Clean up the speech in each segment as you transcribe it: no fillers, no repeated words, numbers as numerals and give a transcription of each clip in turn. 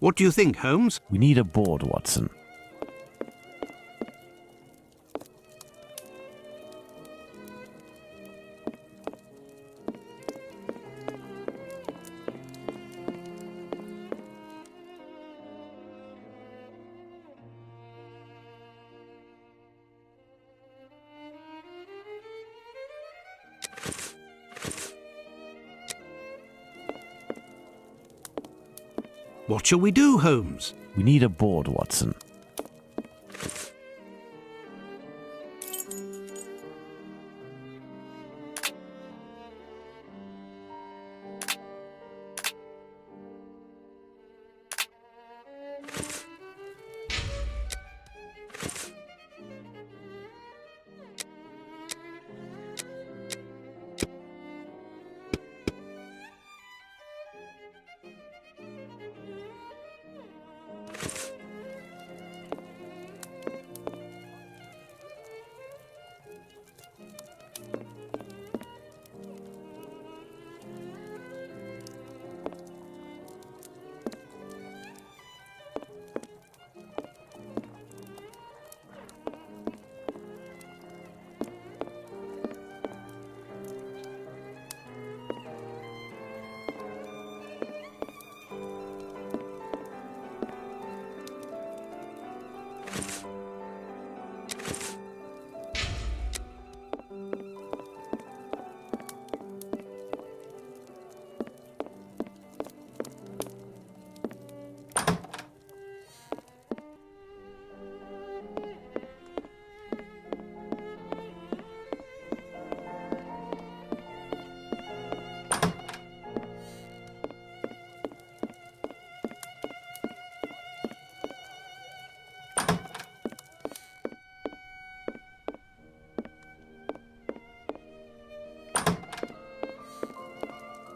What do you think, Holmes? We need a board, Watson. What shall we do, Holmes? We need a board, Watson.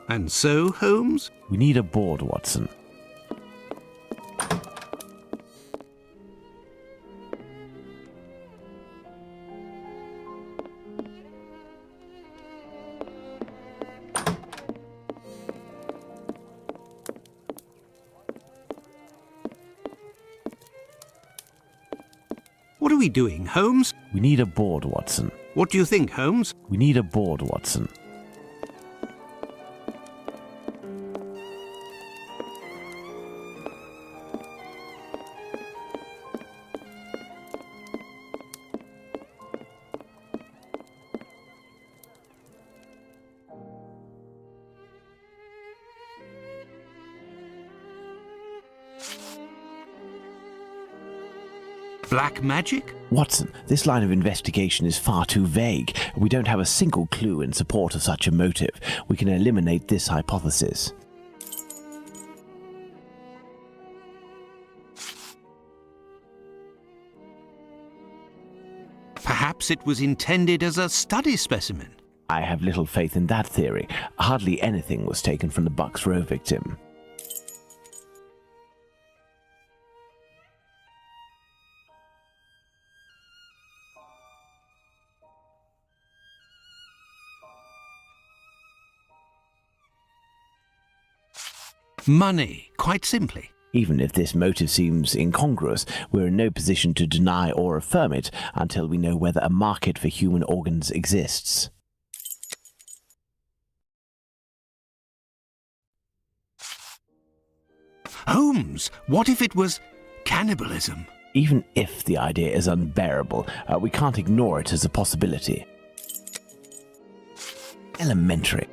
And so, Holmes? We need a board, Watson. What are we doing, Holmes? We need a board, Watson. What do you think, Holmes? We need a board, Watson. Black magic? Watson, this line of investigation is far too vague. We don't have a single clue in support of such a motive. We can eliminate this hypothesis. Perhaps it was intended as a study specimen. I have little faith in that theory. Hardly anything was taken from the Bucks Row victim. Money, quite simply. Even if this motive seems incongruous, we're in no position to deny or affirm it until we know whether a market for human organs exists. Holmes, what if it was cannibalism? Even if the idea is unbearable, we can't ignore it as a possibility. Elementary.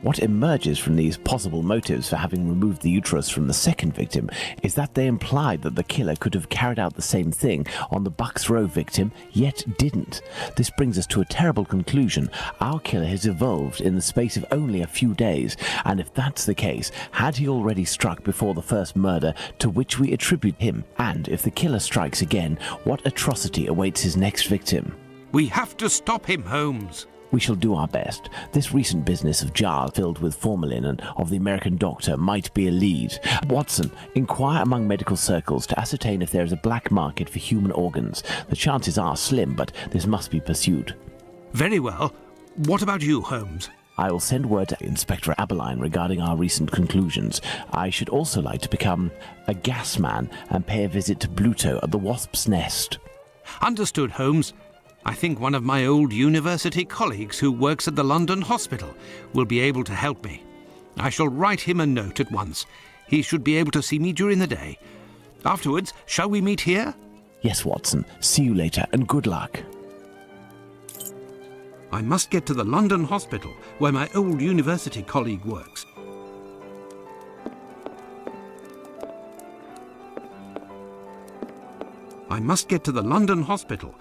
What emerges from these possible motives for having removed the uterus from the second victim is that they implied that the killer could have carried out the same thing on the Bucks Row victim, yet didn't. This brings us to a terrible conclusion. Our killer has evolved in the space of only a few days, and if that's the case, had he already struck before the first murder to which we attribute him? And if the killer strikes again, what atrocity awaits his next victim? We have to stop him, Holmes. We shall do our best. This recent business of jars filled with formalin and of the American doctor might be a lead. Watson, inquire among medical circles to ascertain if there is a black market for human organs. The chances are slim, but this must be pursued. Very well. What about you, Holmes? I will send word to Inspector Abeline regarding our recent conclusions. I should also like to become a gas man and pay a visit to Pluto at the Wasp's Nest. Understood, Holmes. I think one of my old university colleagues who works at the London hospital will be able to help me. I shall write him a note at once. He should be able to see me during the day. Afterwards, shall we meet here? Yes, Watson. See you later, and good luck. I must get to the London hospital, where my old university colleague works. I must get to the London hospital.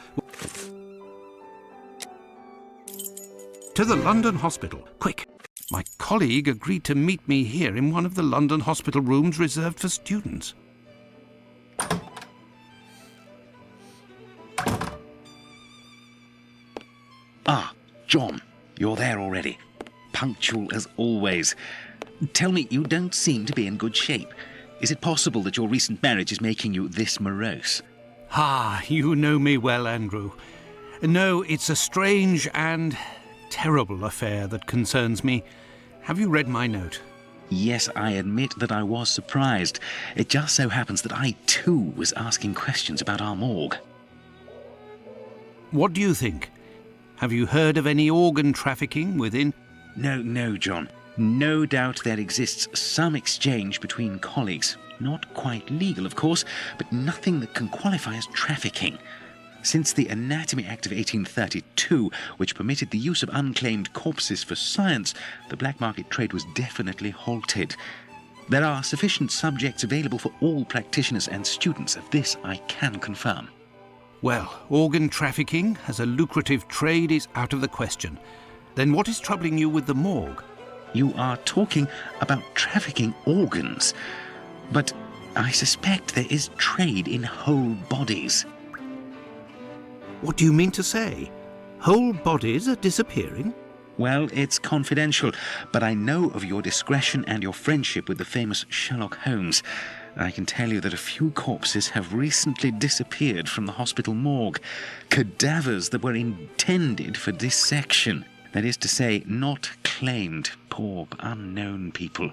To the London hospital, quick! My colleague agreed to meet me here in one of the London hospital rooms reserved for students. Ah, John, you're there already. Punctual as always. Tell me, you don't seem to be in good shape. Is it possible that your recent marriage is making you this morose? Ah, you know me well, Andrew. No, it's a strange and terrible affair that concerns me. Have you read my note? Yes, I admit that I was surprised. It just so happens that I, too, was asking questions about our morgue. What do you think? Have you heard of any organ trafficking within? No, John. No doubt there exists some exchange between colleagues. Not quite legal, of course, but nothing that can qualify as trafficking. Since the Anatomy Act of 1832, which permitted the use of unclaimed corpses for science, the black market trade was definitely halted. There are sufficient subjects available for all practitioners and students. Of this I can confirm. Well, organ trafficking as a lucrative trade is out of the question. Then what is troubling you with the morgue? You are talking about trafficking organs, but I suspect there is trade in whole bodies. What do you mean to say? Whole bodies are disappearing? Well, it's confidential, but I know of your discretion and your friendship with the famous Sherlock Holmes. I can tell you that a few corpses have recently disappeared from the hospital morgue. Cadavers that were intended for dissection. That is to say, not claimed, poor unknown people.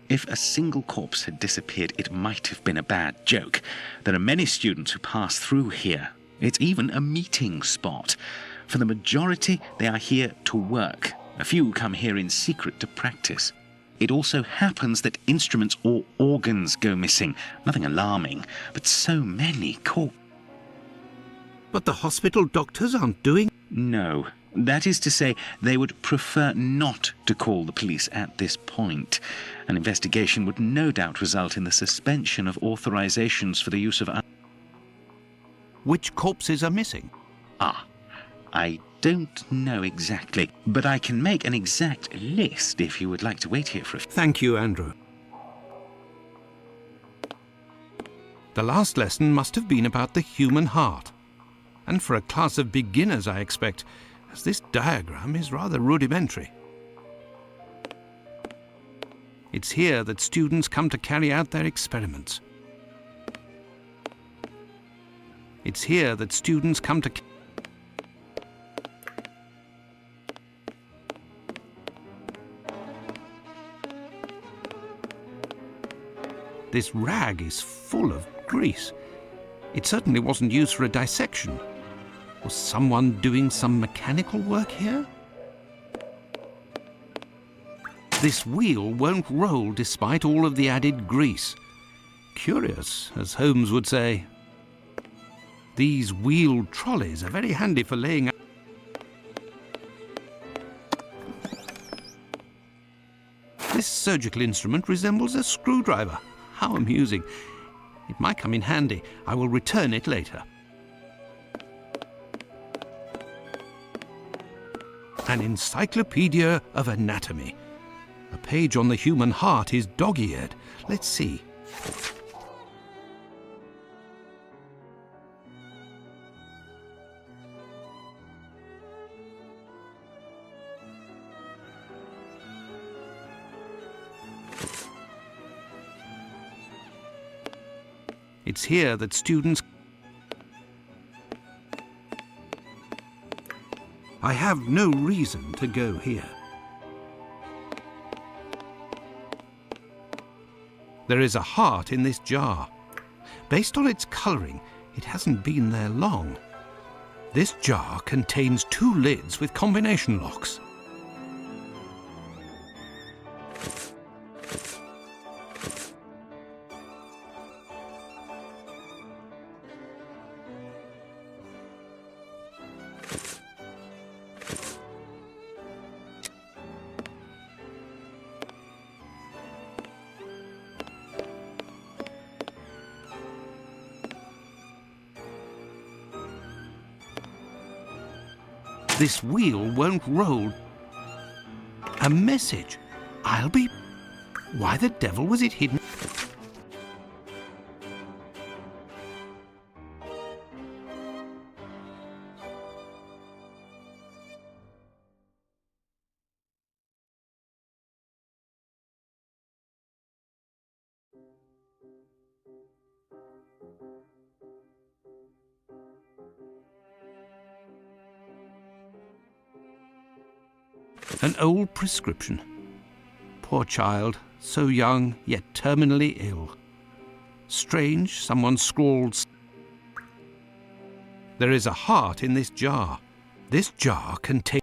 If a single corpse had disappeared, it might have been a bad joke. There are many students who pass through here. It's even a meeting spot. For the majority, they are here to work. A few come here in secret to practice. It also happens that instruments or organs go missing. Nothing alarming, but so many corpses. But the hospital doctors aren't doing... No. That is to say, they would prefer not to call the police at this point. An investigation would no doubt result in the suspension of authorizations for the use of... Which corpses are missing? I don't know exactly, but I can make an exact list if you would like to wait here for a... Thank you, Andrew. The last lesson must have been about the human heart. And for a class of beginners, I expect, as this diagram is rather rudimentary. It's here that students come to carry out their experiments. It's here that students come to... This rag is full of grease. It certainly wasn't used for a dissection. Was someone doing some mechanical work here? This wheel won't roll despite all of the added grease. Curious, as Holmes would say. These wheeled trolleys are very handy for laying out. This surgical instrument resembles a screwdriver. How amusing. It might come in handy. I will return it later. An encyclopedia of anatomy. A page on the human heart is dog-eared. Let's see. It's here that students... I have no reason to go here. There is a heart in this jar. Based on its colouring, it hasn't been there long. This jar contains 2 lids with combination locks. This wheel won't roll. A message. I'll be... Why the devil was it hidden? An old prescription. Poor child, so young, yet terminally ill. Strange, someone scrawled, "There is a heart in this jar. This jar contains..."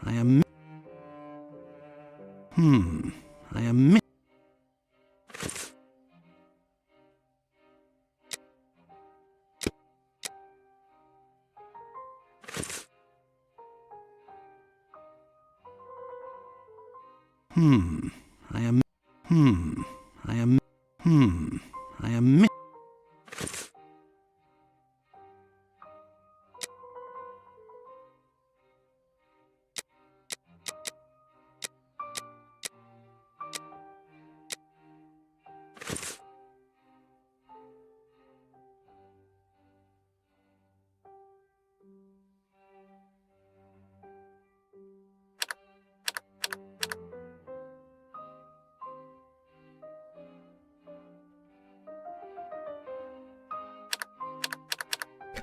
I am...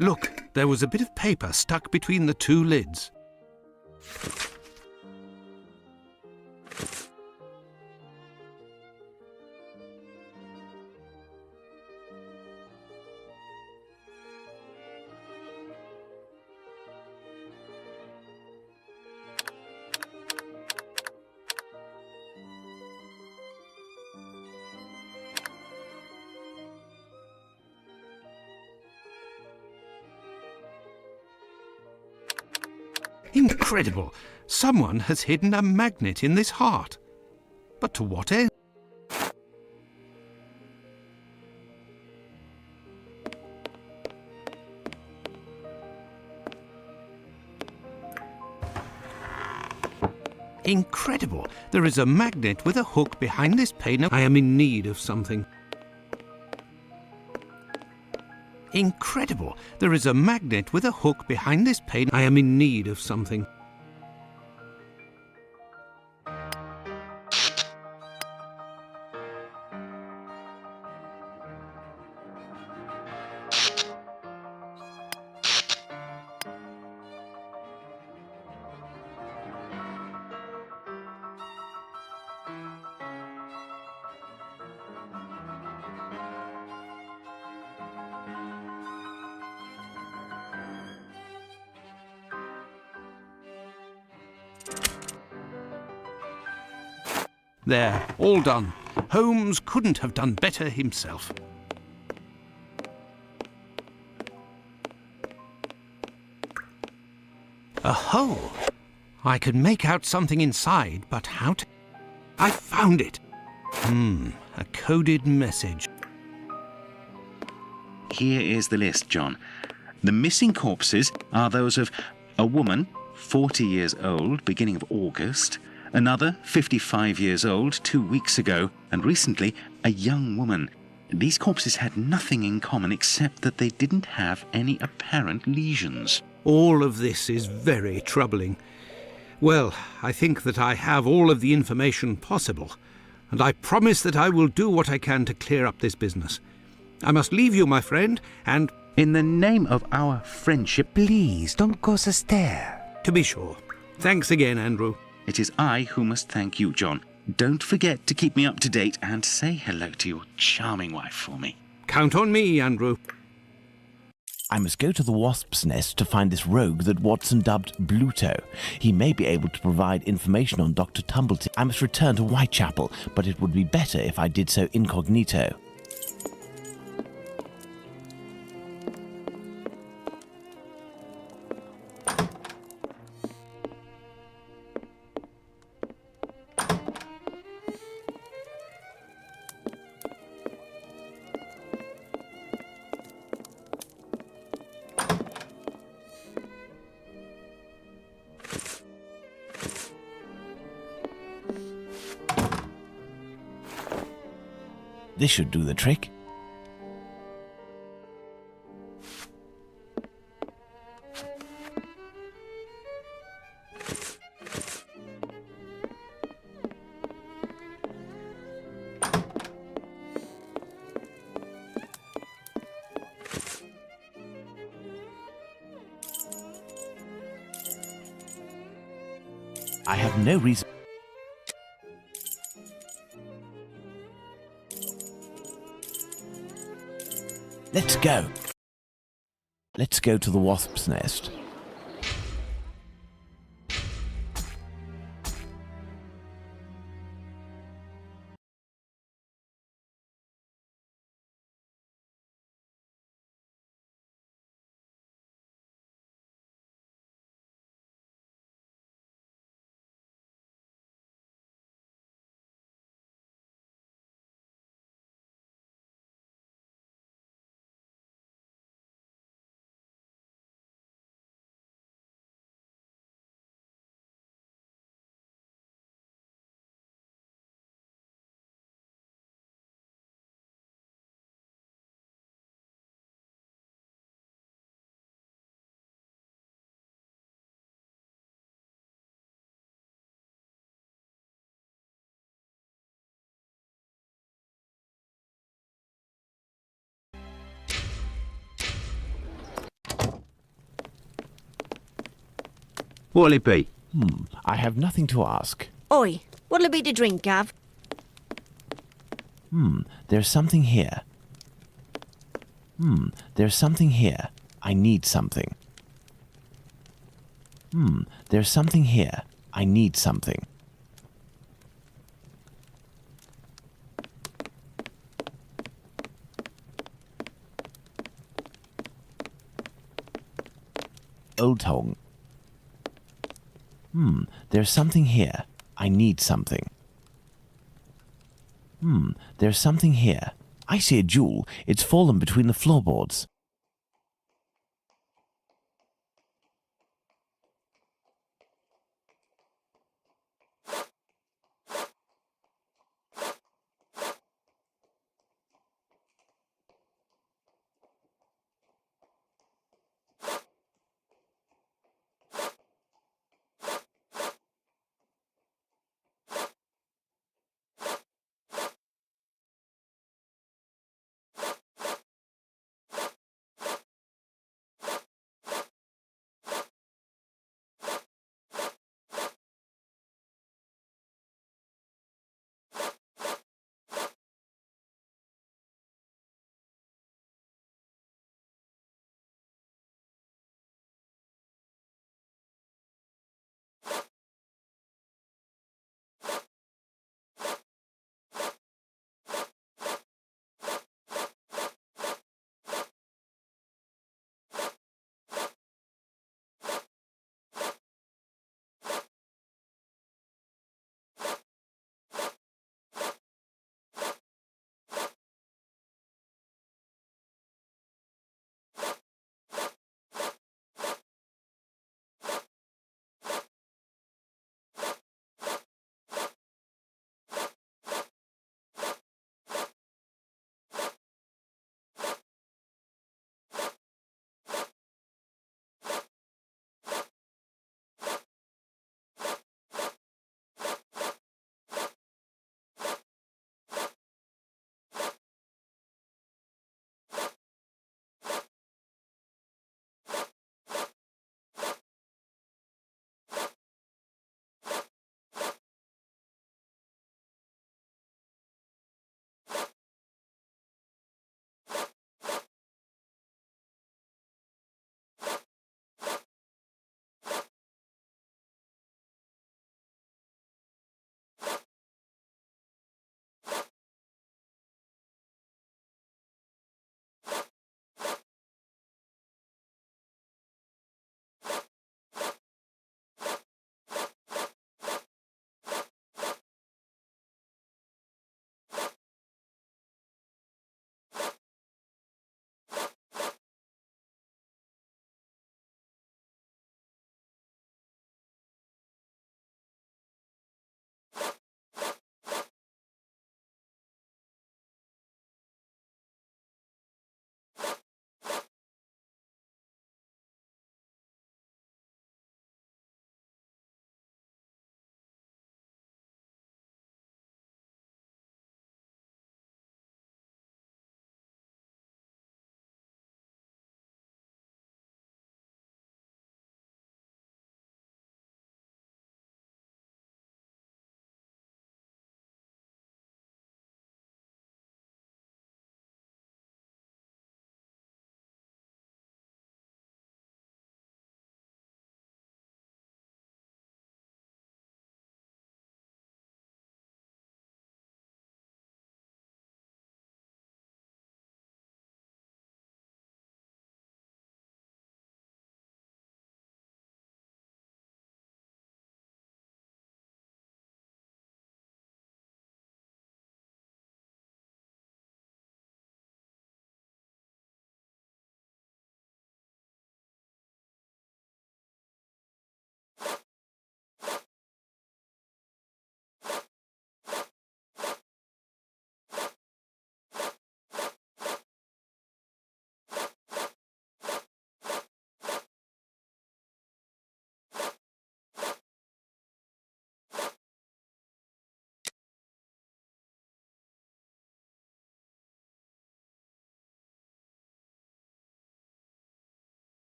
Look, there was a bit of paper stuck between the 2 lids. Incredible! Someone has hidden a magnet in this heart. But to what end? Incredible! There is a magnet with a hook behind this pane. I am in need of something. Incredible! There is a magnet with a hook behind this pane. I am in need of something. There, all done. Holmes couldn't have done better himself. A hole! I could make out something inside, but how to... I found it! A coded message. Here is the list, John. The missing corpses are those of a woman, 40 years old, beginning of August, another, 55 years old, 2 weeks ago, and recently, a young woman, These corpses had nothing in common except that they didn't have any apparent lesions. All of this is very troubling. Well, I think that I have all of the information possible, and I promise that I will do what I can to clear up this business. I must leave you, my friend, and... In the name of our friendship, Please, don't go so stare. To be sure. Thanks again, Andrew. it is I who must thank you, John. Don't forget to keep me up to date and say hello to your charming wife for me. Count on me, Andrew. I must go to the wasp's nest to find this rogue that Watson dubbed Bluto. He may be able to provide information on Dr. Tumbleton. I must return to Whitechapel, but it would be better if I did so incognito. This should do the trick. I have no reason. Let's go. Let's go to the wasp's nest. What'll it be? I have nothing to ask. Oi, what'll it be to drink, Gav? There's something here. There's something here. I need something. There's something here. I need something. Old Tong. There's something here. I need something. There's something here. I see a jewel. It's fallen between the floorboards.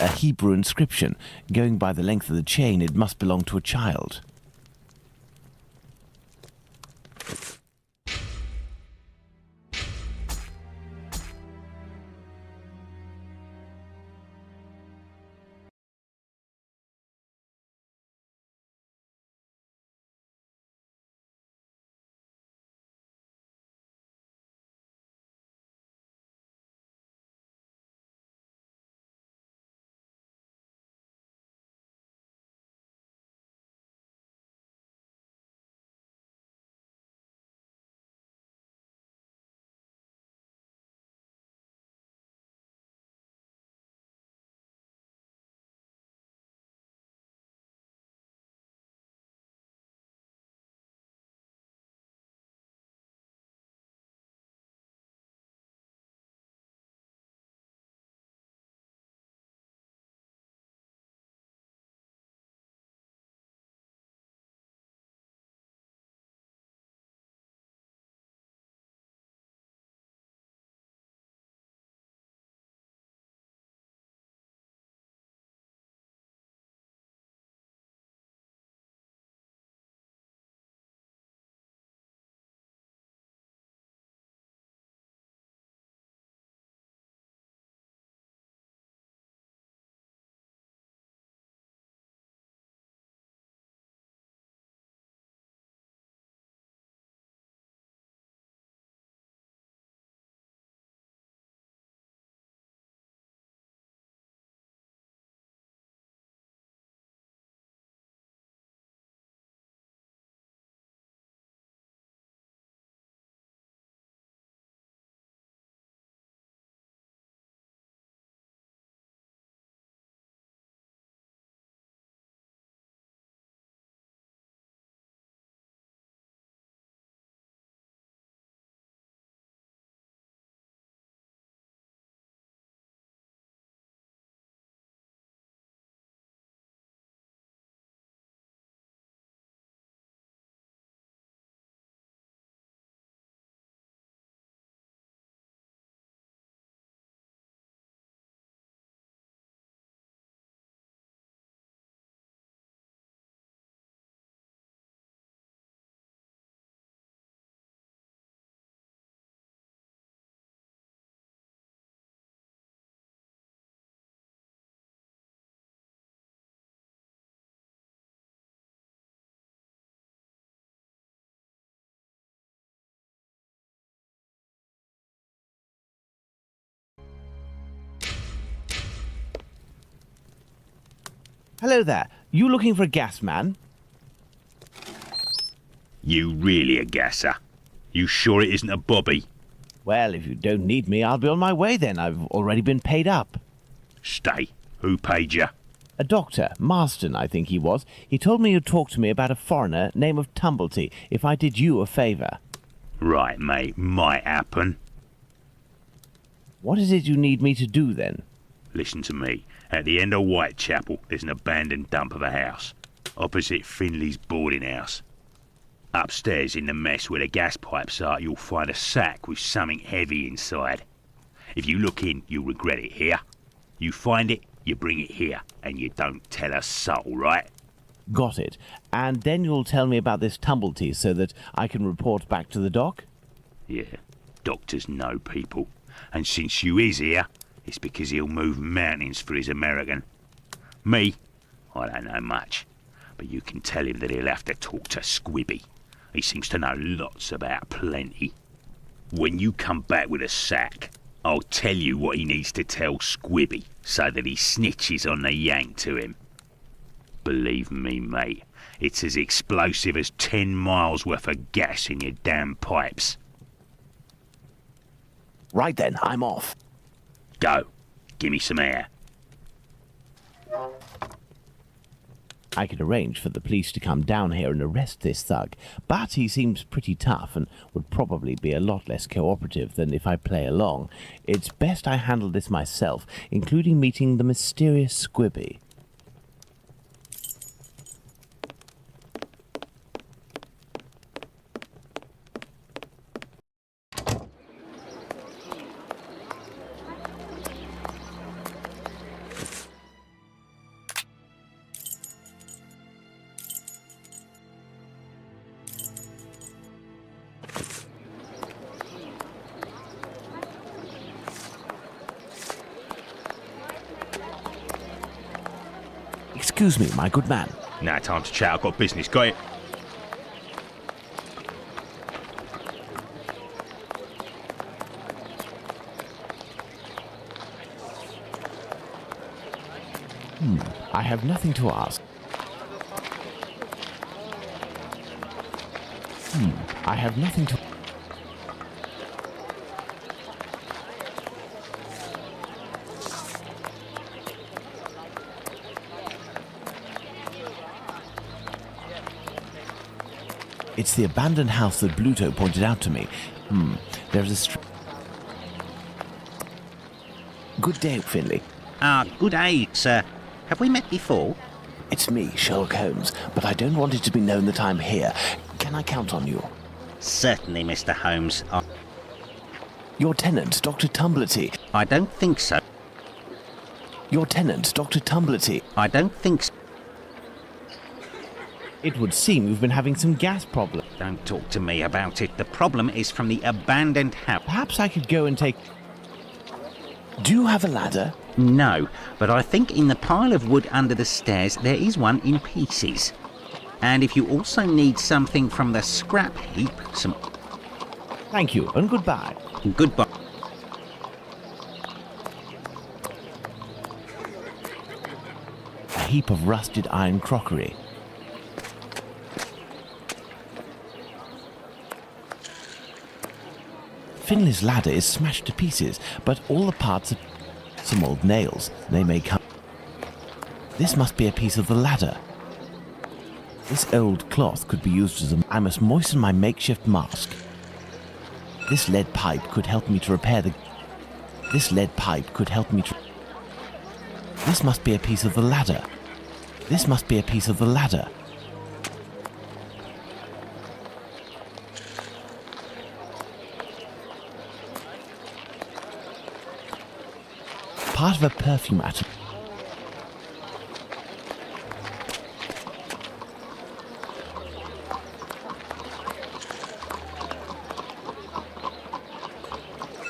a Hebrew inscription. Going by the length of the chain, it must belong to a child. Hello there. You looking for a gas man? You really a gasser? You sure it isn't a bobby? Well, if you don't need me, I'll be on my way then. I've already been paid up. Stay. Who paid you? A doctor, Marston, I think he was. He told me you'd talk to me about a foreigner, name of Tumblety, if I did you a favour. Right, mate. Might happen. What is it you need me to do then? Listen to me. At the end of Whitechapel, there's an abandoned dump of a house. Opposite Finley's boarding house. Upstairs in the mess where the gas pipes are, you'll find a sack with something heavy inside. If you look in, you'll regret it here. You find it, you bring it here, and you don't tell a soul, right? Got it. And then you'll tell me about this Tumblety so that I can report back to the doc? Yeah, doctors know people. And since you is here, it's because he'll move mountains for his American. Me, I don't know much, but you can tell him that he'll have to talk to Squibby. He seems to know lots about plenty. When you come back with a sack, I'll tell you what he needs to tell Squibby so that he snitches on the yank to him. Believe me, mate, it's as explosive as 10 miles worth of gas in your damn pipes. Right then, I'm off. Go. Give me some air. I could arrange for the police to come down here and arrest this thug, but he seems pretty tough and would probably be a lot less cooperative than if I play along. It's best I handle this myself, including meeting the mysterious Squibby. Excuse me, my good man. Now, time to chat. I've got business. Got it? I have nothing to ask. I have nothing to... It's the abandoned house that Bluto pointed out to me. There's a Good day, Finley. Good day, sir. Have we met before? It's me, Sherlock Holmes, but I don't want it to be known that I'm here. Can I count on you? Certainly, Mr. Holmes. Your tenant, Dr. Tumblety. I don't think so. Your tenant, Dr. Tumblety. I don't think so. It would seem you've been having some gas problems. Don't talk to me about it. The problem is from the abandoned house. Perhaps I could go and take... Do you have a ladder? No, but I think in the pile of wood under the stairs there is one in pieces. And if you also need something from the scrap heap, some... Thank you, and goodbye. Goodbye. A heap of rusted iron crockery. Finley's ladder is smashed to pieces, but all the parts are some old nails. They may come... This must be a piece of the ladder. This old cloth could be used as a... I must moisten my makeshift mask. This lead pipe could help me to repair the... This lead pipe could help me to... This must be a piece of the ladder. This must be a piece of the ladder. Part of a perfume atom.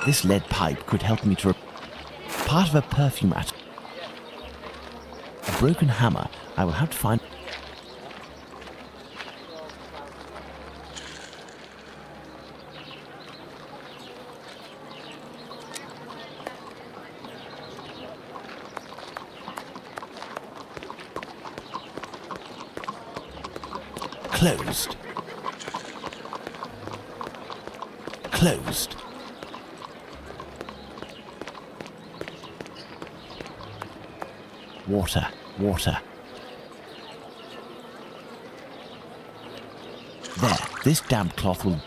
This lead pipe could help me to... Part of a perfume atom. A broken hammer. I will have to find... Closed. Closed. Water, water. There, this damp cloth will...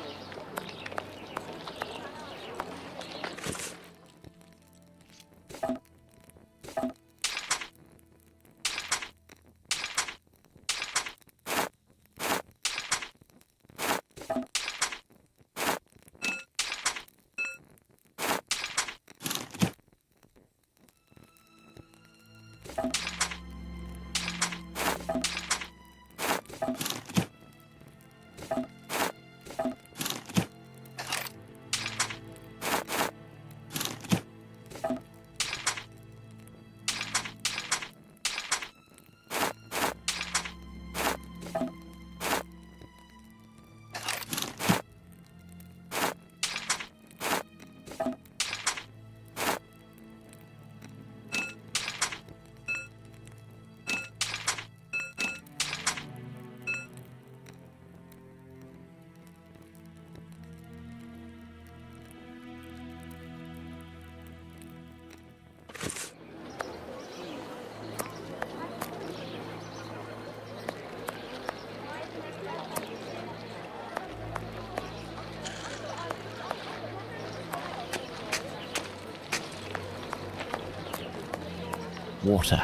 Water.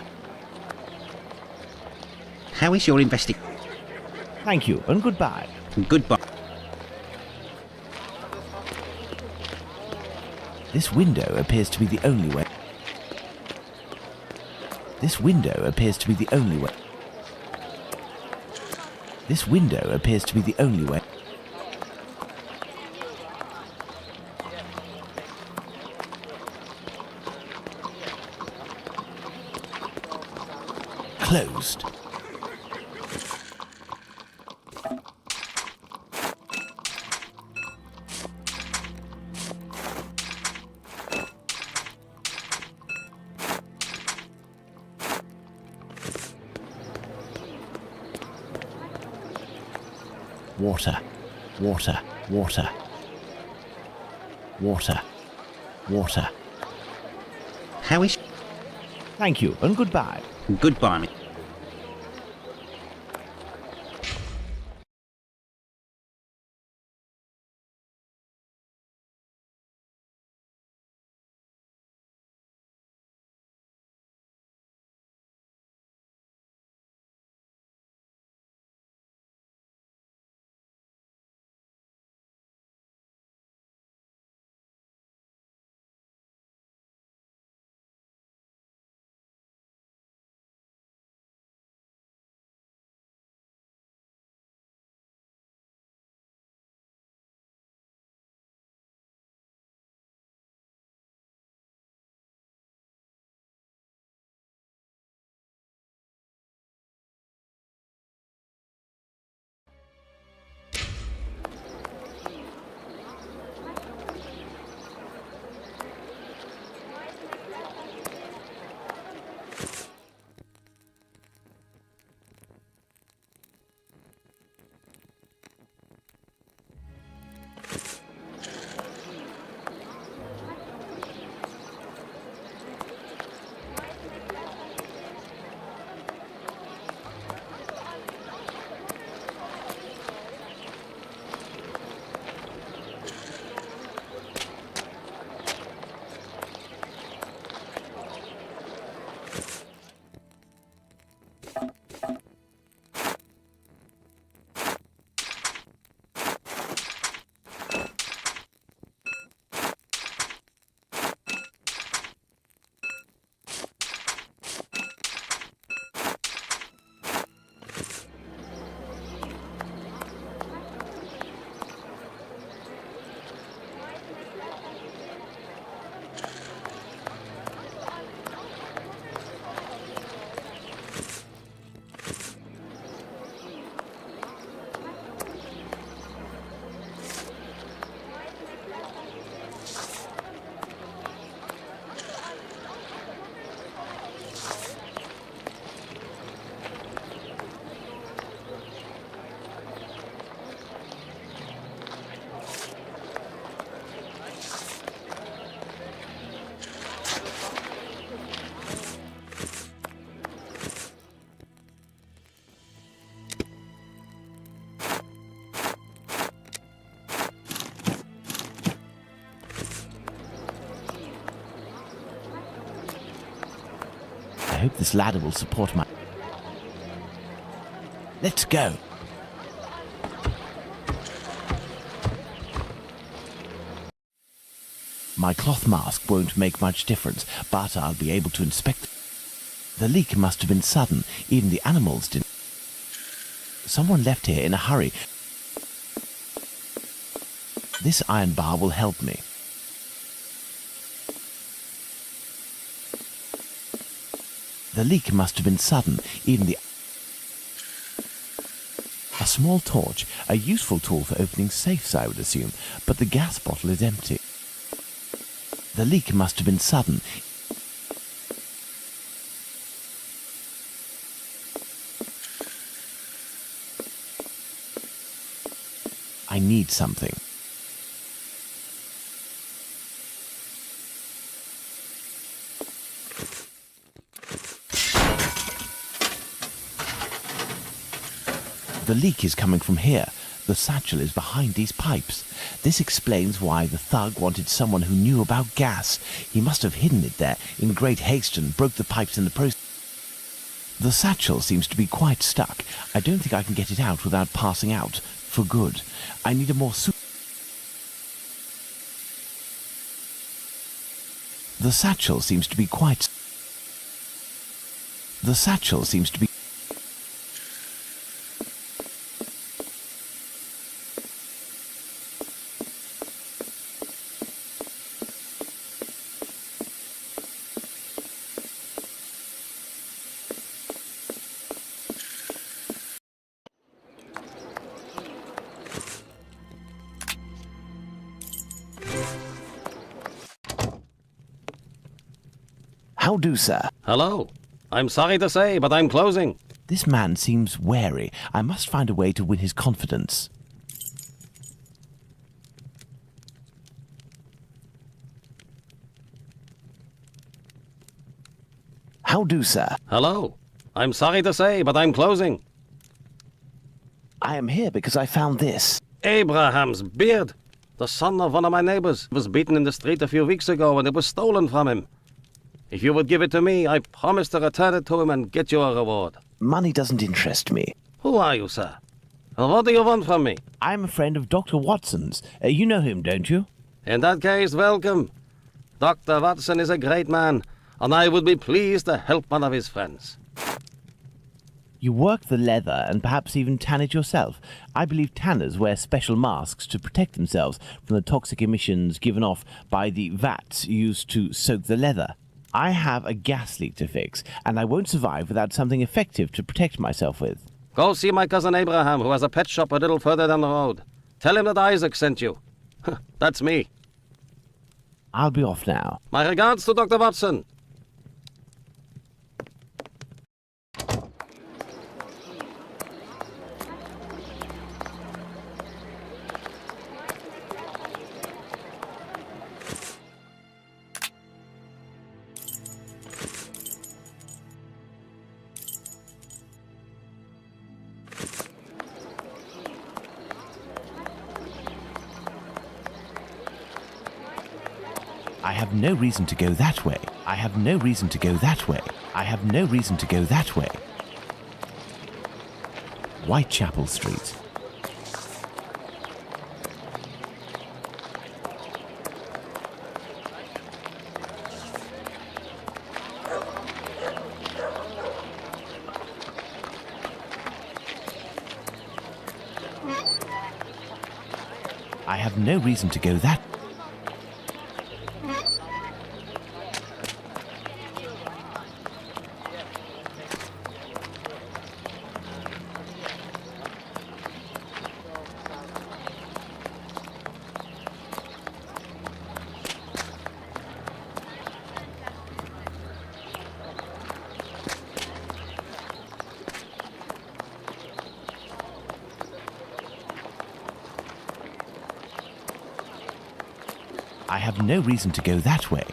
How is your investigation? Thank you, and goodbye. Goodbye. This window appears to be the only way. This window appears to be the only way. This window appears to be the only way. Closed. Water, water, water. Water, water. How is... Thank you, and goodbye. Goodbye, Miss... I hope this ladder will support my... Let's go. My cloth mask won't make much difference, but I'll be able to inspect... The leak must have been sudden. Even the animals didn't... Someone left here in a hurry. This iron bar will help me. The leak must have been sudden. Even the... A small torch, a useful tool for opening safes, I would assume, but the gas bottle is empty. The leak must have been sudden. I need something. The leak is coming from here. The satchel is behind these pipes. This explains why the thug wanted someone who knew about gas. He must have hidden it there in great haste and broke the pipes in the process. The satchel seems to be quite stuck. I don't think I can get it out without passing out for good. I need a more The satchel seems to be quite... The satchel seems to be... How do, sir? Hello. I'm sorry to say, but I'm closing. This man seems wary. I must find a way to win his confidence. How do, sir? Hello. I'm sorry to say, but I'm closing. I am here because I found this. Abraham's beard. The son of one of my neighbors was beaten in the street a few weeks ago and it was stolen from him. If you would give it to me, I promise to return it to him and get you a reward. Money doesn't interest me. Who are you, sir? And what do you want from me? I am a friend of Dr. Watson's. You know him, don't you? In that case, welcome. Dr. Watson is a great man, and I would be pleased to help one of his friends. You work the leather and perhaps even tan it yourself. I believe tanners wear special masks to protect themselves from the toxic emissions given off by the vats used to soak the leather. I have a gas leak to fix, and I won't survive without something effective to protect myself with. Go see my cousin Abraham, who has a pet shop a little further down the road. Tell him that Isaac sent you. That's me. I'll be off now. My regards to Dr. Watson. I have no reason to go that way. I have no reason to go that way. I have no reason to go that way. Whitechapel Street. I have no reason to go that. I have no reason to go that way.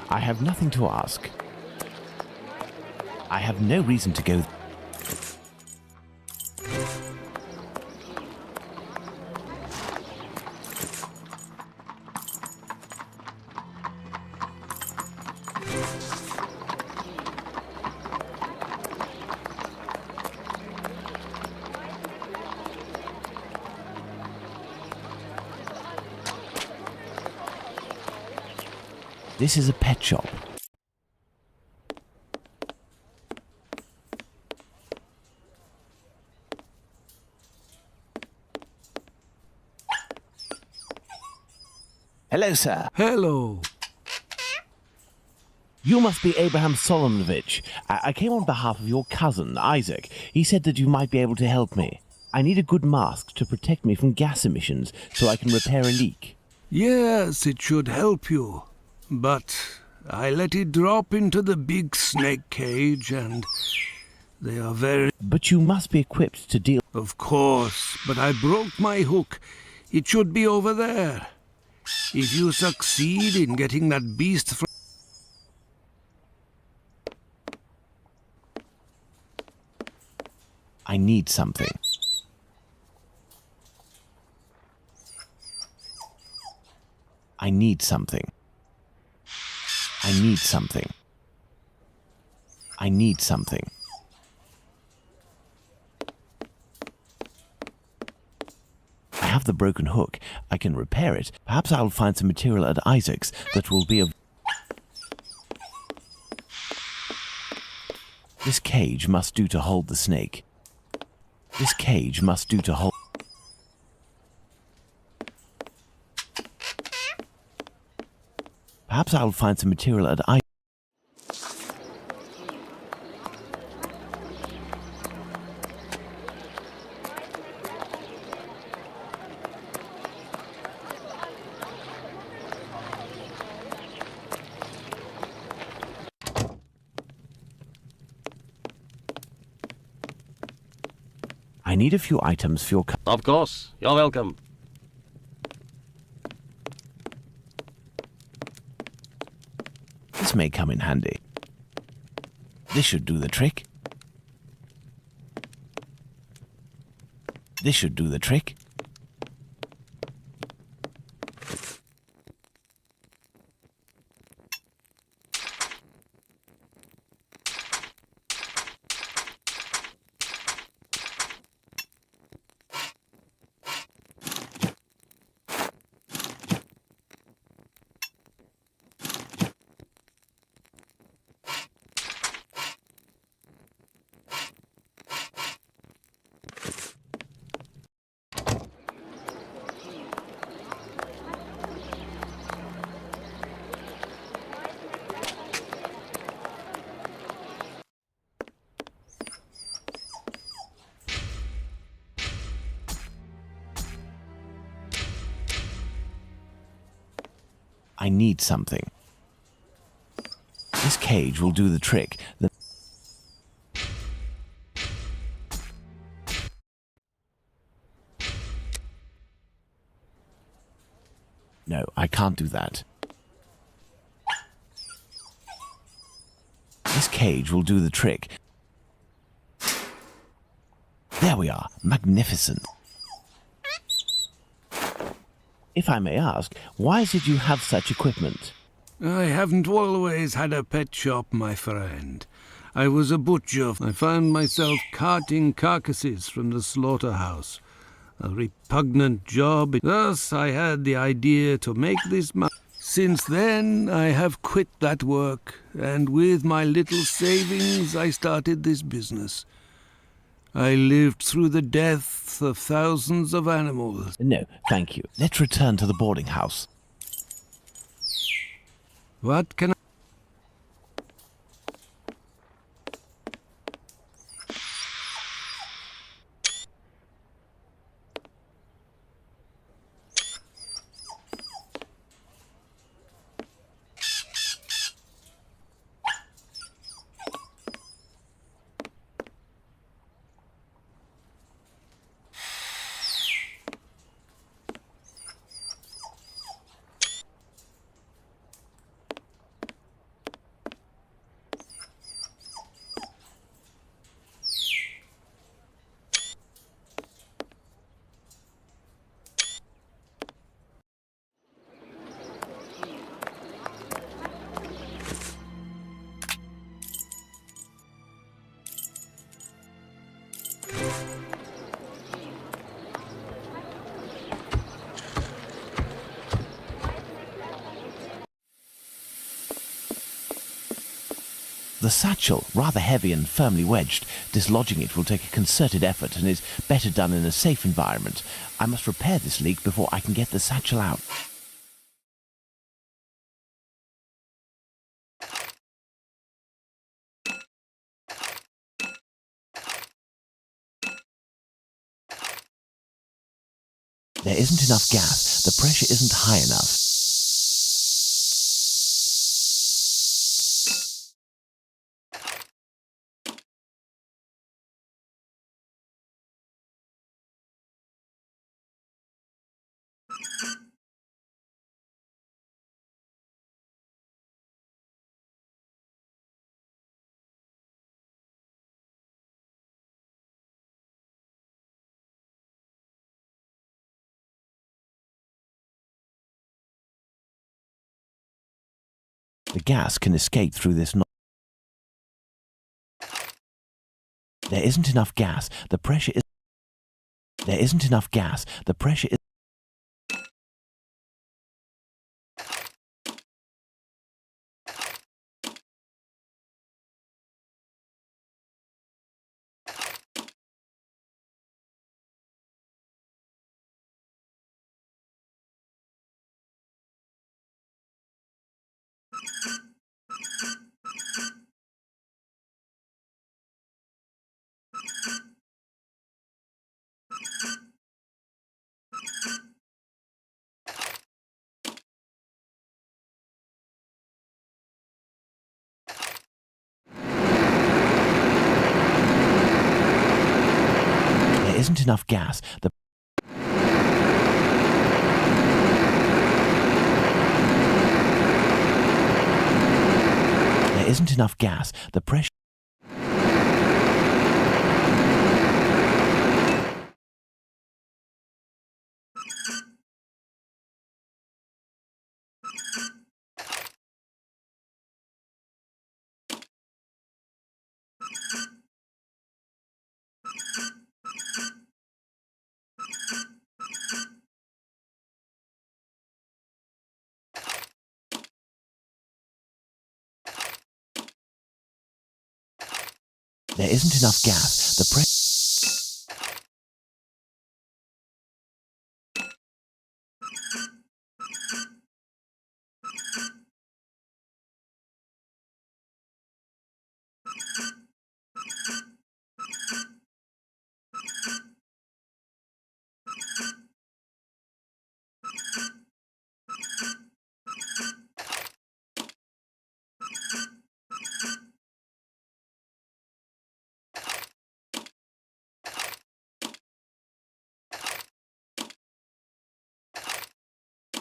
I have nothing to ask. I have no reason to go. This is a pet shop. Hello, sir. Hello. You must be Abraham Solomonovich. I came on behalf of your cousin, Isaac. He said that you might be able to help me. I need a good mask to protect me from gas emissions so I can repair a leak. Yes, it should help you. But I let it drop into the big snake cage and they are very... But you must be equipped to deal... Of course, but I broke my hook. It should be over there. If you succeed in getting that beast from... I need something. I need something. I need something. I need something. I have the broken hook. I can repair it. Perhaps I'll find some material at Isaac's that will be of... This cage must do to hold the snake. This cage must do to hold... Perhaps I'll find some material at I need a few items for your Of course. You're welcome. This may come in handy. This should do the trick. This should do the trick. I need something. This cage will do the trick. No, I can't do that. This cage will do the trick. There we are. Magnificent. If I may ask, why did you have such equipment? I haven't always had a pet shop, my friend. I was a butcher. I found myself carting carcasses from the slaughterhouse. A repugnant job. Thus I had the idea to make this money. Since then I have quit that work, and with my little savings I started this business. I lived through the deaths of thousands of animals. No, thank you. Let's return to the boarding house. What can I... The satchel, rather heavy and firmly wedged. Dislodging it will take a concerted effort and is better done in a safe environment. I must repair this leak before I can get the satchel out. There isn't enough gas. The pressure isn't high enough. The gas can escape through this knot. There isn't enough gas. The pressure is... There isn't enough gas. The pressure is... isn't enough gas. There isn't enough gas. The pressure... There isn't enough gas. The pressure...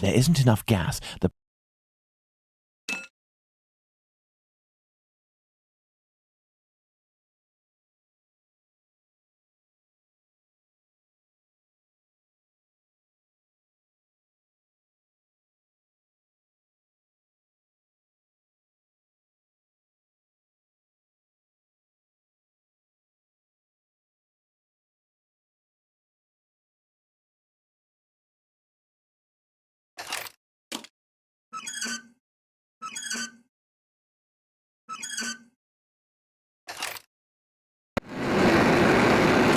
There isn't enough gas. The...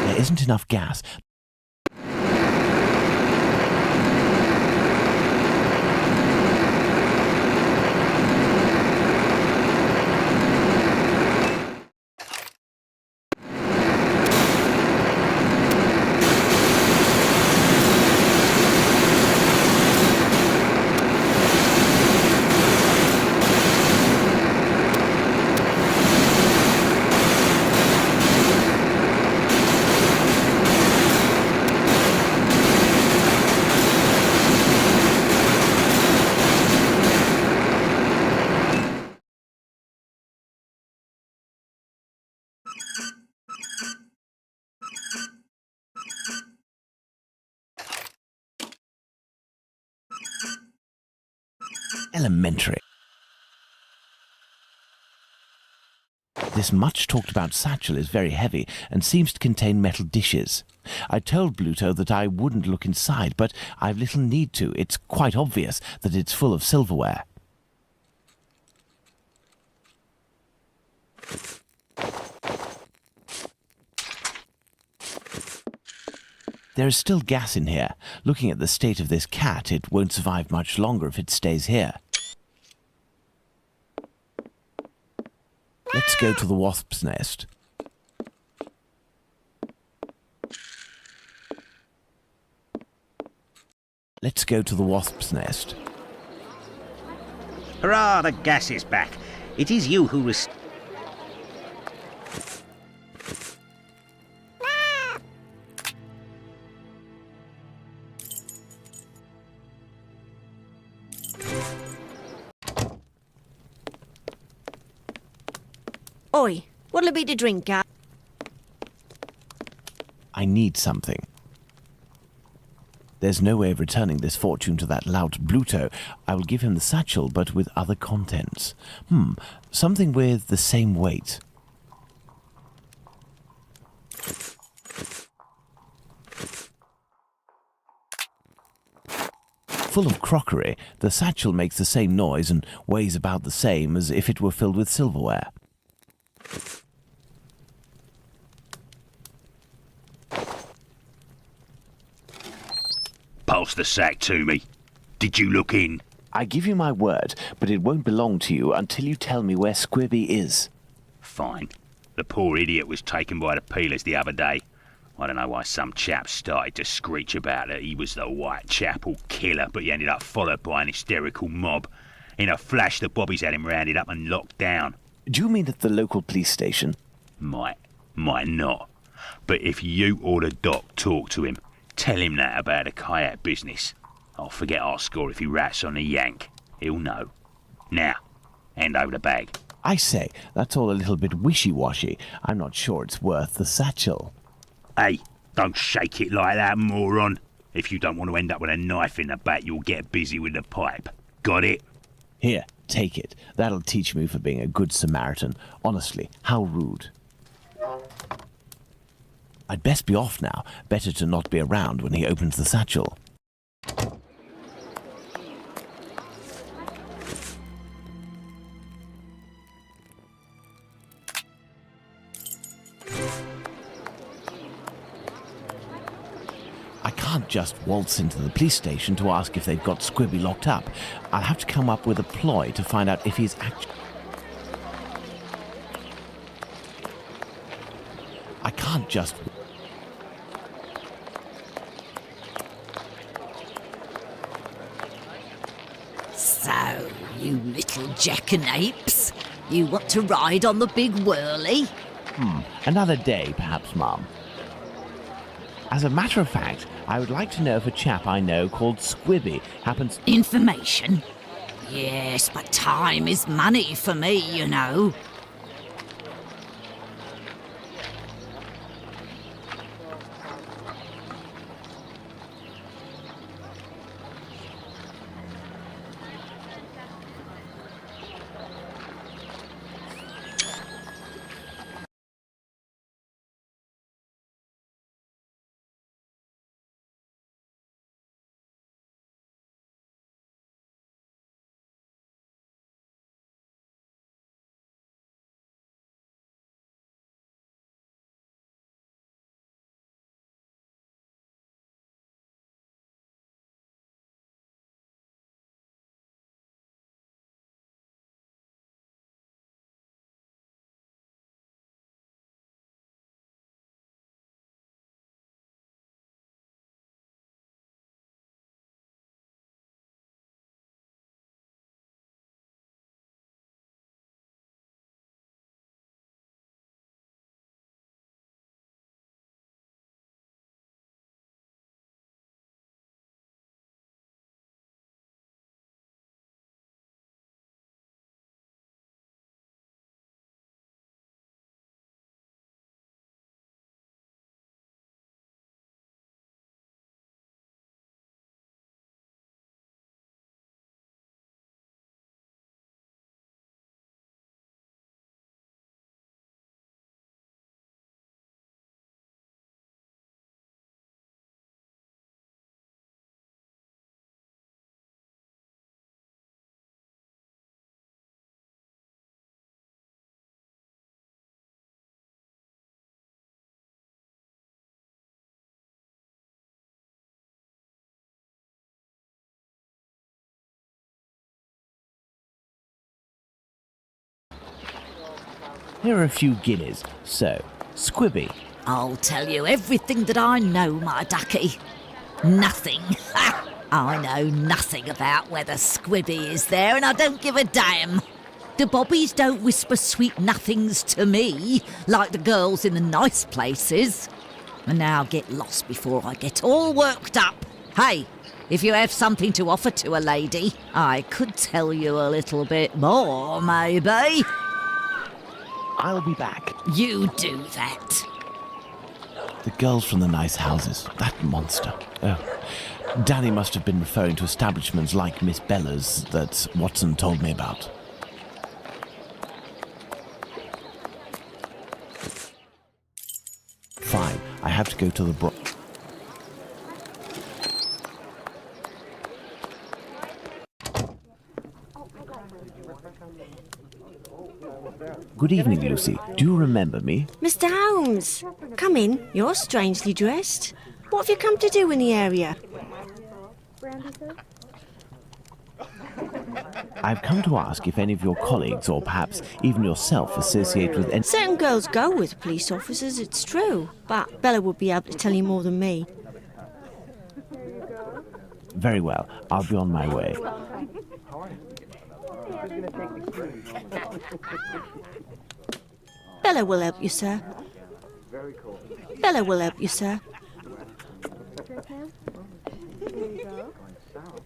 There isn't enough gas. Elementary. This much talked about satchel is very heavy and seems to contain metal dishes. I told Bluto that I wouldn't look inside, but I've little need to. It's quite obvious that it's full of silverware. There is still gas in here. Looking at the state of this cat, it won't survive much longer if it stays here. Let's go to the wasp's nest. Let's go to the wasp's nest. Hurrah, the gas is back. It is you who Oi, what'll it be to drink, Gav? I need something. There's no way of returning this fortune to that lout Bluto. I will give him the satchel, but with other contents. Something with the same weight. Full of crockery, the satchel makes the same noise and weighs about the same as if it were filled with silverware. Pass the sack to me. Did you look in? I give you my word, but it won't belong to you until you tell me where Squibby is. Fine. The poor idiot was taken by the peelers the other day. I don't know why some chap started to screech about that he was the Whitechapel killer, but he ended up followed by an hysterical mob. In a flash, the bobbies had him rounded up and locked down. Do you mean at the local police station? Might not. But if you or the doc talk to him, tell him that about the kayak business. I'll forget our score if he rats on the yank. He'll know. Now, hand over the bag. I say, that's all a little bit wishy-washy. I'm not sure it's worth the satchel. Hey, don't shake it like that, moron. If you don't want to end up with a knife in the back, you'll get busy with the pipe. Got it? Here, take it. That'll teach me for being a good Samaritan. Honestly, how rude. I'd best be off now. Better to not be around when he opens the satchel. I can't just waltz into the police station to ask if they've got Squibby locked up. I'll have to come up with a ploy to find out if he's actually... I can't just... So, you little jackanapes, you want to ride on the big whirly? Another day, perhaps, Mum. As a matter of fact, I would like to know if a chap I know called Squibby happens... Information? Yes, but time is money for me, you know. Here are a few guineas. So, Squibby. I'll tell you everything that I know, my ducky. Nothing. Ha! I know nothing about whether Squibby is there, and I don't give a damn. The bobbies don't whisper sweet nothings to me, like the girls in the nice places. And now get lost before I get all worked up. Hey, if you have something to offer to a lady, I could tell you a little bit more, maybe. I'll be back. You do that. The girls from the nice houses. That monster. Oh. Danny must have been referring to establishments like Miss Bella's that Watson told me about. Fine, I have to go to the Good evening, Lucy. Do you remember me? Mr. Holmes, come in. You're strangely dressed. What have you come to do in the area? I've come to ask if any of your colleagues, or perhaps even yourself, associate with any... Certain girls go with police officers, it's true. But Bella would be able to tell you more than me. Very well. I'll be on my way. Bella will help you, sir. Bella will help you, sir.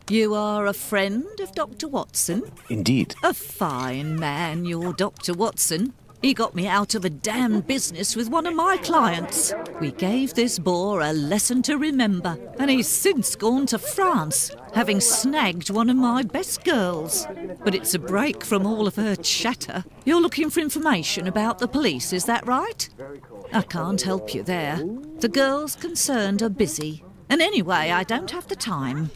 You are a friend of Dr. Watson? Indeed. A fine man, your Dr. Watson. He got me out of a damn business with one of my clients. We gave this boar a lesson to remember, and he's since gone to France, having snagged one of my best girls. But it's a break from all of her chatter. You're looking for information about the police, is that right? I can't help you there. The girls concerned are busy. And anyway, I don't have the time.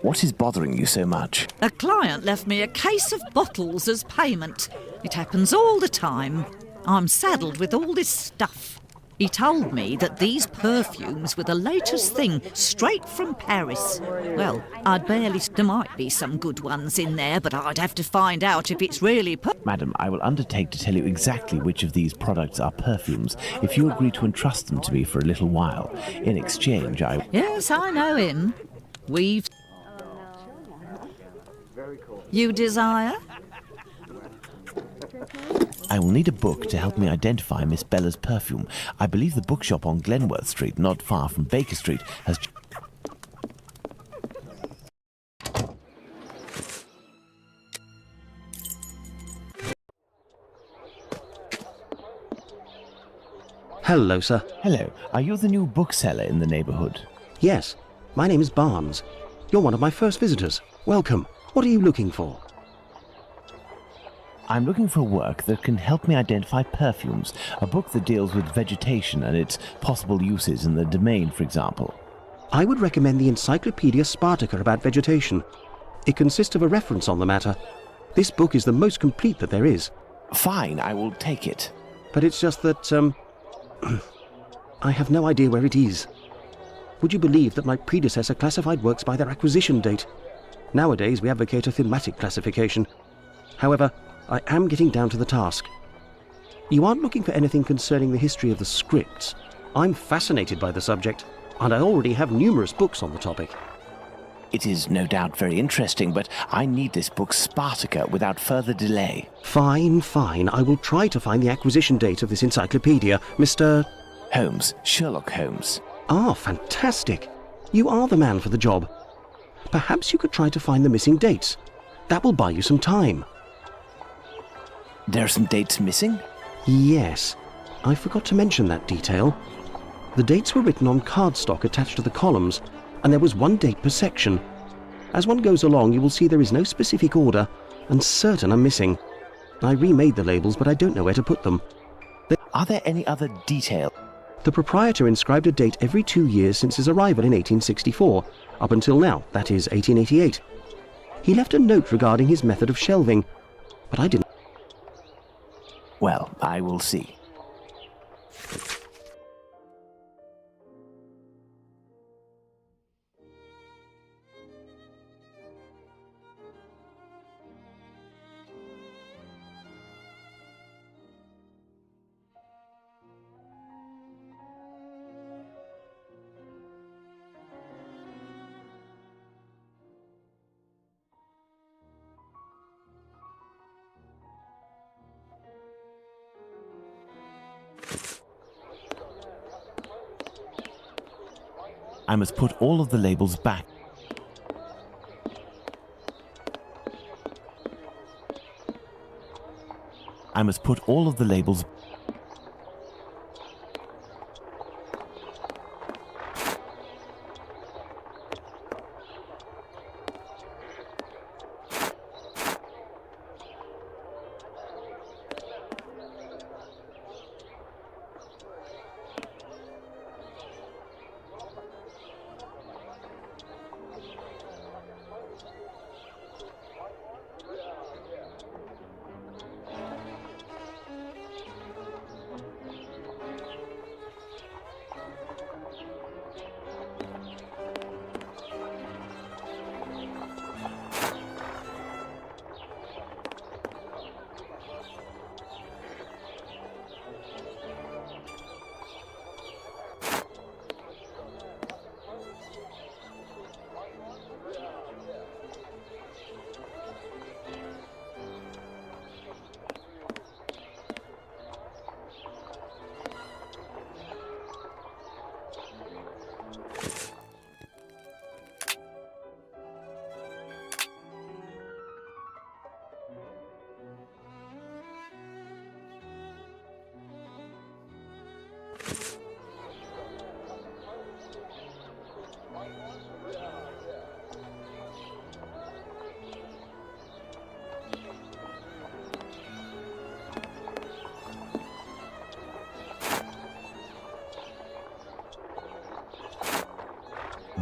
What is bothering you so much? A client left me a case of bottles as payment. It happens all the time. I'm saddled with all this stuff. He told me that these perfumes were the latest thing, straight from Paris. Well, there might be some good ones in there, but I'd have to find out if it's really Madam, I will undertake to tell you exactly which of these products are perfumes if you agree to entrust them to me for a little while. In exchange, I... Yes, I know him. We've... You desire? I will need a book to help me identify Miss Bella's perfume. I believe the bookshop on Glenworth Street, not far from Baker Street, has... Hello, sir. Hello. Are you the new bookseller in the neighbourhood? Yes, my name is Barnes. You're one of my first visitors. Welcome. What are you looking for? I'm looking for work that can help me identify perfumes, a book that deals with vegetation and its possible uses in the domain, for example. I would recommend the Encyclopedia Spartica about vegetation. It consists of a reference on the matter. This book is the most complete that there is. Fine, I will take it. But it's just that, I have no idea where it is. Would you believe that my predecessor classified works by their acquisition date? Nowadays, we advocate a thematic classification. However, I am getting down to the task. You aren't looking for anything concerning the history of the scripts. I'm fascinated by the subject, and I already have numerous books on the topic. It is no doubt very interesting, but I need this book Spartica without further delay. Fine, fine. I will try to find the acquisition date of this encyclopedia, Mr. Holmes, Sherlock Holmes. Ah, fantastic. You are the man for the job. Perhaps you could try to find the missing dates. That will buy you some time. There are some dates missing? Yes. I forgot to mention that detail. The dates were written on cardstock attached to the columns, and there was one date per section. As one goes along, you will see there is no specific order, and certain are missing. I remade the labels, but I don't know where to put them. Are there any other details? The proprietor inscribed a date every 2 years since his arrival in 1864, up until now, that is 1888. He left a note regarding his method of shelving, but I didn't. Well, I will see. I must put all of the labels back. I must put all of the labels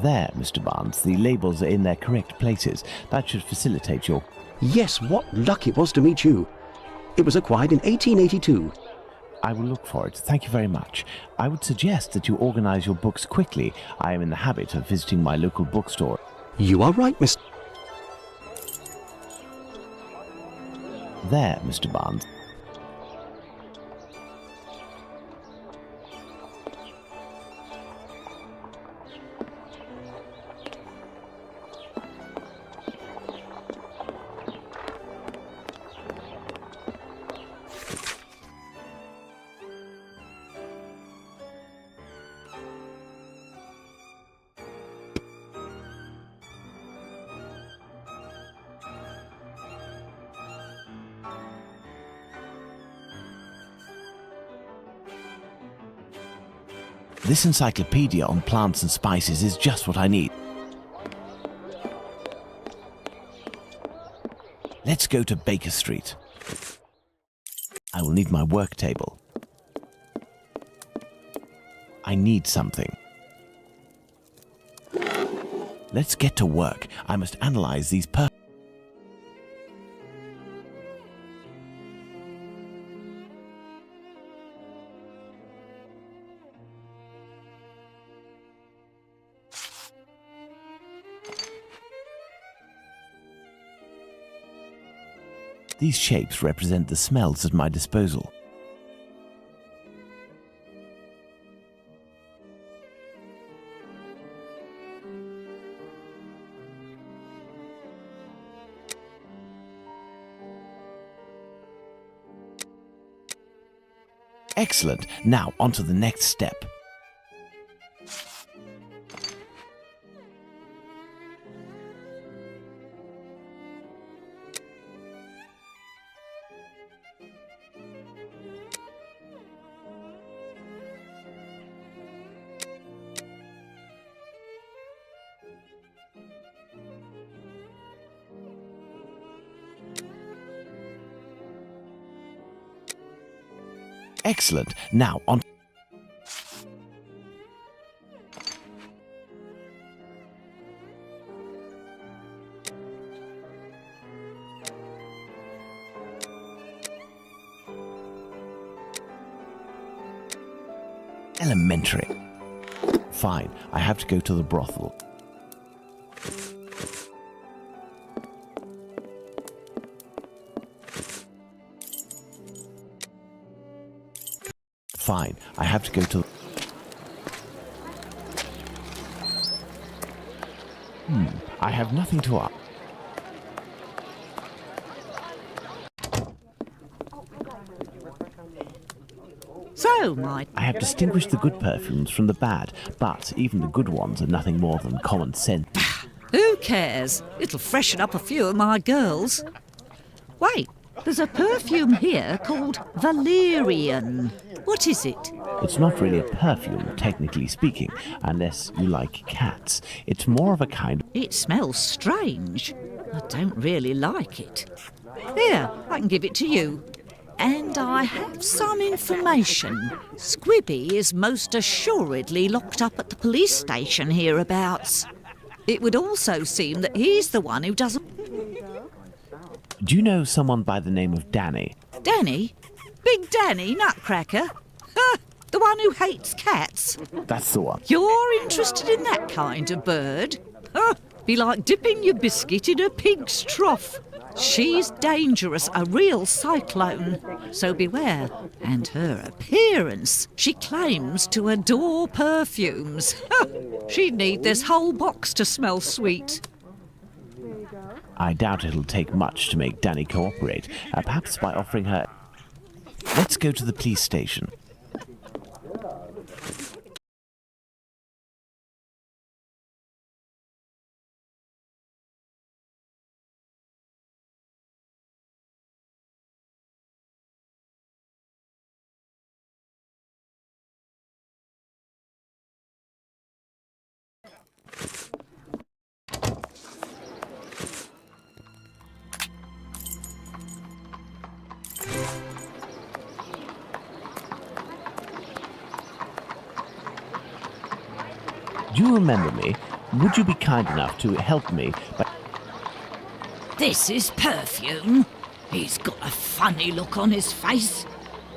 There, Mr. Barnes, the labels are in their correct places. That should facilitate your... Yes, what luck it was to meet you. It was acquired in 1882. I will look for it. Thank you very much. I would suggest that you organize your books quickly. I am in the habit of visiting my local bookstore. You are right, Mr. There, Mr. Barnes. This encyclopedia on plants and spices is just what I need. Let's go to Baker Street. I will need my work table. I need something. Let's get to work. I must analyze these These shapes represent the smells at my disposal. Excellent. Now on to the next step. Excellent. Now on. Elementary. Fine, I have to go to the brothel. Fine, I have to go to... I have nothing to ask. So, my... I have distinguished the good perfumes from the bad, but even the good ones are nothing more than common sense. Who cares? It'll freshen up a few of my girls. Wait, there's a perfume here called Valerian. What is it? It's not really a perfume, technically speaking, unless you like cats. It's more of a kind of... It smells strange. I don't really like it. Here, I can give it to you. And I have some information. Squibby is most assuredly locked up at the police station hereabouts. It would also seem that he's the one who doesn't... Do you know someone by the name of Danny? Danny? Big Danny, Nutcracker? Ha! The one who hates cats? That's the one. You're interested in that kind of bird? Huh? Be like dipping your biscuit in a pig's trough. She's dangerous, a real cyclone. So beware. And her appearance. She claims to adore perfumes. She'd need this whole box to smell sweet. I doubt it'll take much to make Danny cooperate. Perhaps by offering her... Let's go to the police station. Do you remember me? Would you be kind enough to help me by... This is perfume. He's got a funny look on his face.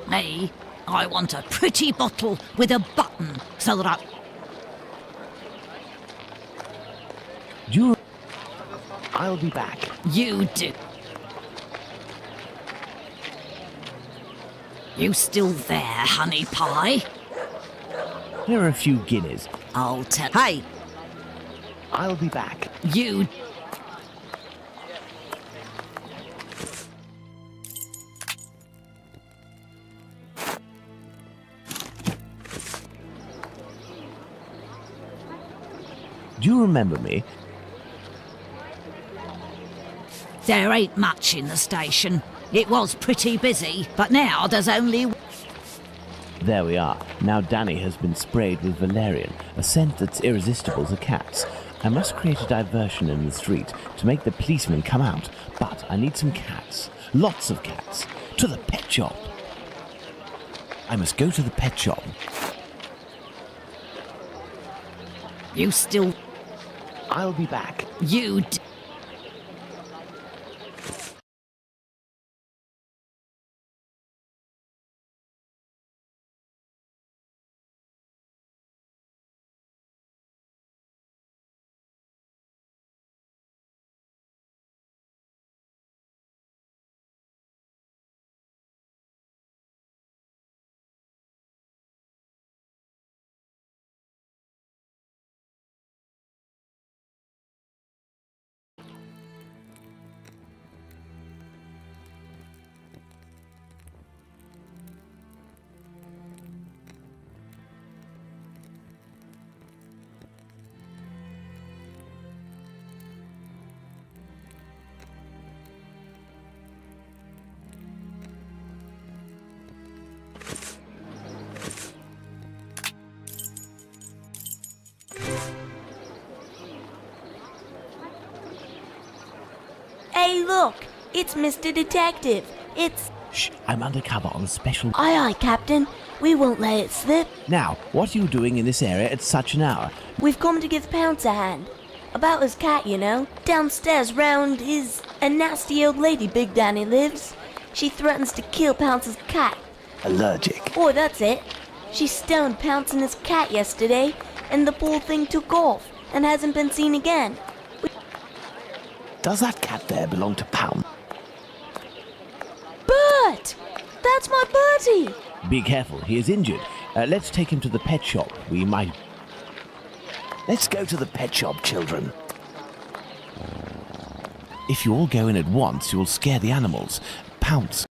Me, I want a pretty bottle with a button so that I'll be back. You do. You still there, honey pie? Here are a few guineas. I'll tell. Hey, I'll be back. you. Do you remember me? There ain't much in the station. It was pretty busy, but now there's only... There we are. Now Danny has been sprayed with valerian, a scent that's irresistible to cats. I must create a diversion in the street to make the policemen come out, but I need some cats. Lots of cats. To the pet shop. I must go to the pet shop. You still... I'll be back. You... Hey, look! It's Mr. Detective. It's... Shh, I'm undercover on a special... Aye, aye, Captain. We won't let it slip. Now, what are you doing in this area at such an hour? We've come to give Pounce a hand. About his cat, you know. Downstairs round his... A nasty old lady Big Danny lives. She threatens to kill Pounce's cat. Allergic. Oh, that's it. She stoned Pounce and his cat yesterday, and the poor thing took off and hasn't been seen again. Does that cat there belong to Pound? Bert! That's my Bertie! Be careful, he is injured. Let's take him to the pet shop. We might... Let's go to the pet shop, children. If you all go in at once, you'll scare the animals. Pounce.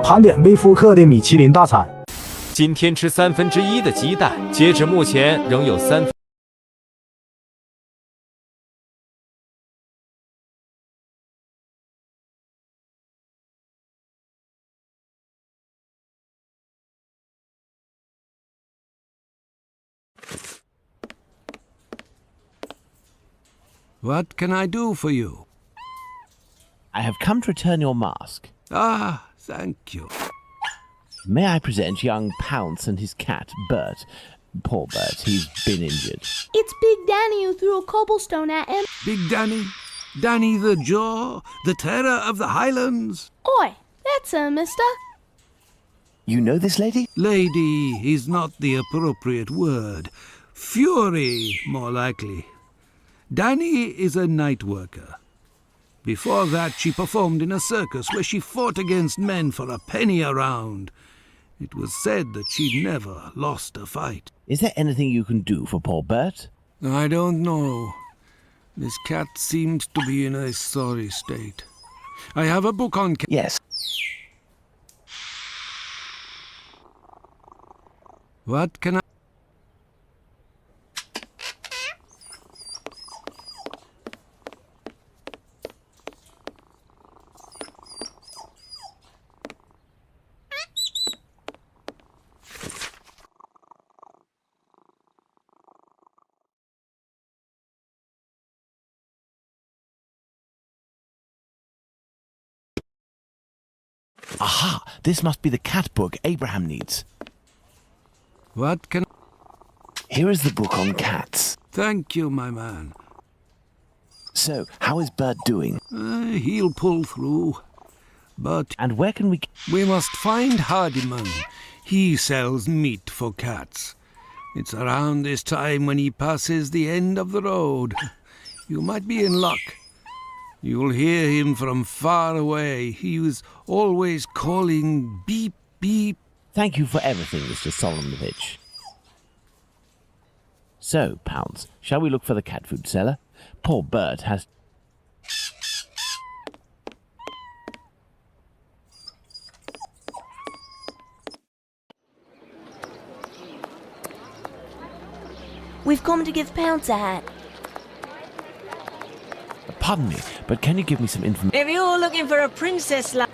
盘点未复刻的米其林大餐。今天吃1/3的鸡蛋，截止目前仍有3。What can I do for you? I have come to return your mask. Ah, thank you. May I present young Pounce and his cat, Bert? Poor Bert, he's been injured. It's Big Danny who threw a cobblestone at him. Big Danny? Danny the Jaw? The terror of the Highlands? Oi, that's mister. You know this lady? Lady is not the appropriate word. Fury, more likely. Danny is a night worker. Before that, she performed in a circus where she fought against men for a penny a round. It was said that she'd never lost a fight. Is there anything you can do for poor Bert? I don't know. This cat seems to be in a sorry state. I have a book on cats. Yes. What can I... Aha! This must be the cat book Abraham needs. What can... Here is the book on cats. Thank you, my man. So, how is Bert doing? He'll pull through. But... And where can we... We must find Hardiman. He sells meat for cats. It's around this time when he passes the end of the road. You might be in luck. You'll hear him from far away. He was always calling beep, beep. Thank you for everything, Mr. Solomonovich. So, Pounce, shall we look for the cat food seller? Poor Bert has... We've come to give Pounce a hat. Pardon me, but can you give me some information? If you're looking for a princess like...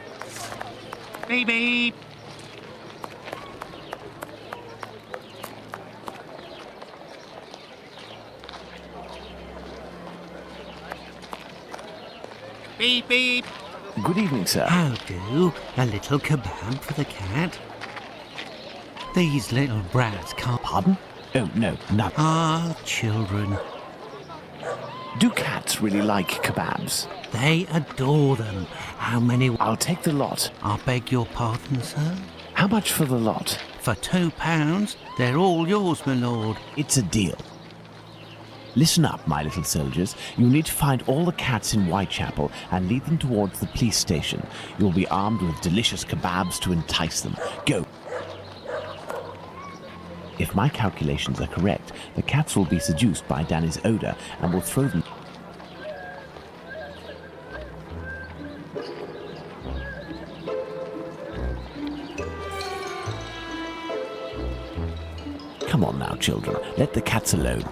Beep beep. Beep beep. Good evening, sir. I'll do a little kebab for the cat. These little brats can't... Pardon? Oh, no, no. Ah, children. Do cats really like kebabs? They adore them. How many... I'll take the lot. I beg your pardon, sir? How much for the lot? For £2, they're all yours, my lord. It's a deal. Listen up, my little soldiers. You need to find all the cats in Whitechapel and lead them towards the police station. You'll be armed with delicious kebabs to entice them. Go! If my calculations are correct, the cats will be seduced by Danny's odor and will throw them... Come on now, children. Let the cats alone.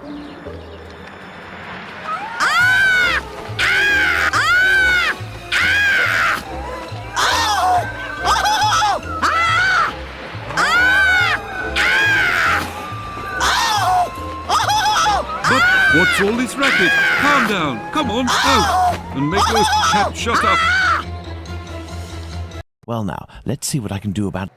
What's all this racket? Calm down. Come on, out. And make those cats shut up. Well now, let's see what I can do about...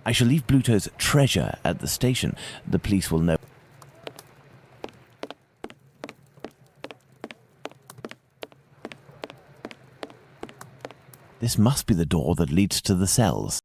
I shall leave Bluto's treasure at the station. The police will know. This must be the door that leads to the cells.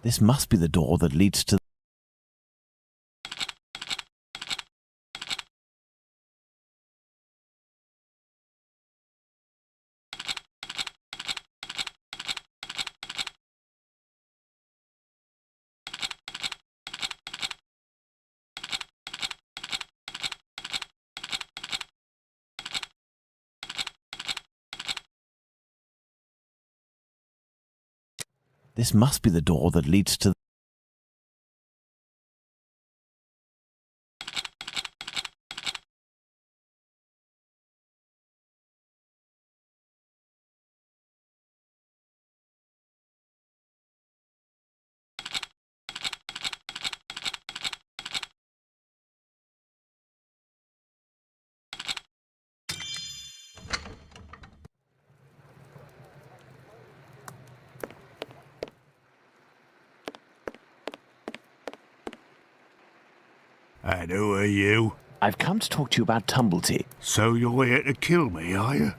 This must be the door that leads to... This must be the door that leads to... And who are you? I've come to talk to you about Tumblety. So you're here to kill me, are you?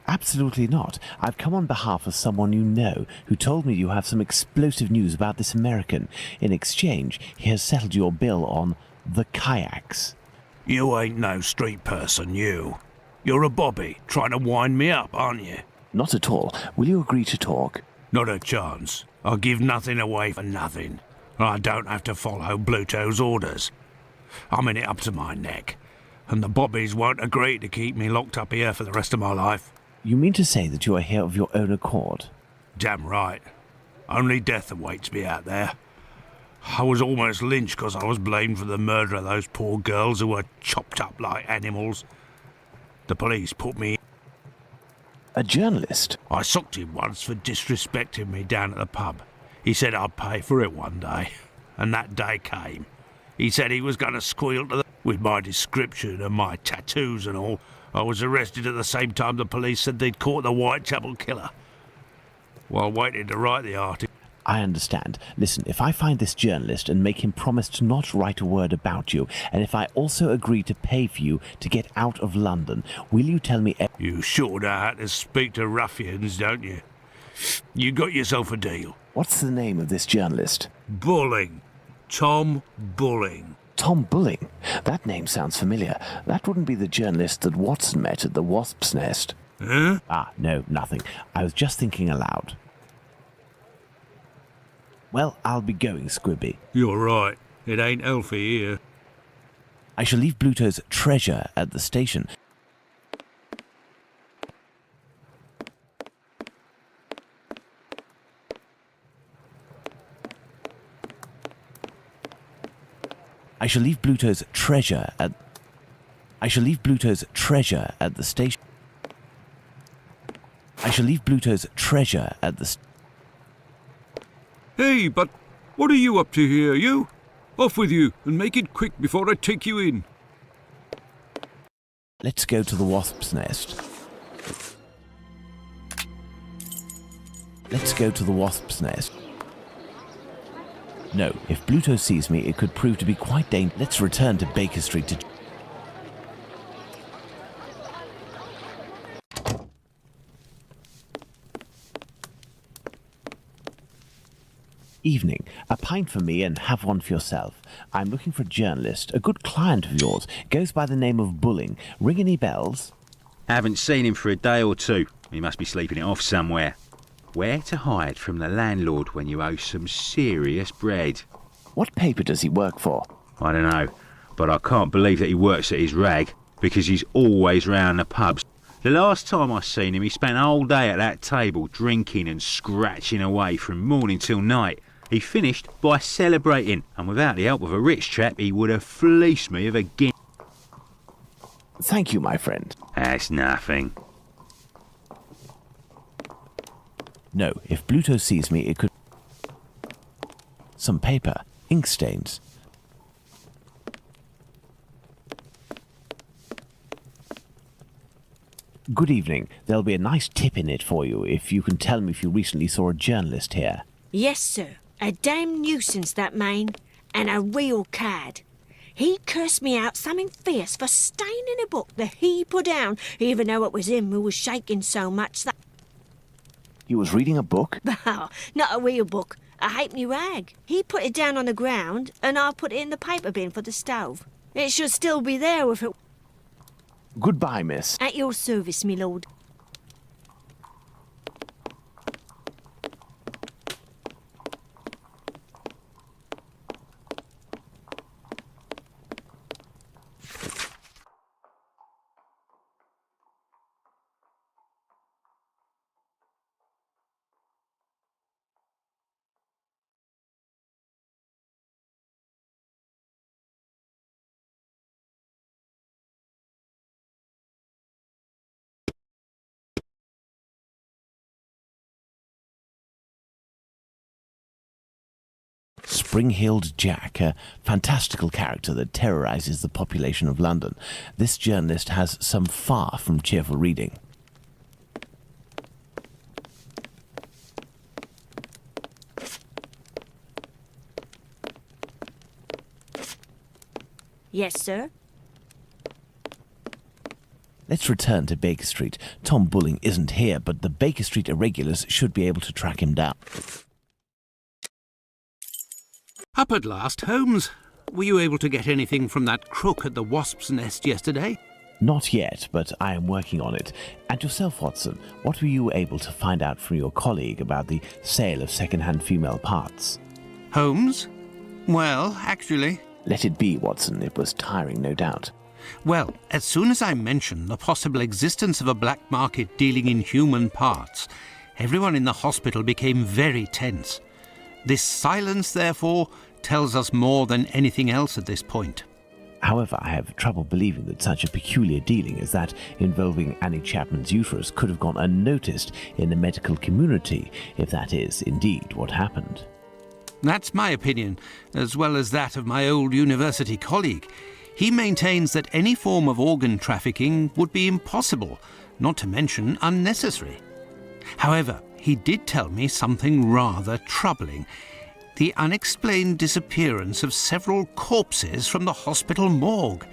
Absolutely not. I've come on behalf of someone you know, who told me you have some explosive news about this American. In exchange, he has settled your bill on the kayaks. You ain't no street person, you. You're a bobby, trying to wind me up, aren't you? Not at all. Will you agree to talk? Not a chance. I'll give nothing away for nothing. I don't have to follow Bluto's orders. I'm in it up to my neck, and the bobbies won't agree to keep me locked up here for the rest of my life. You mean to say that you are here of your own accord? Damn right. Only death awaits me out there. I was almost lynched because I was blamed for the murder of those poor girls who were chopped up like animals. The police put me... A journalist? I socked him once for disrespecting me down at the pub. He said I'd pay for it one day, and that day came. He said he was going to squeal to with my description and my tattoos and all. I was arrested at the same time the police said they'd caught the Whitechapel killer. While waiting to write the article... I understand. Listen, if I find this journalist and make him promise to not write a word about you, and if I also agree to pay for you to get out of London, will you tell me... You sure know how to speak to ruffians, don't you? You got yourself a deal. What's the name of this journalist? Bulling. Tom Bulling. Tom Bulling? That name sounds familiar. That wouldn't be the journalist that Watson met at the Wasp's Nest. Huh? Ah, no, nothing. I was just thinking aloud. Well, I'll be going, Squibby. You're right. It ain't healthy here. I shall leave Bluto's treasure at the station. I shall leave Bluto's treasure at... I shall leave Bluto's treasure at the station. I shall leave Bluto's treasure at the... Hey, but what are you up to here, you? Off with you, and make it quick before I take you in. Let's go to the Wasp's Nest. Let's go to the Wasp's Nest. No, if Bluto sees me, it could prove to be quite dangerous. Let's return to Baker Street to... Evening. A pint for me and have one for yourself. I'm looking for a journalist, a good client of yours. Goes by the name of Bulling. Ring any bells? Haven't seen him for a day or two. He must be sleeping it off somewhere. Where to hide from the landlord when you owe some serious bread? What paper does he work for? I don't know, but I can't believe that he works at his rag, because he's always round the pubs. The last time I seen him, he spent a whole day at that table drinking and scratching away from morning till night. He finished by celebrating, and without the help of a rich chap, he would have fleeced me of a guinea. Thank you, my friend. That's nothing. No, if Bluto sees me, it could... Some paper. Ink stains. Good evening. There'll be a nice tip in it for you if you can tell me if you recently saw a journalist here. Yes, sir. A damn nuisance, that man. And a real cad. He cursed me out something fierce for staining a book that he put down, even though it was him who was shaking so much that... He was reading a book? Oh, not a real book. A halfpenny rag. He put it down on the ground, and I put it in the paper bin for the stove. It should still be there if it... Goodbye, miss. At your service, me lord. Spring-heeled Jack, a fantastical character that terrorizes the population of London. This journalist has some far from cheerful reading. Yes, sir. Let's return to Baker Street. Tom Bulling isn't here, but the Baker Street irregulars should be able to track him down. Up at last, Holmes. Were you able to get anything from that crook at the Wasp's Nest yesterday? Not yet, but I am working on it. And yourself, Watson, what were you able to find out from your colleague about the sale of second-hand female parts? Holmes? Well, actually, Let it be, Watson. It was tiring, no doubt. Well, as soon as I mentioned the possible existence of a black market dealing in human parts, everyone in the hospital became very tense. This silence, therefore, tells us more than anything else at this point. However, I have trouble believing that such a peculiar dealing as that involving Annie Chapman's uterus could have gone unnoticed in the medical community, if that is indeed what happened. That's my opinion, as well as that of my old university colleague. He maintains that any form of organ trafficking would be impossible, not to mention unnecessary. However, he did tell me something rather troubling: the unexplained disappearance of several corpses from the hospital morgue.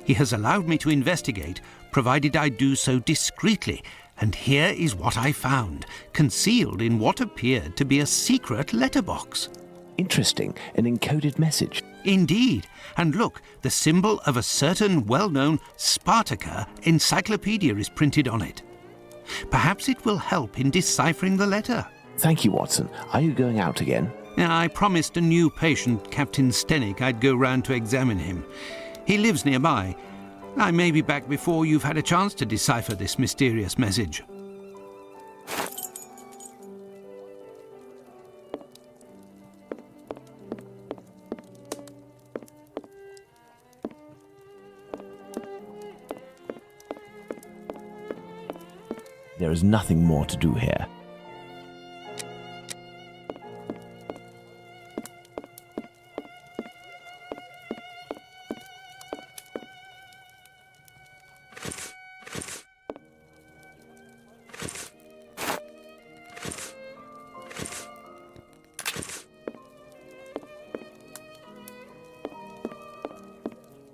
He has allowed me to investigate, provided I do so discreetly, and here is what I found, concealed in what appeared to be a secret letterbox. Interesting, an encoded message. Indeed, and look, the symbol of a certain well-known Spartaca encyclopedia is printed on it. Perhaps it will help in deciphering the letter. Thank you, Watson. Are you going out again? I promised a new patient, Captain Stenick, I'd go round to examine him. He lives nearby. I may be back before you've had a chance to decipher this mysterious message. There is nothing more to do here.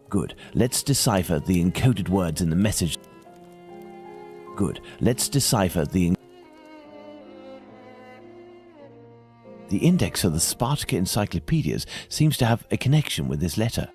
Good. Let's decipher the encoded words in the message. Good. Let's decipher the index of the Spartaca encyclopedias seems to have a connection with this letter.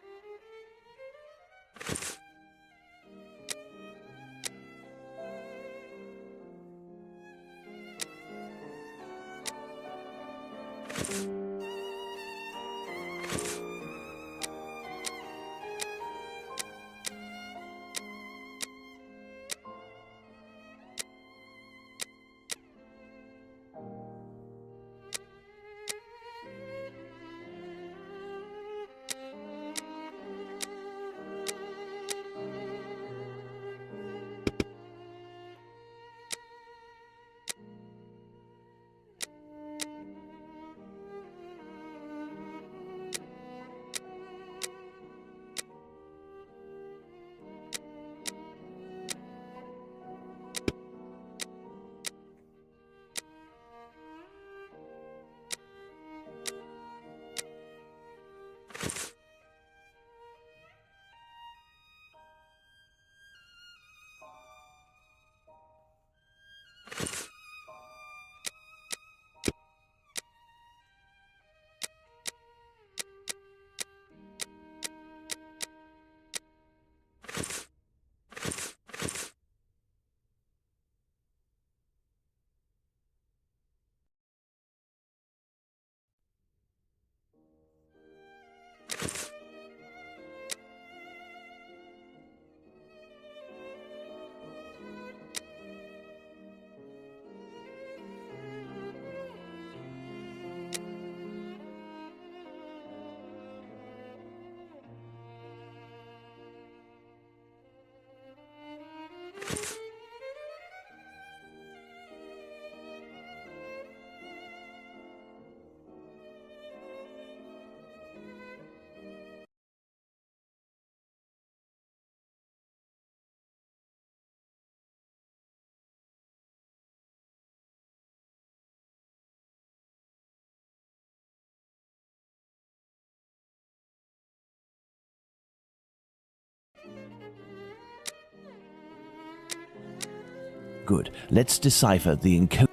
Good. Let's decipher the encode.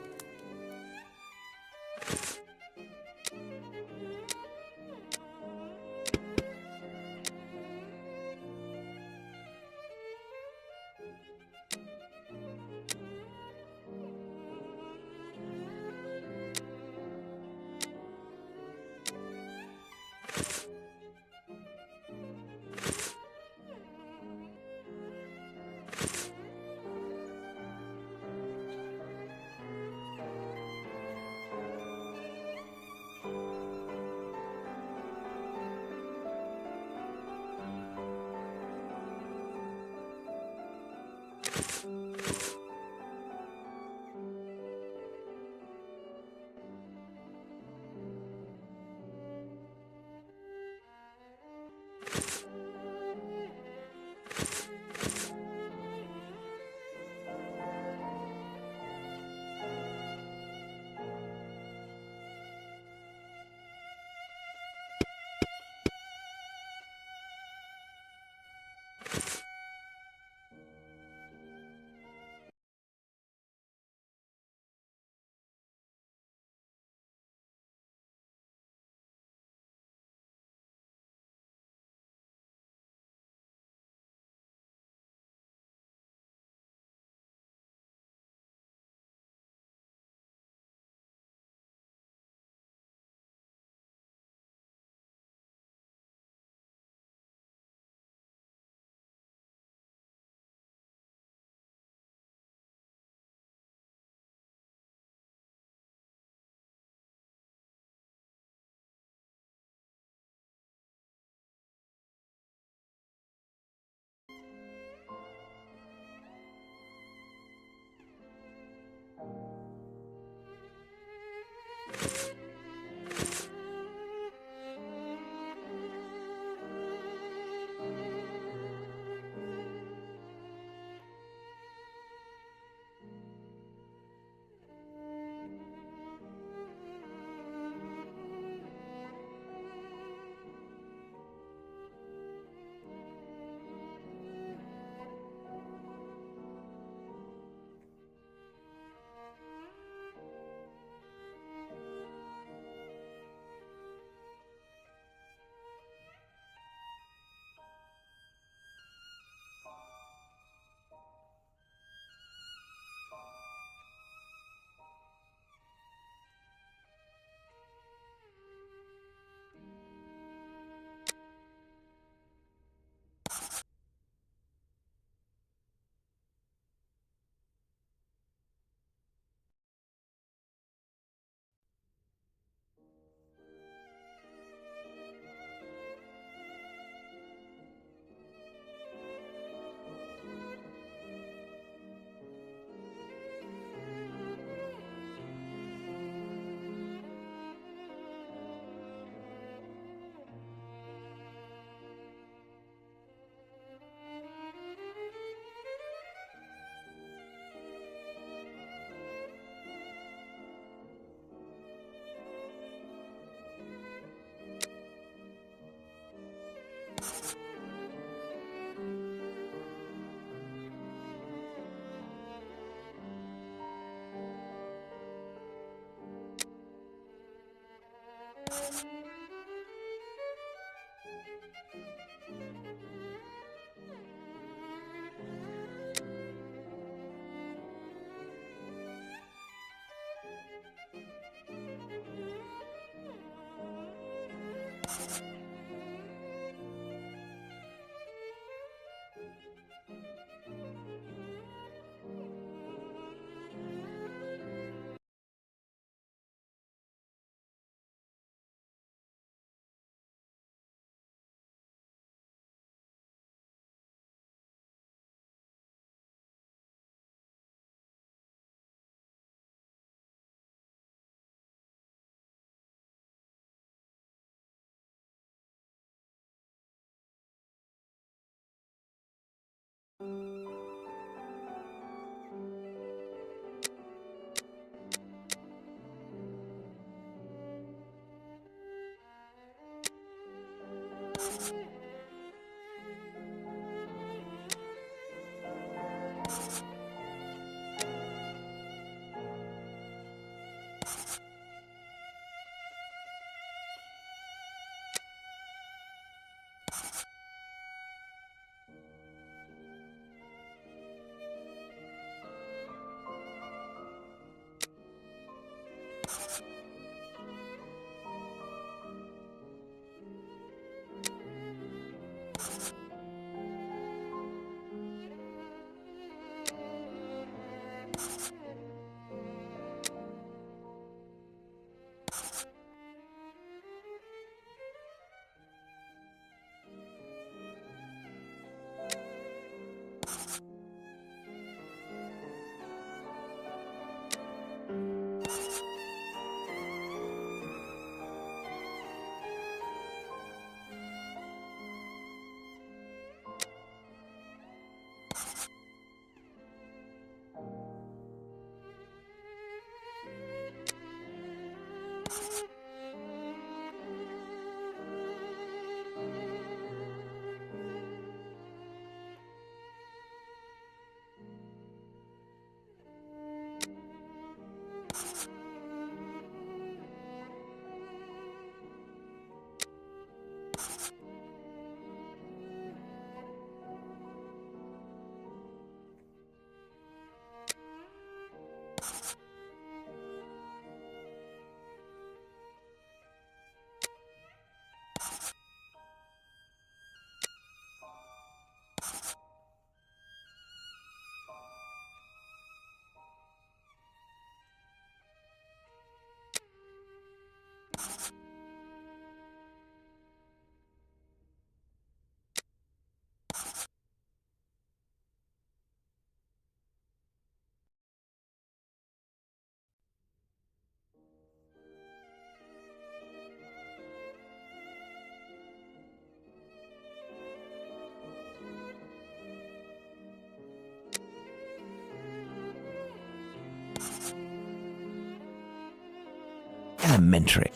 Elementary.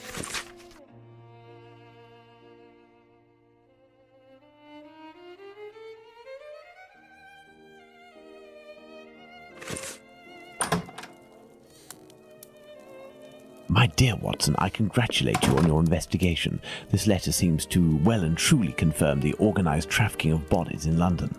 My dear Watson, I congratulate you on your investigation. This letter seems to well and truly confirm the organised trafficking of bodies in London.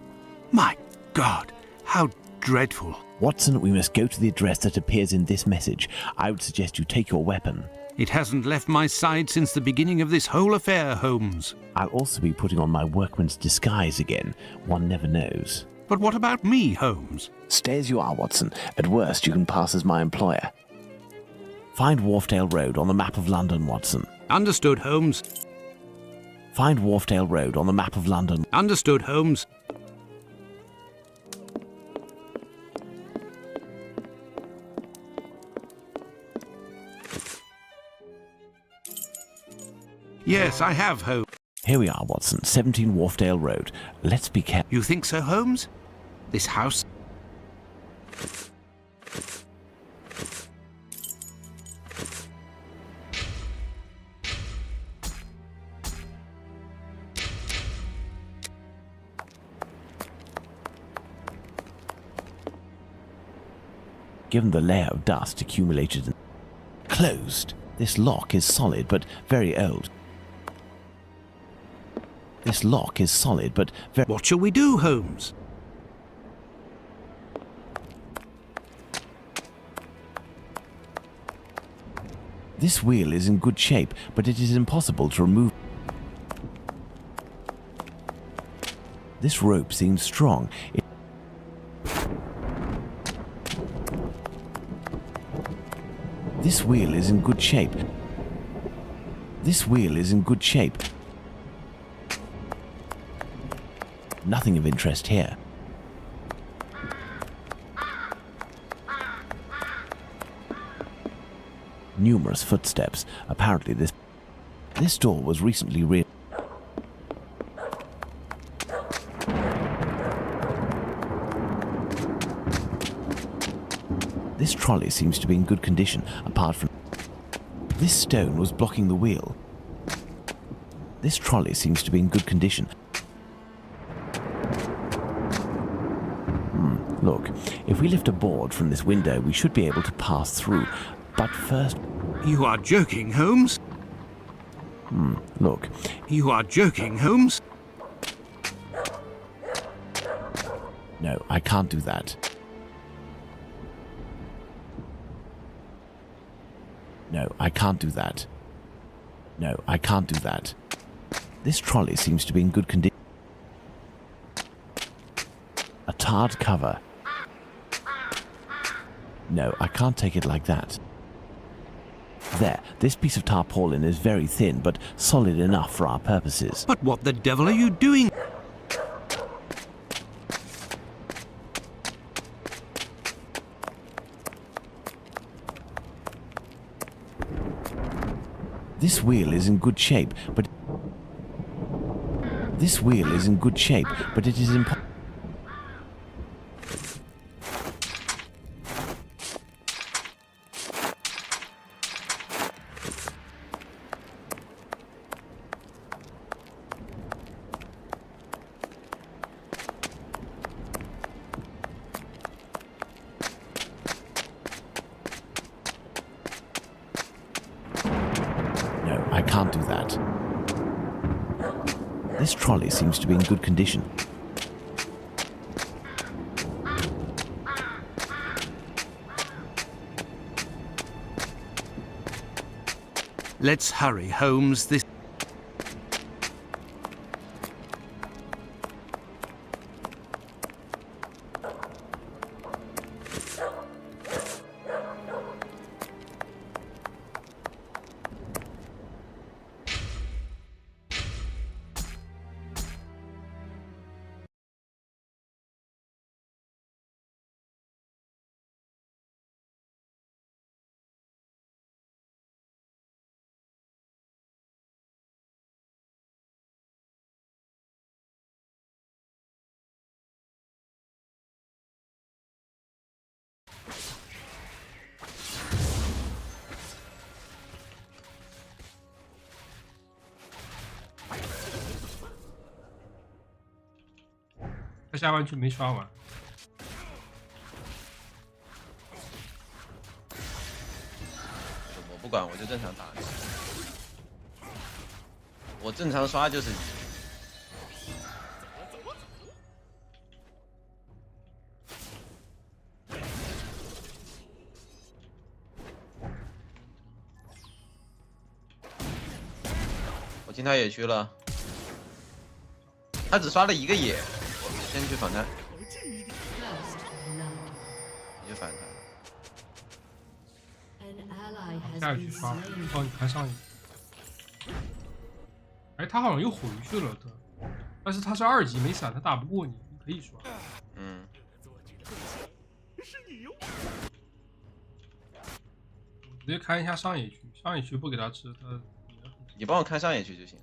My God, how dreadful. Watson, we must go to the address that appears in this message. I would suggest you take your weapon. It hasn't left my side since the beginning of this whole affair, Holmes. I'll also be putting on my workman's disguise again. One never knows. But what about me, Holmes? Stay as you are, Watson. At worst, you can pass as my employer. Find Wharfdale Road on the map of London, Watson. Understood, Holmes. Find Wharfdale Road on the map of London. Understood, Holmes. Yes, I have, Holmes. Here we are, Watson. 17 Wharfdale Road. Let's be careful. You think so, Holmes? This house... Given the layer of dust accumulated in... Closed. This lock is solid, but very old. This lock is solid, but very... What shall we do, Holmes? This wheel is in good shape, but it is impossible to remove. This rope seems strong. This wheel is in good shape. This wheel is in good shape. Nothing of interest here. Numerous footsteps. Apparently this door was recently This trolley seems to be in good condition, apart from... This stone was blocking the wheel. This trolley seems to be in good condition. Look, if we lift a board from this window, we should be able to pass through. But first... You are joking, Holmes? Look. You are joking, Holmes? No, I can't do that. No, I can't do that. No, I can't do that. This trolley seems to be in good condition. A tarred cover. No, I can't take it like that. There, this piece of tarpaulin is very thin, but solid enough for our purposes. But what the devil are you doing? This wheel is in good shape, but... This wheel is in good shape, but it is impossible... I can't do that. This trolley seems to be in good condition. Let's hurry, Holmes. This... 他下半区没刷完。我不管，我就正常打。我正常刷就是你。我进他野区了，他只刷了一个野，我先去反他，你就反他。下去刷，帮你看上野。哎，他好像又回去了的，但是他是2级没闪，他打不过你，你可以刷。嗯。直接看一下上野区，上野区不给他吃，他。你帮我看上野区就行。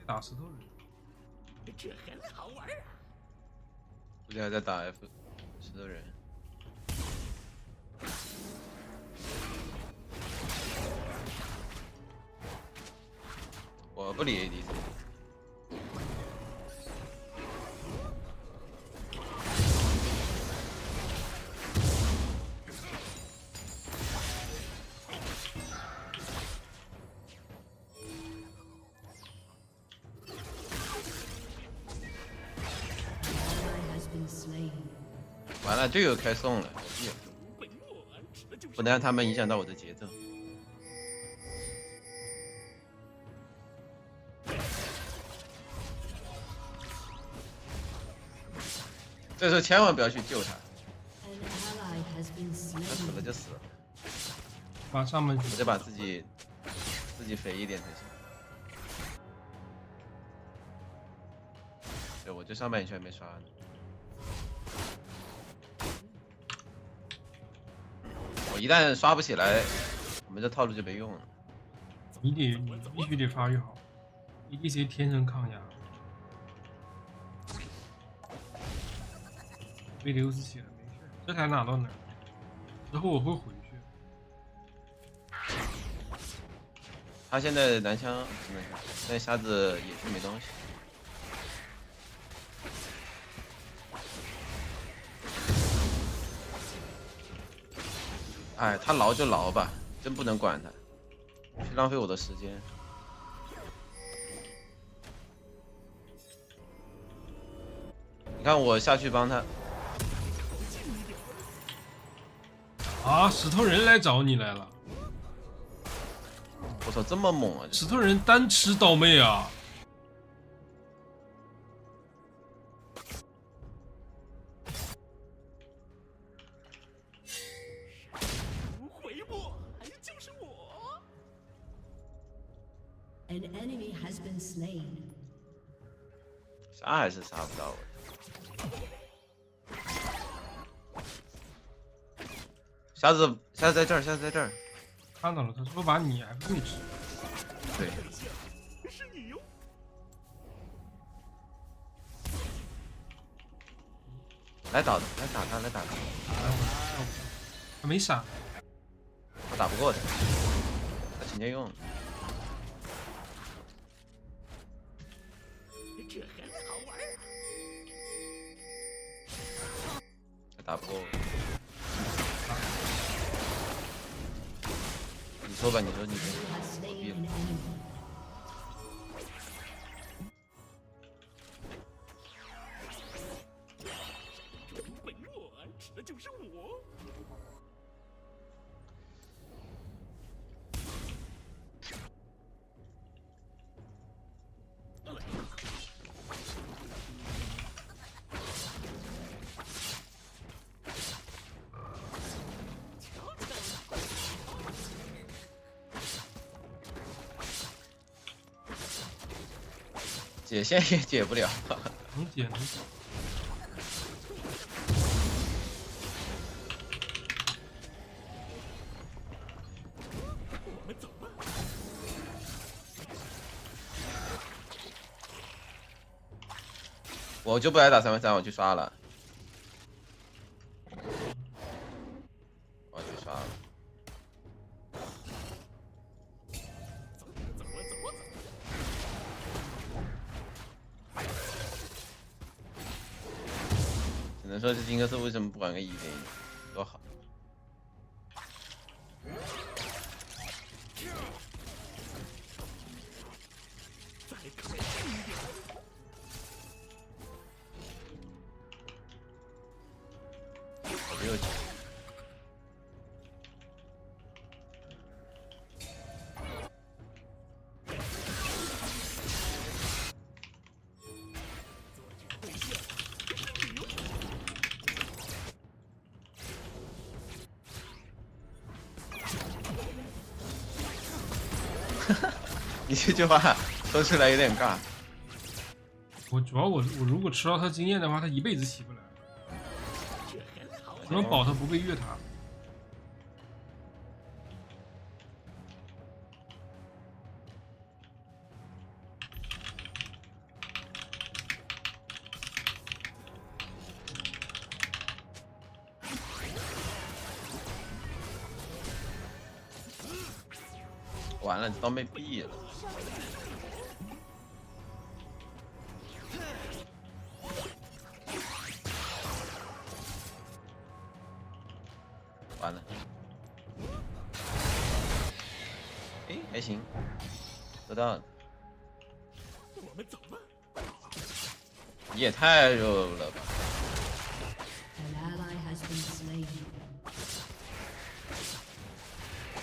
打石头人，这很好玩啊！估计还在打 F 石头人。我不理 AD。完了，队友开送了，不能让他们影响到我的节奏。这时候千万不要去救他，他死了就死了。把上面我得把自己肥一点才行。对，我这上半野区还没刷呢。我一旦刷不起来，我们这套路就没用了。你必须得发育好 ，EDC 天生抗压。被溜死起来没事，这才拿到哪儿？之后我会回去。他现在男枪，那瞎子野区没东西。哎，他劳就劳吧，真不能管他，去浪费我的时间。你看我下去帮他。啊！石头人来找你来了！我操，这么猛啊！石头人单吃刀妹啊！回不，就是我。An enemy has been slain. 杀还是杀不到我。瞎子在这儿，瞎子在这儿。看到了，他说把你 F 给吃。对。是你哟。来打他，来打他，来打他。他没闪。我打不过他，他直接用。这很好玩啊！他打不过我。你说吧，你说，我闭了。本弱，指的就是我。解线也解不了，能解能解。我们走吧。我就不来打3v3，我去刷了。我去刷了。能说这金克斯为什么不玩个 EV 多好。我又你这句话说出来有点尬。主要我如果吃到他经验的话，他一辈子起不来。我能保他不被越塔。完了，这刀被毙了。完了。哎，还行，得到了。我们走吧。你也太肉了吧！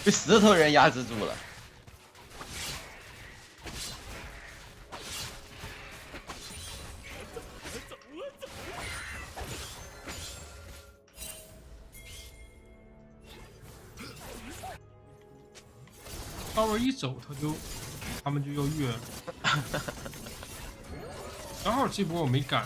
被石头人压制住了。稍微一走，他们就要越了。正好这波我没赶。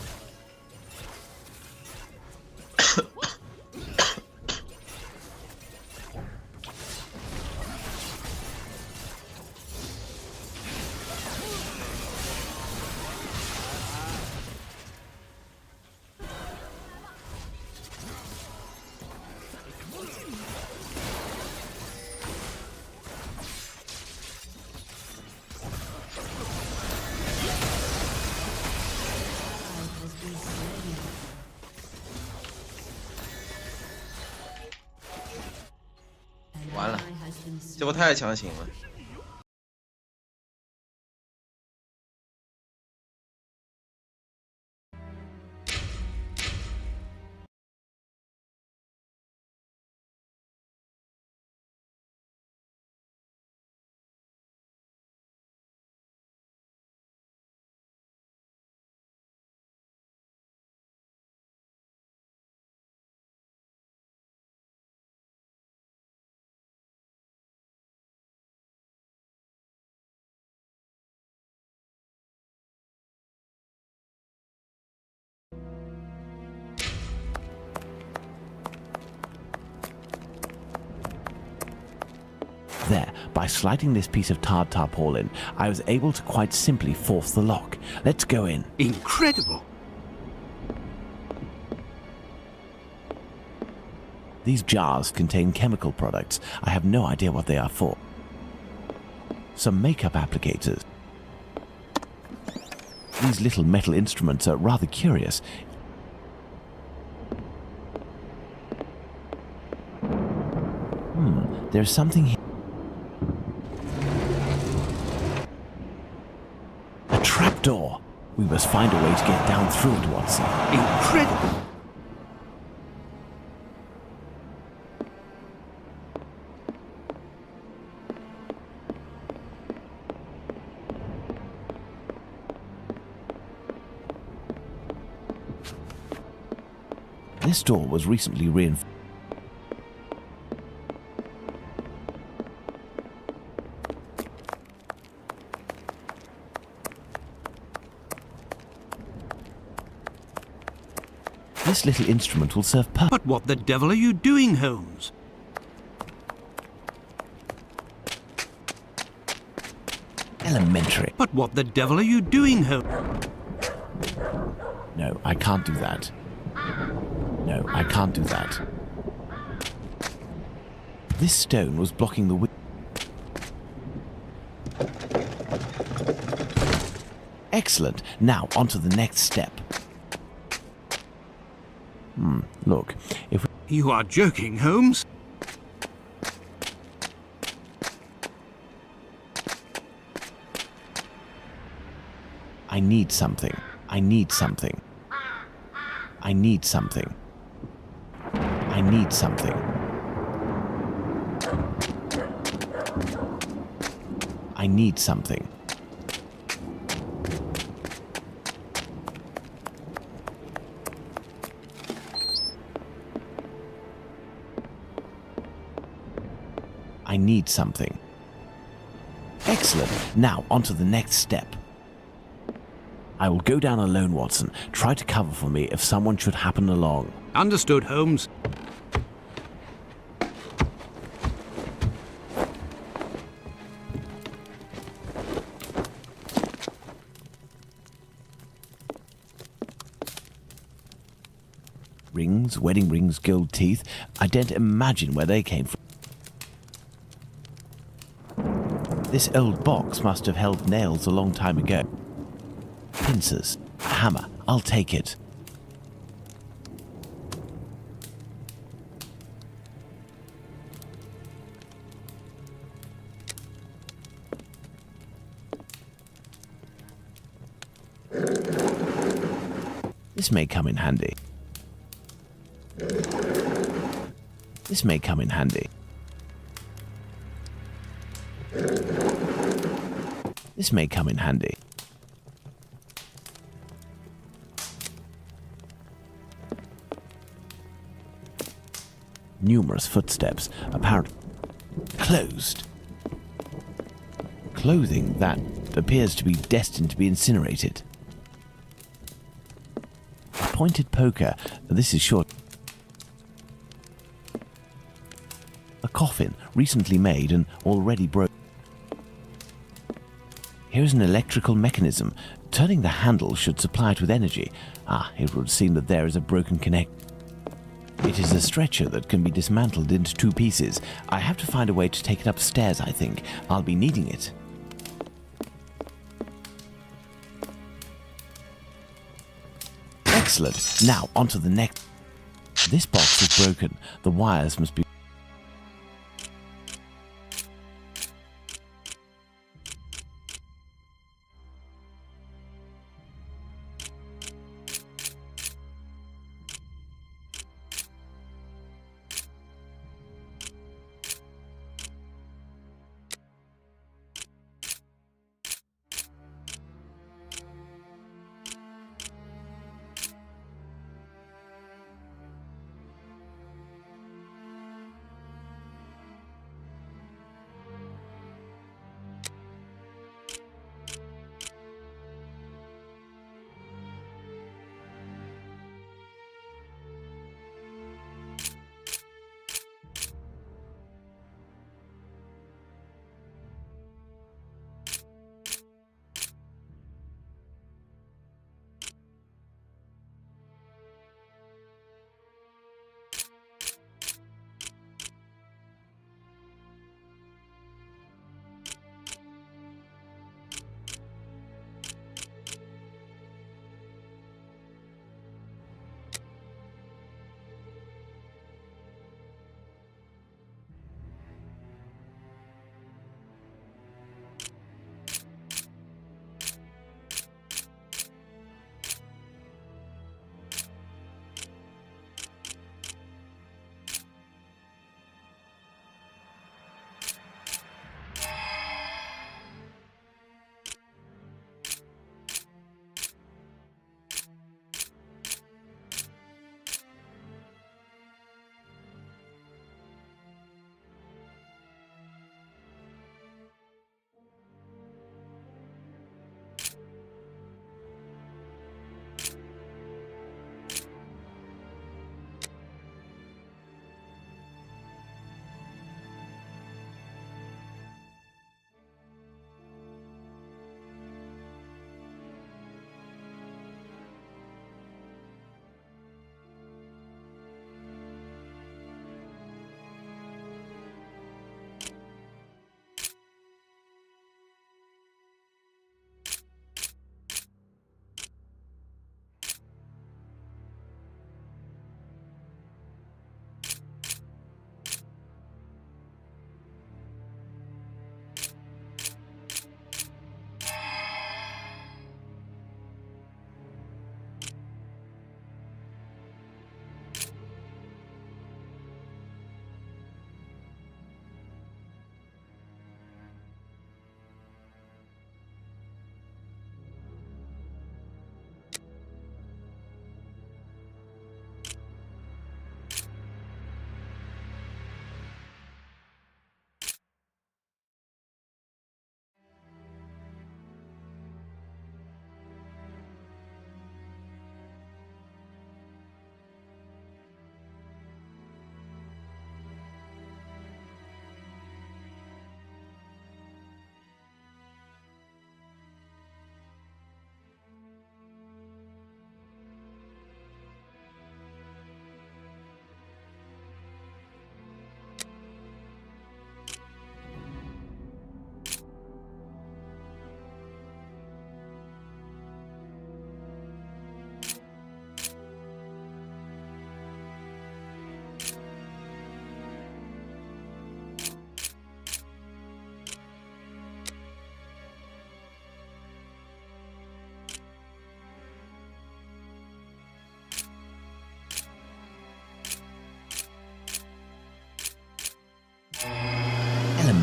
完了，这波太强行了。There, by sliding this piece of tarred tarpaulin, I was able to quite simply force the lock. Let's go in. Incredible! These jars contain chemical products. I have no idea what they are for. Some makeup applicators. These little metal instruments are rather curious. There's something here. A trapdoor. We must find a way to get down through it, Watson. Incredible! This door was recently reinforced. This little instrument will serve purpose. But what the devil are you doing, Holmes? Elementary. But what the devil are you doing, Holmes? No, I can't do that. No, I can't do that. This stone was blocking the window. Excellent. Now, on to the next step. Look, if You are joking, Holmes? I need something. I need something. I need something. I need something. I need something. I need something. Excellent. Now, on to the next step. I will go down alone, Watson. Try to cover for me if someone should happen along. Understood, Holmes. Rings, wedding rings, gold teeth. I daren't imagine where they came from. This old box must have held nails a long time ago. Pincers, a hammer, I'll take it. This may come in handy. This may come in handy. This may come in handy. Numerous footsteps, apparently closed. Clothing that appears to be destined to be incinerated. A pointed poker, this is short. A coffin, recently made and already broken. Here's an electrical mechanism. Turning the handle should supply it with energy. It would seem that there is a broken connect. It is a stretcher that can be dismantled into 2 pieces. I have to find a way to take it upstairs, I think. I'll be needing it. Excellent. Now, on to the next. This box is broken. The wires must be...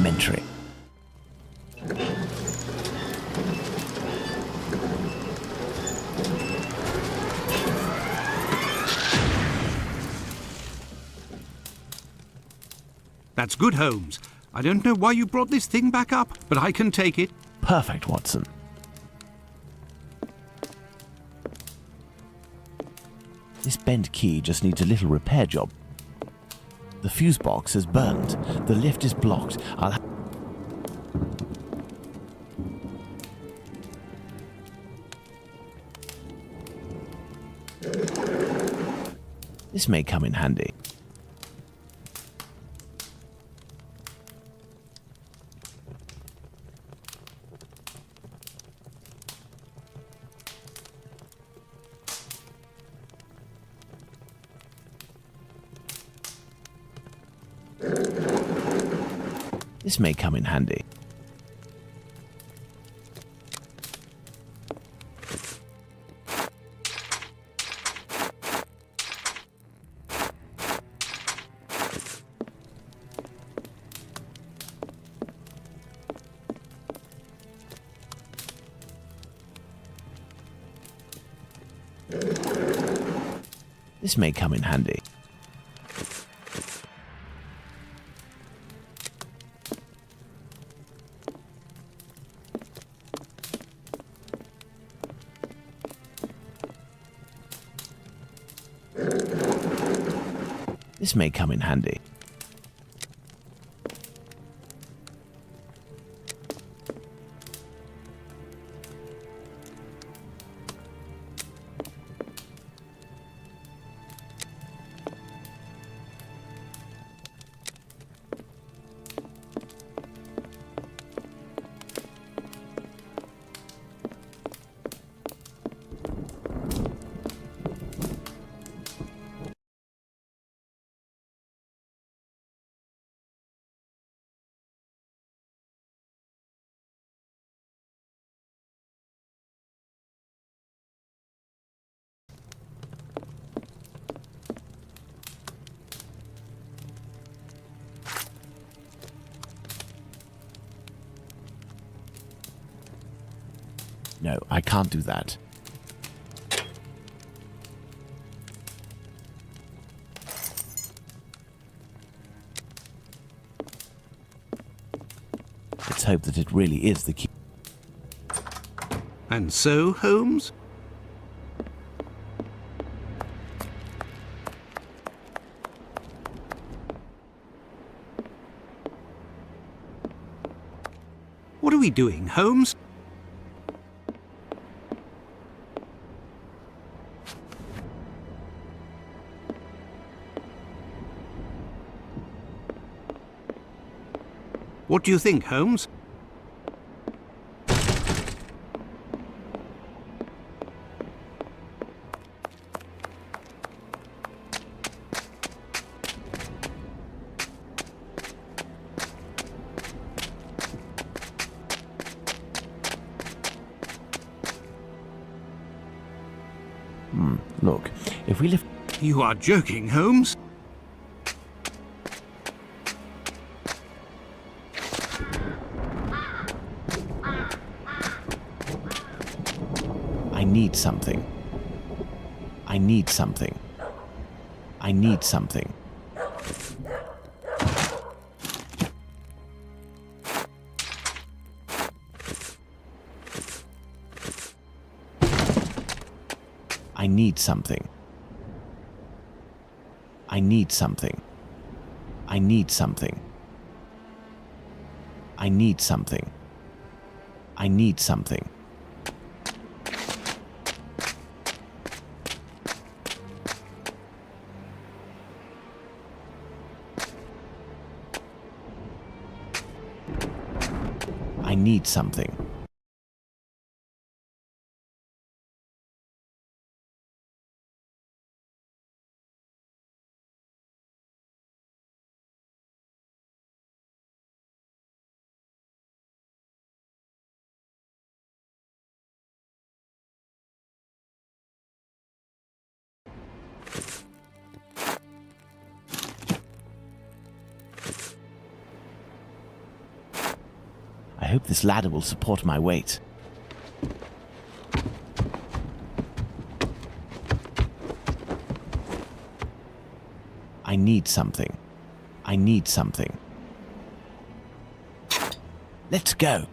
elementary. That's good, Holmes. I don't know why you brought this thing back up, but I can take it. Perfect, Watson. This bent key just needs a little repair job. The fuse box is burned. The lift is blocked. This may come in handy. This may come in handy. This may come in handy. This may come in handy. No, I can't do that. Let's hope that it really is the key. And so, Holmes? What are we doing, Holmes? What do you think, Holmes? Look, if we lift... You are joking, Holmes? I need something. I need something. I need something. I need something. I need something. I need something. I need something. I need something. I need something. hope this ladder will support my weight. I need something. I need something. Let's go.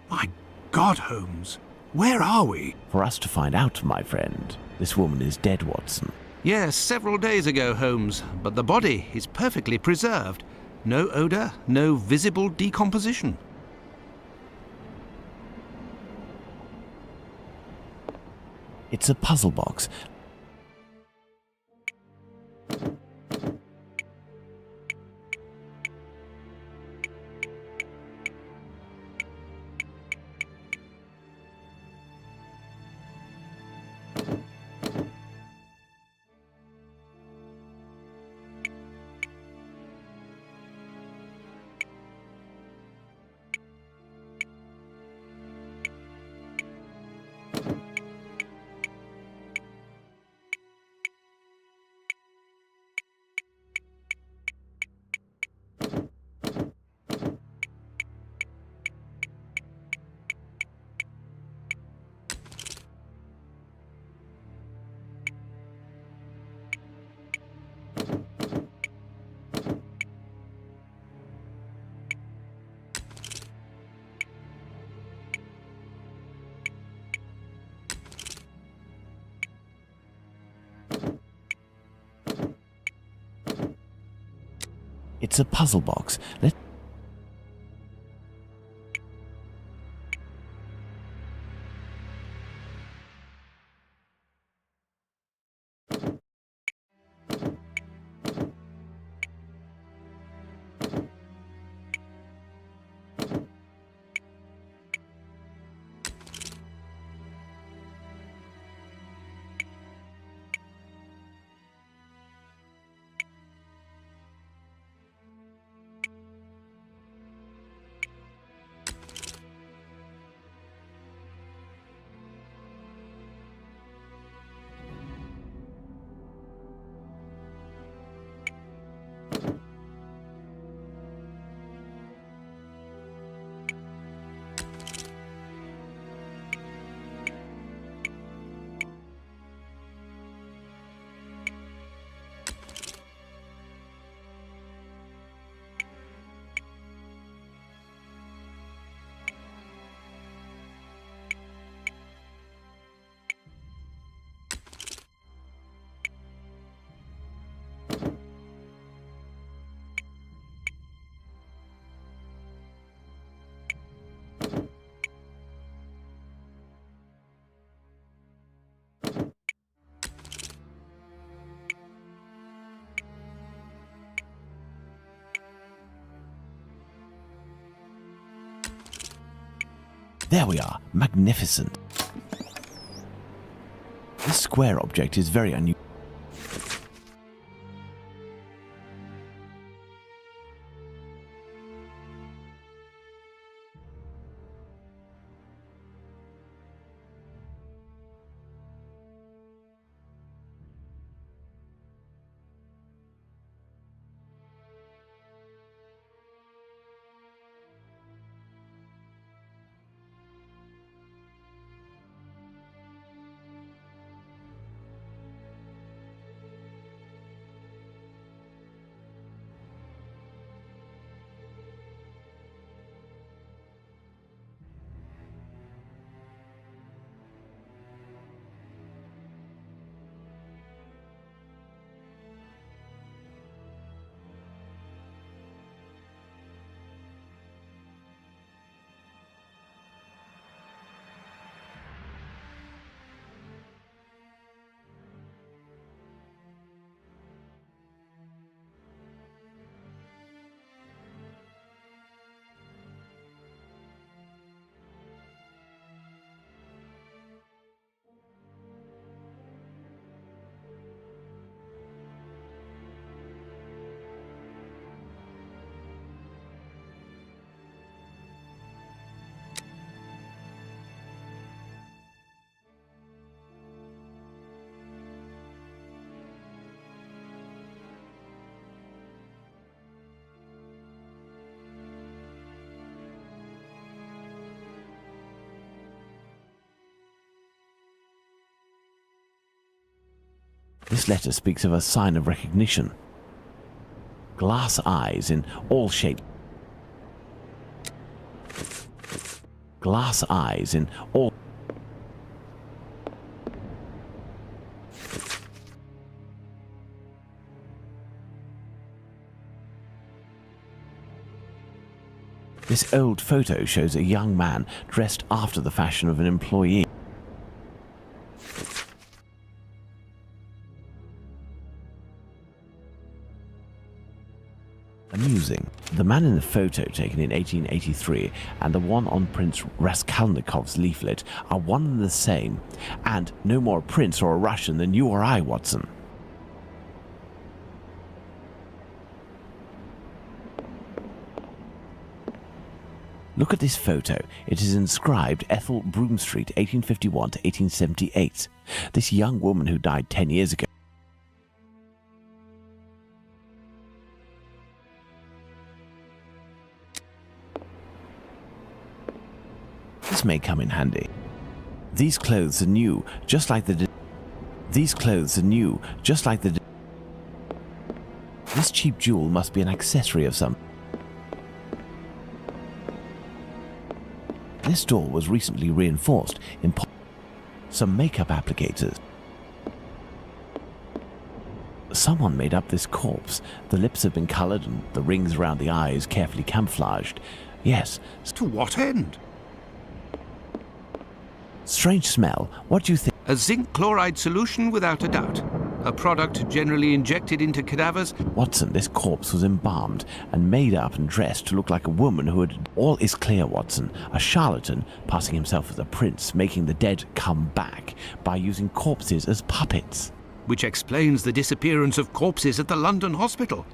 My God, Holmes. Where are we? For us to find out, my friend. This woman is dead, Watson. Yes, several days ago, Holmes, but the body is perfectly preserved. No odour, no visible decomposition. It's a puzzle box. It's a puzzle box. There we are. Magnificent. This square object is very unusual. This letter speaks of a sign of recognition. Glass eyes in all shapes. Glass eyes in all. This old photo shows a young man dressed after the fashion of an employee. Amusing. The man in the photo taken in 1883 and the one on Prince Raskolnikov's leaflet are one and the same, and no more a prince or a Russian than you or I, Watson. Look at this photo. It is inscribed Ethel Broome Street, 1851 to 1878. This young woman who died 10 years ago. This may come in handy. These clothes are new, just like the... These clothes are new, just like the... This cheap jewel must be an accessory of some... This door was recently reinforced in some makeup applicators. Someone made up this corpse. The lips have been colored and the rings around the eyes carefully camouflaged. Yes. To what end? Strange smell. What do you think? A zinc chloride solution without a doubt. A product generally injected into cadavers. Watson, this corpse was embalmed and made up and dressed to look like a woman who had... All is clear, Watson. A charlatan passing himself as a prince, making the dead come back by using corpses as puppets. Which explains the disappearance of corpses at the London hospital.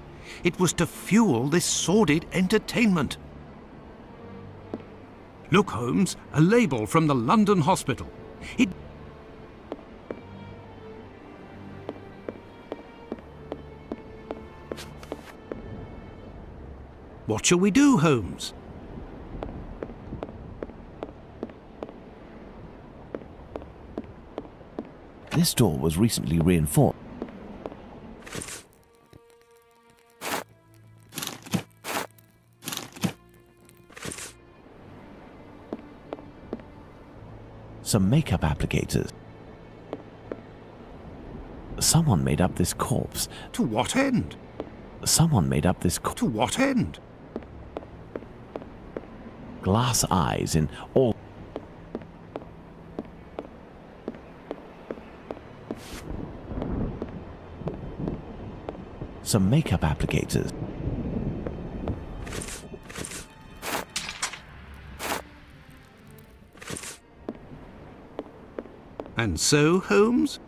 It was to fuel this sordid entertainment. Look, Holmes, a label from the London hospital. It... What shall we do, Holmes? This door was recently reinforced. Some makeup applicators. Someone made up this corpse. To what end? Someone made up this To what end? Glass eyes in all... Some makeup applicators. And so, Holmes?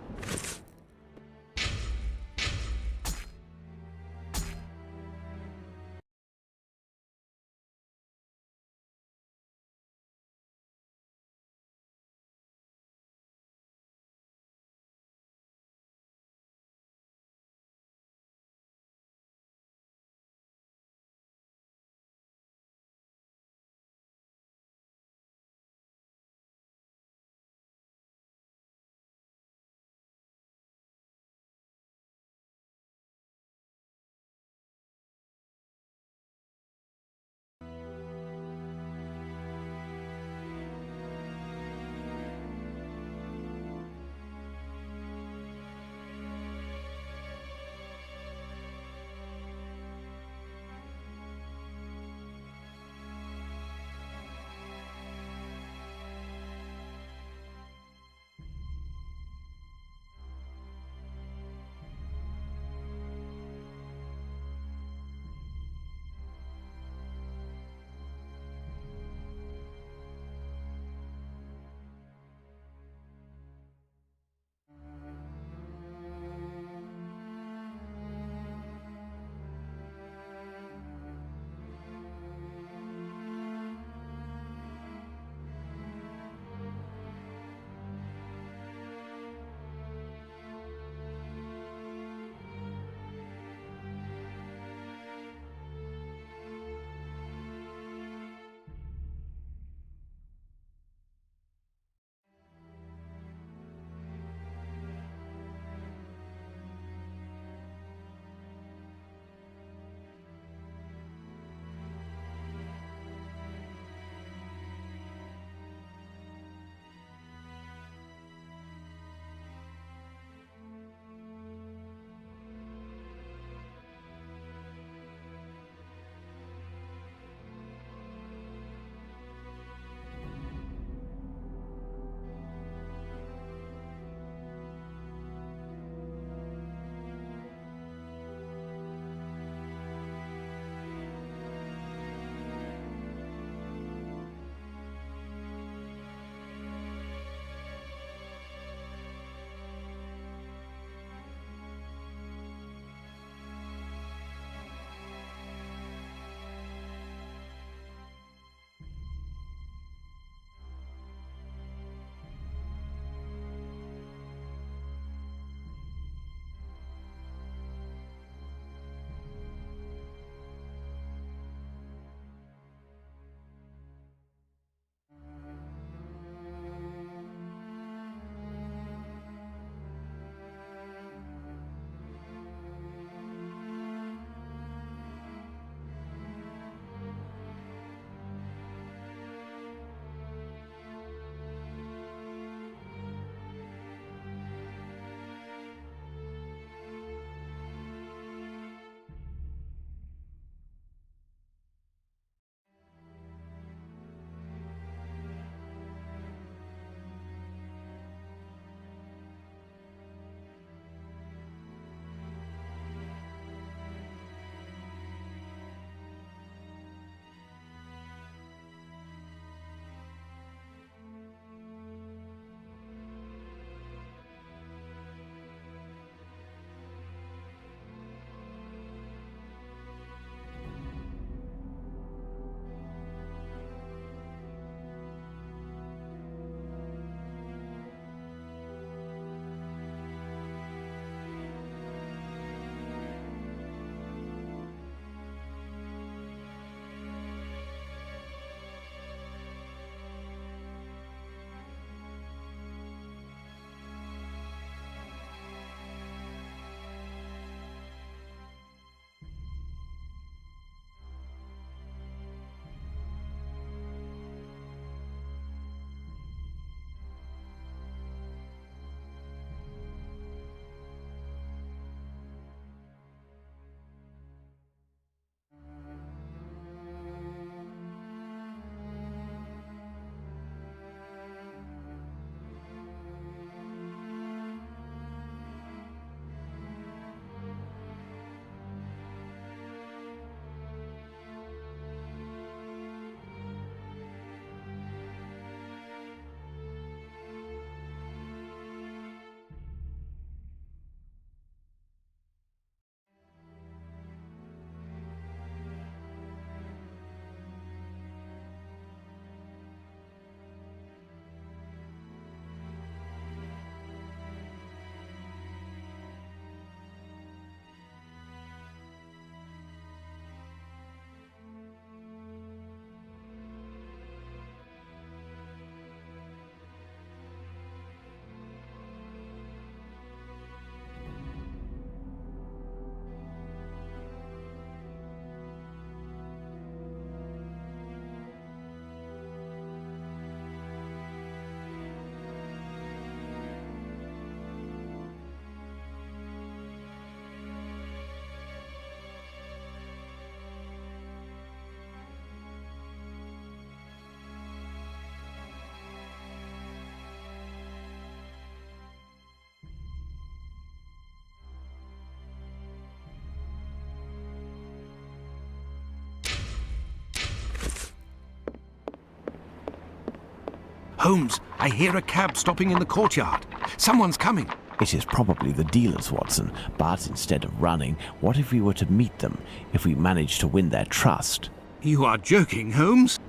Holmes, I hear a cab stopping in the courtyard. Someone's coming. It is probably the dealers, Watson, but instead of running, what if we were to meet them, if we managed to win their trust? You are joking, Holmes?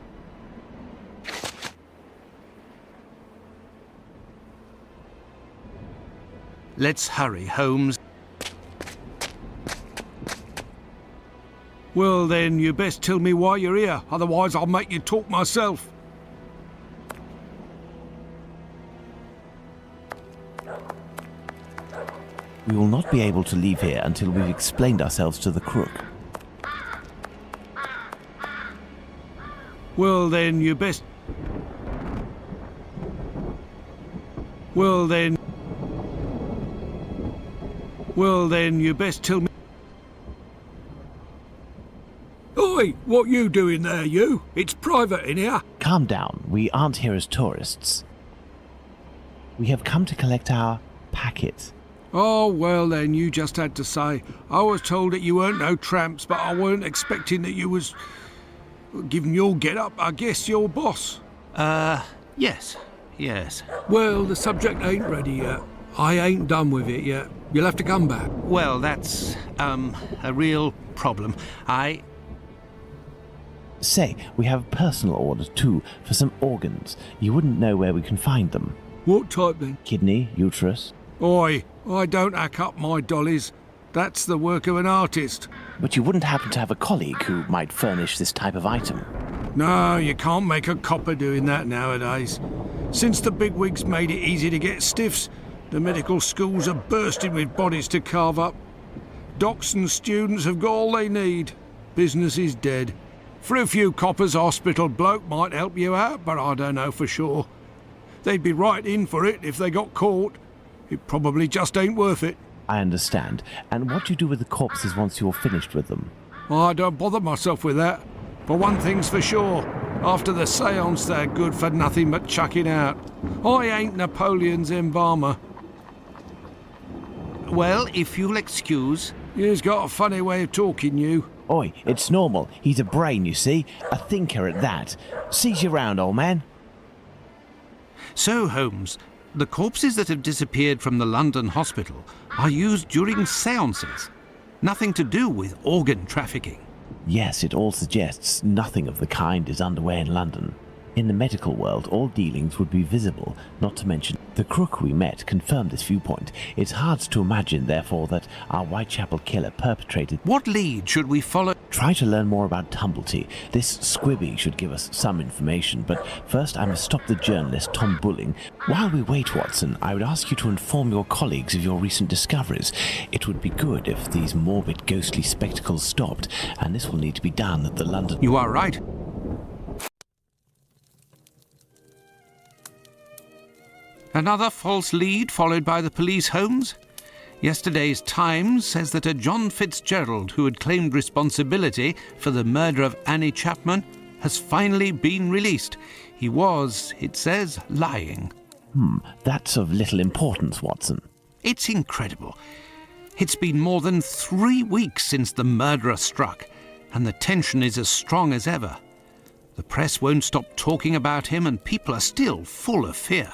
Let's hurry, Holmes. Well then, you best tell me why you're here, otherwise I'll make you talk myself. We will not be able to leave here until we've explained ourselves to the crook. Well then, you best... Well then, you best tell me... Oi, what you doing there, you? It's private in here. Calm down, we aren't here as tourists. We have come to collect our packet. Oh, well then, you just had to say. I was told that you weren't no tramps, but I weren't expecting that you was... Given your get-up, I guess your boss. Yes. Well, the subject ain't ready yet. I ain't done with it yet. You'll have to come back. Well, that's, a real problem. Say, we have personal orders too, for some organs. You wouldn't know where we can find them. What type then? Kidney, uterus. Oi, I don't hack up my dollies. That's the work of an artist. But you wouldn't happen to have a colleague who might furnish this type of item? No, you can't make a copper doing that nowadays. Since the bigwigs made it easy to get stiffs, the medical schools are bursting with bodies to carve up. Docs and students have got all they need. Business is dead. For a few coppers, hospital bloke might help you out, but I don't know for sure. They'd be right in for it if they got caught. It probably just ain't worth it. I understand. And what do you do with the corpses once you're finished with them? I don't bother myself with that. But one thing's for sure. After the seance, they're good for nothing but chucking out. I ain't Napoleon's embalmer. Well, if you'll excuse... You've got a funny way of talking, you. Oi, it's normal. He's a brain, you see. A thinker at that. Seize you round, old man. So, Holmes, the corpses that have disappeared from the London hospital are used during seances. Nothing to do with organ trafficking. Yes, it all suggests nothing of the kind is underway in London. In the medical world, all dealings would be visible, not to mention the crook we met confirmed this viewpoint. It's hard to imagine, therefore, that our Whitechapel killer perpetrated... What lead should we follow? Try to learn more about Tumblety. This squibby should give us some information, but first I must stop the journalist Tom Bulling. While we wait, Watson, I would ask you to inform your colleagues of your recent discoveries. It would be good if these morbid ghostly spectacles stopped, and this will need to be done at the London... You are right. Another false lead followed by the police, Holmes? Yesterday's Times says that a John Fitzgerald who had claimed responsibility for the murder of Annie Chapman has finally been released. He was, it says, lying. That's of little importance, Watson. It's incredible. It's been more than 3 weeks since the murderer struck, and the tension is as strong as ever. The press won't stop talking about him, and people are still full of fear.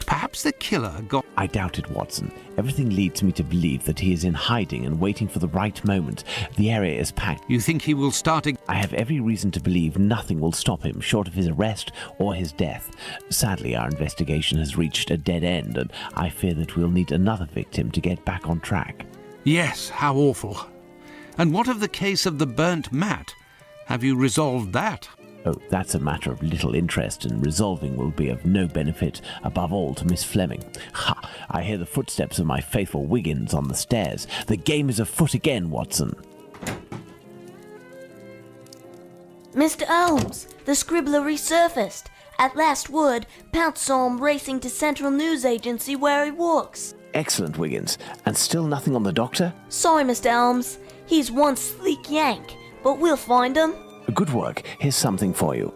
Perhaps the killer got... I doubt it, Watson. Everything leads me to believe that he is in hiding and waiting for the right moment. The area is packed. You think he will start again? I have every reason to believe nothing will stop him, short of his arrest or his death. Sadly, our investigation has reached a dead end, and I fear that we'll need another victim to get back on track. Yes, how awful. And what of the case of the burnt mat? Have you resolved that? Oh, that's a matter of little interest, and resolving will be of no benefit, above all to Miss Fleming. Ha! I hear the footsteps of my faithful Wiggins on the stairs. The game is afoot again, Watson. Mr. Holmes, the scribbler resurfaced. At last word, Pounce saw him racing to Central News Agency where he works. Excellent, Wiggins. And still nothing on the doctor? Sorry, Mr. Holmes. He's one sleek yank, but we'll find him. Good work. Here's something for you.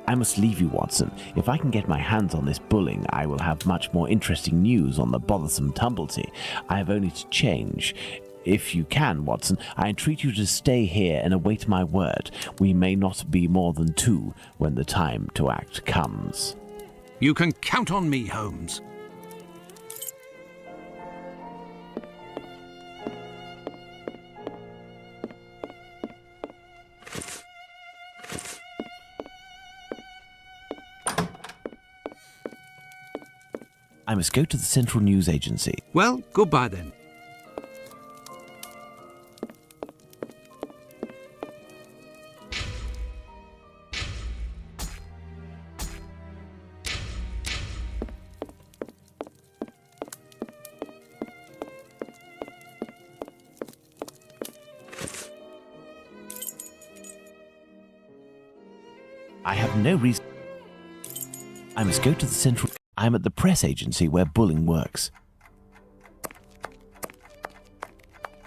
I must leave you, Watson. If I can get my hands on this Bulling, I will have much more interesting news on the bothersome Tumblety. I have only to change. If you can, Watson, I entreat you to stay here and await my word. We may not be more than two when the time to act comes. You can count on me, Holmes. I must go to the Central News Agency. Well, goodbye then. I have no reason. I must go to the Central... I'm at the press agency where Bulling works.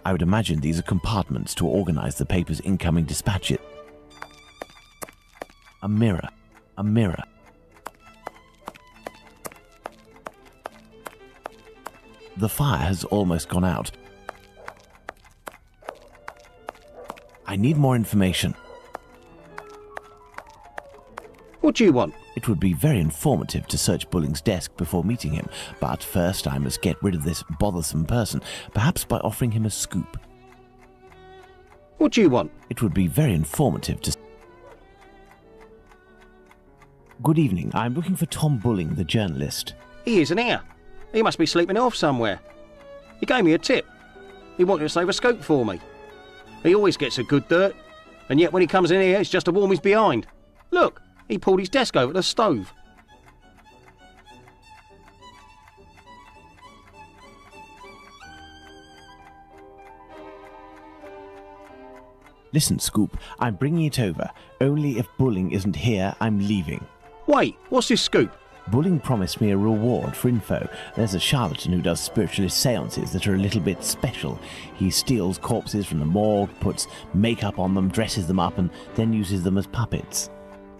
I would imagine these are compartments to organize the paper's incoming dispatches. A mirror. A mirror. The fire has almost gone out. I need more information. What do you want? It would be very informative to search Bulling's desk before meeting him, but first I must get rid of this bothersome person, perhaps by offering him a scoop. What do you want? It would be very informative to... Good evening. I'm looking for Tom Bulling, the journalist. He isn't here. He must be sleeping off somewhere. He gave me a tip. He wanted to save a scoop for me. He always gets a good dirt, and yet when he comes in here, it's just to warm his behind. Look! He pulled his desk over the stove. Listen, Scoop, I'm bringing it over. Only if Bulling isn't here, I'm leaving. Wait, what's this scoop? Bulling promised me a reward for info. There's a charlatan who does spiritualist seances that are a little bit special. He steals corpses from the morgue, puts makeup on them, dresses them up, and then uses them as puppets.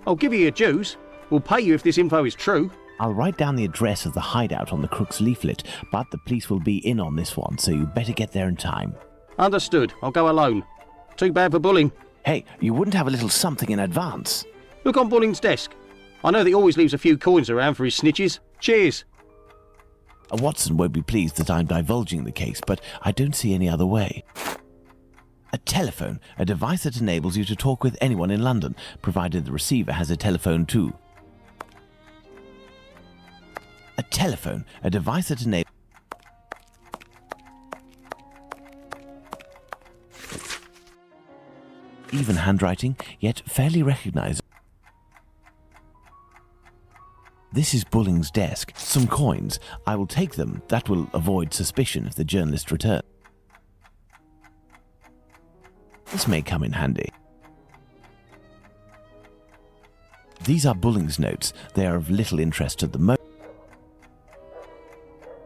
I'll give you your dues. We'll pay you if this info is true. I'll write down the address of the hideout on the crook's leaflet, but the police will be in on this one, so you better get there in time. Understood. I'll go alone. Too bad for Bulling. Hey, you wouldn't have a little something in advance? Look on Bulling's desk. I know that he always leaves a few coins around for his snitches. Cheers. Watson won't be pleased that I'm divulging the case, but I don't see any other way. A telephone, a device that enables you to talk with anyone in London, provided the receiver has a telephone too. A telephone, a device that enables... Even handwriting, yet fairly recognizable. This is Bulling's desk. Some coins. I will take them. That will avoid suspicion if the journalist returns. This may come in handy. These are Bulling's notes. They are of little interest at the moment.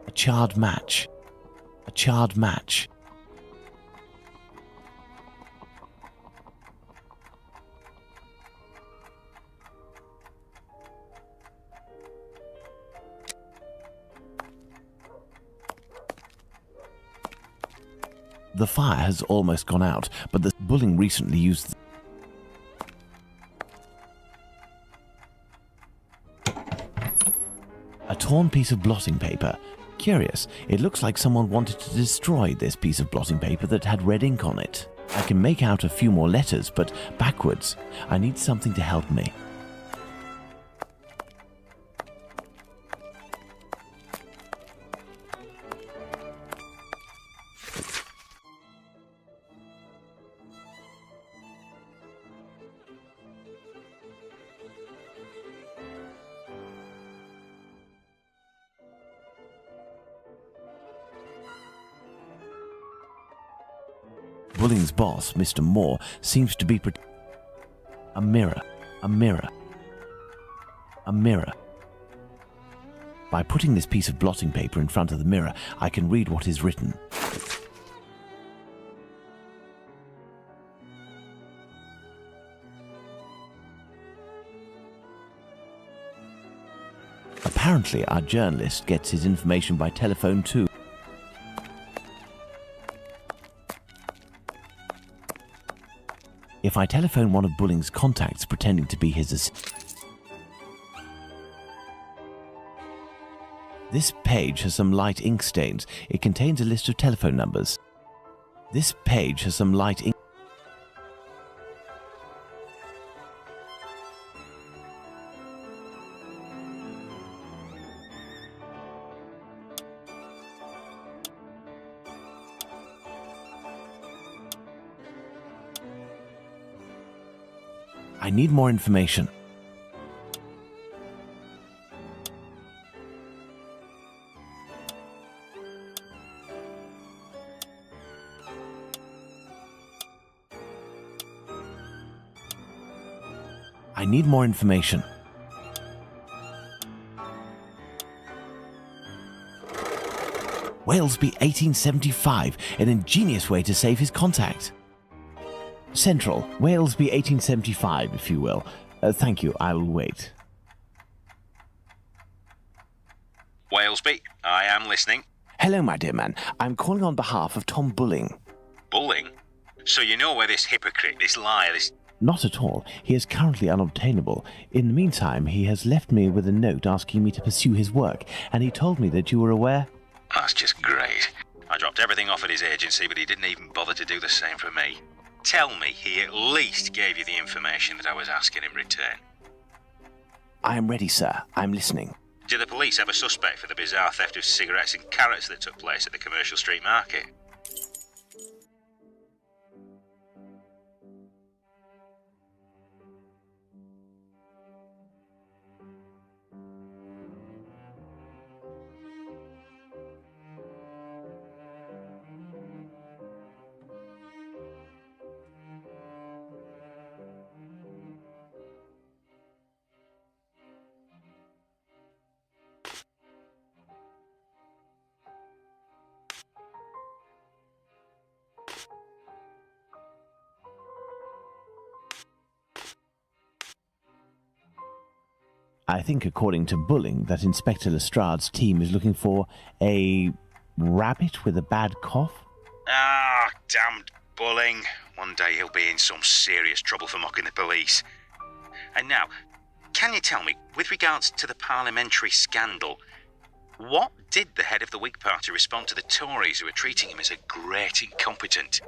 A charred match. A charred match. The fire has almost gone out, but the Bulling recently used... A torn piece of blotting paper. Curious, it looks like someone wanted to destroy this piece of blotting paper that had red ink on it. I can make out a few more letters, but backwards. I need something to help me. Bulling's boss, Mr. Moore, seems to be... A mirror. A mirror. A mirror. By putting this piece of blotting paper in front of the mirror, I can read what is written. Apparently, our journalist gets his information by telephone too. If I telephone one of Bulling's contacts pretending to be his This page has some light ink stains. It contains a list of telephone numbers. This page has some light ink. I need more information. I need more information. Walesby 1875, an ingenious way to save his contact. Central, Walesby 1875, if you will. Thank you, I will wait. Walesby, I am listening. Hello, my dear man. I'm calling on behalf of Tom Bulling. Bulling? So you know where this hypocrite, this liar, this... Not at all. He is currently unobtainable. In the meantime, he has left me with a note asking me to pursue his work, and he told me that you were aware... That's just great. I dropped everything off at his agency, but he didn't even bother to do the same for me. Tell me he at least gave you the information that I was asking in return. I am ready, sir. I'm listening. Do the police have a suspect for the bizarre theft of cigarettes and carrots that took place at the Commercial Street Market? I think, according to Bulling, that Inspector Lestrade's team is looking for a rabbit with a bad cough. Ah, damned Bulling. One day he'll be in some serious trouble for mocking the police. And now, can you tell me, with regards to the parliamentary scandal, what did the head of the Whig Party respond to the Tories who were treating him as a great incompetent?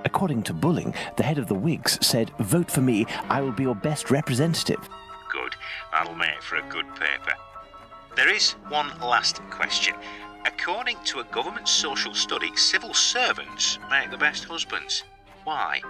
According to Bulling, the head of the Whigs said, "Vote for me, I will be your best representative." Good. That'll make for a good paper. There is one last question. According to a government social study, civil servants make the best husbands. Why?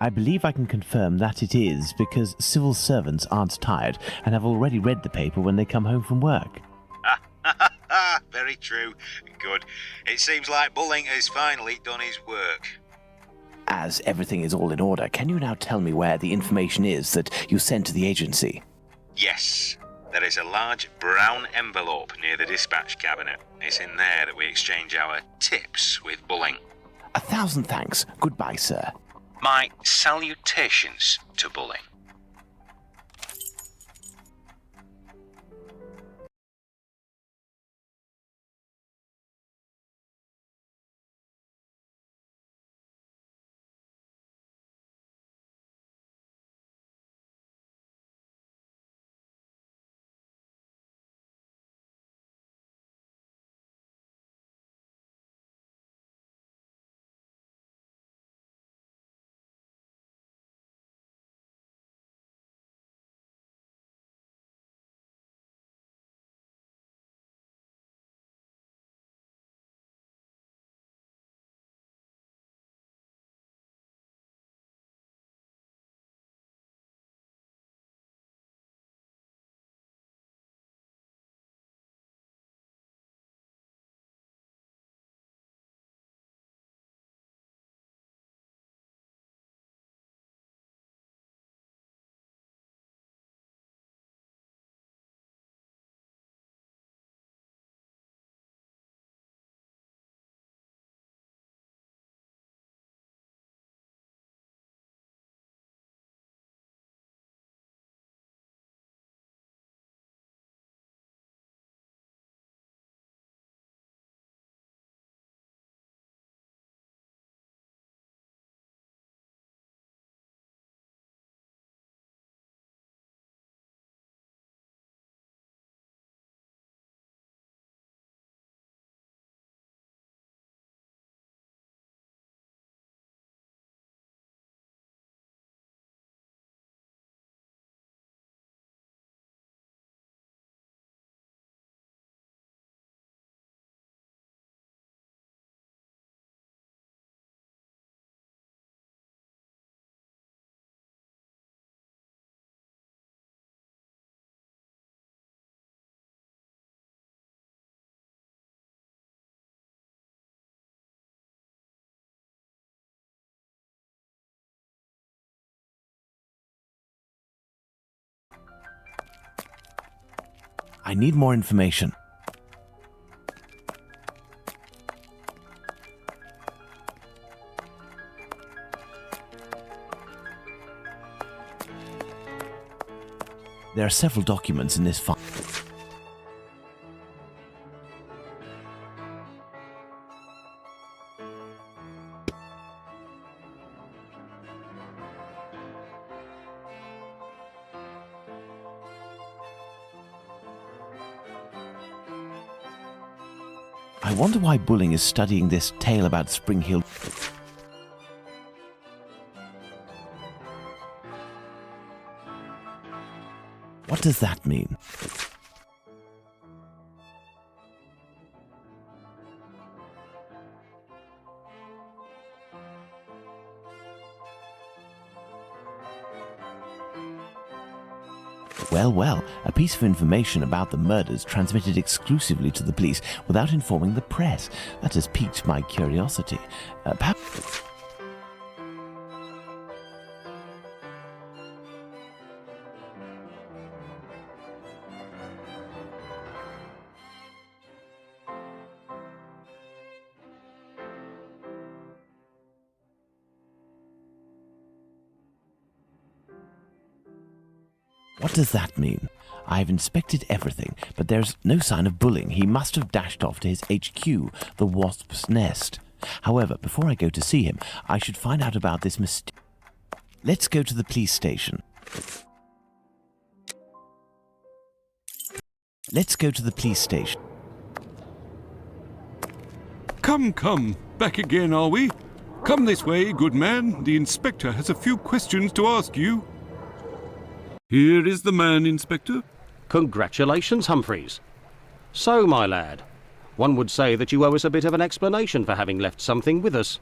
I believe I can confirm that it is because civil servants aren't tired and have already read the paper when they come home from work. Very true. Good. It seems like Bulling has finally done his work. As everything is all in order, can you now tell me where the information is that you sent to the agency? Yes. There is a large brown envelope near the dispatch cabinet. It's in there that we exchange our tips with Bulling. 1,000 thanks. Goodbye, sir. My salutations to Bulling. I need more information. There are several documents in this file. I wonder why Bulling is studying this tale about Spring Hill. What does that mean? Well, well, a piece of information about the murders transmitted exclusively to the police without informing the press. That has piqued my curiosity. Perhaps... What does that mean? I've inspected everything, but there's no sign of Bulling. He must have dashed off to his HQ, the Wasp's Nest. However, before I go to see him, I should find out about this mistake. Let's go to the police station. Let's go to the police station. Come, come. Back again, are we? Come this way, good man. The inspector has a few questions to ask you. Here is the man, Inspector. Congratulations, Humphreys. So, my lad, one would say that you owe us a bit of an explanation for having left something with us.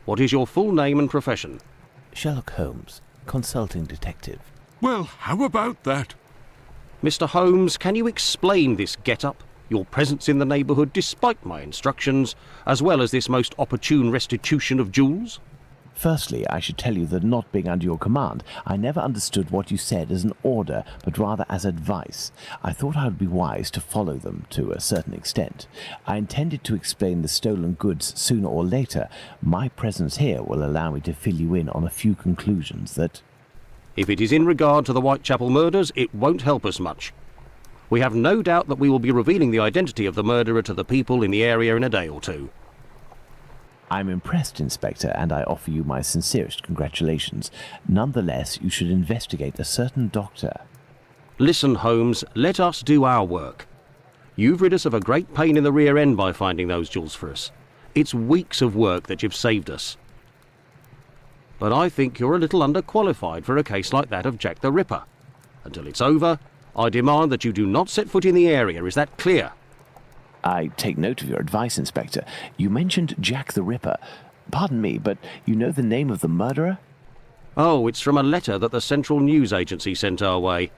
What is your full name and profession? Sherlock Holmes, consulting detective. Well, how about that? Mr. Holmes, can you explain this get-up, your presence in the neighbourhood despite my instructions, as well as this most opportune restitution of jewels? Firstly, I should tell you that not being under your command, I never understood what you said as an order, but rather as advice. I thought I would be wise to follow them to a certain extent. I intended to explain the stolen goods sooner or later. My presence here will allow me to fill you in on a few conclusions that... If it is in regard to the Whitechapel murders, it won't help us much. We have no doubt that we will be revealing the identity of the murderer to the people in the area in a day or two. I'm impressed, Inspector, and I offer you my sincerest congratulations. Nonetheless, you should investigate a certain doctor. Listen, Holmes, let us do our work. You've rid us of a great pain in the rear end by finding those jewels for us. It's weeks of work that you've saved us. But I think you're a little underqualified for a case like that of Jack the Ripper. Until it's over, I demand that you do not set foot in the area. Is that clear? I take note of your advice, Inspector. You mentioned Jack the Ripper. Pardon me, but you know the name of the murderer? Oh, it's from a letter that the Central News Agency sent our way.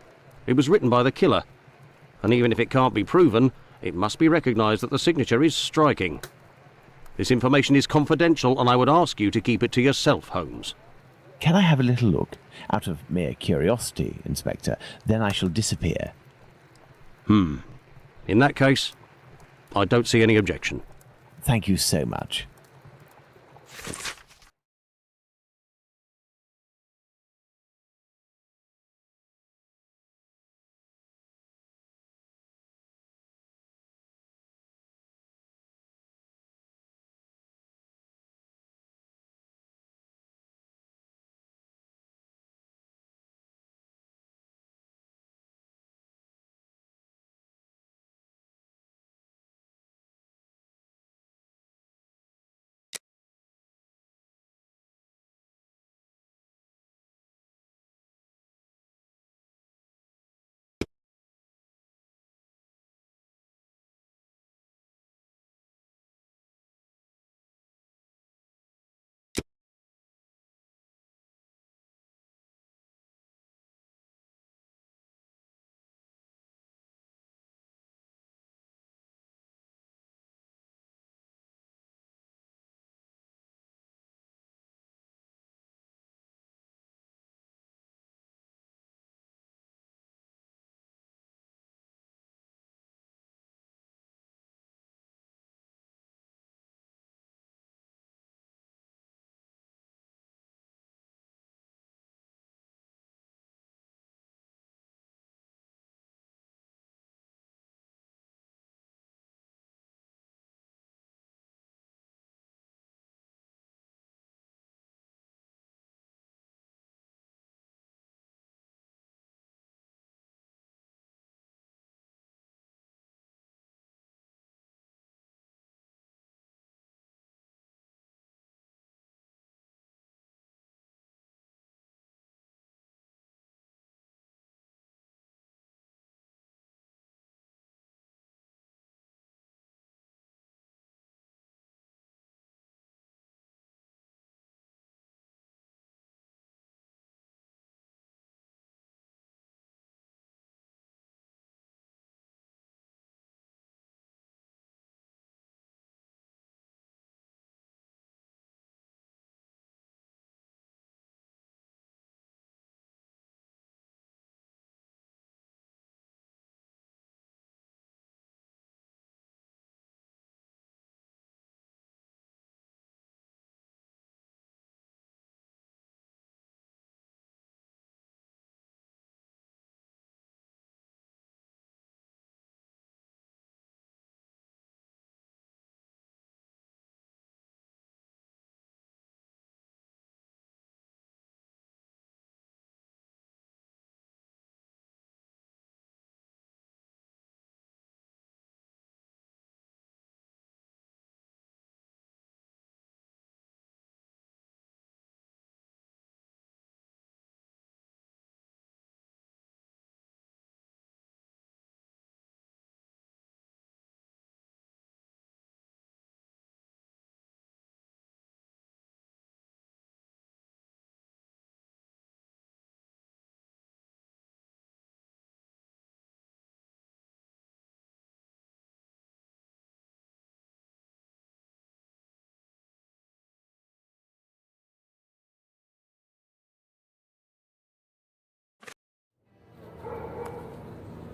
It was written by the killer. And even if it can't be proven, it must be recognised that the signature is striking. This information is confidential, and I would ask you to keep it to yourself, Holmes. Can I have a little look? Out of mere curiosity, Inspector. Then I shall disappear. In that case, I don't see any objection. Thank you so much.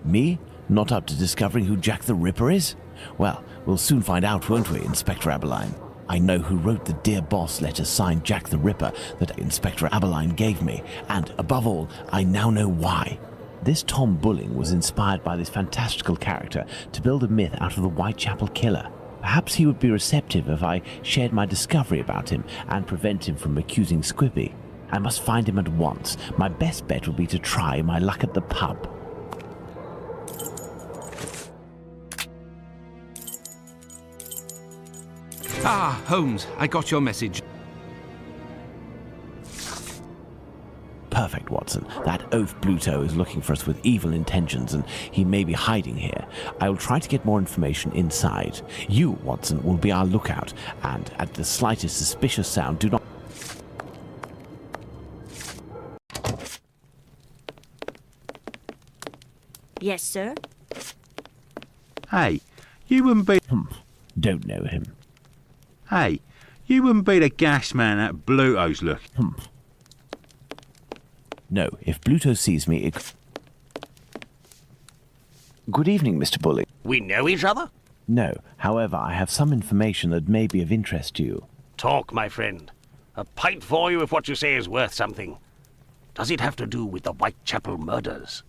Me? Not up to discovering who Jack the Ripper is? Well, we'll soon find out, won't we, Inspector Aberline? I know who wrote the Dear Boss letter signed Jack the Ripper that Inspector Aberline gave me, and above all, I now know why. This Tom Bulling was inspired by this fantastical character to build a myth out of the Whitechapel Killer. Perhaps he would be receptive if I shared my discovery about him and prevent him from accusing Squibby. I must find him at once. My best bet will be to try my luck at the pub. Ah, Holmes, I got your message. Perfect, Watson. That oaf Bluto is looking for us with evil intentions, and he may be hiding here. I will try to get more information inside. You, Watson, will be our lookout, and at the slightest suspicious sound, do not... Yes, sir? Hey, you wouldn't be... Don't know him. Hey, you wouldn't be the gas man at Bluto's look. No, if Bluto sees me, it... Good evening, Mr. Bulling. We know each other? No, however, I have some information that may be of interest to you. Talk, my friend. A pint for you if what you say is worth something. Does it have to do with the Whitechapel murders?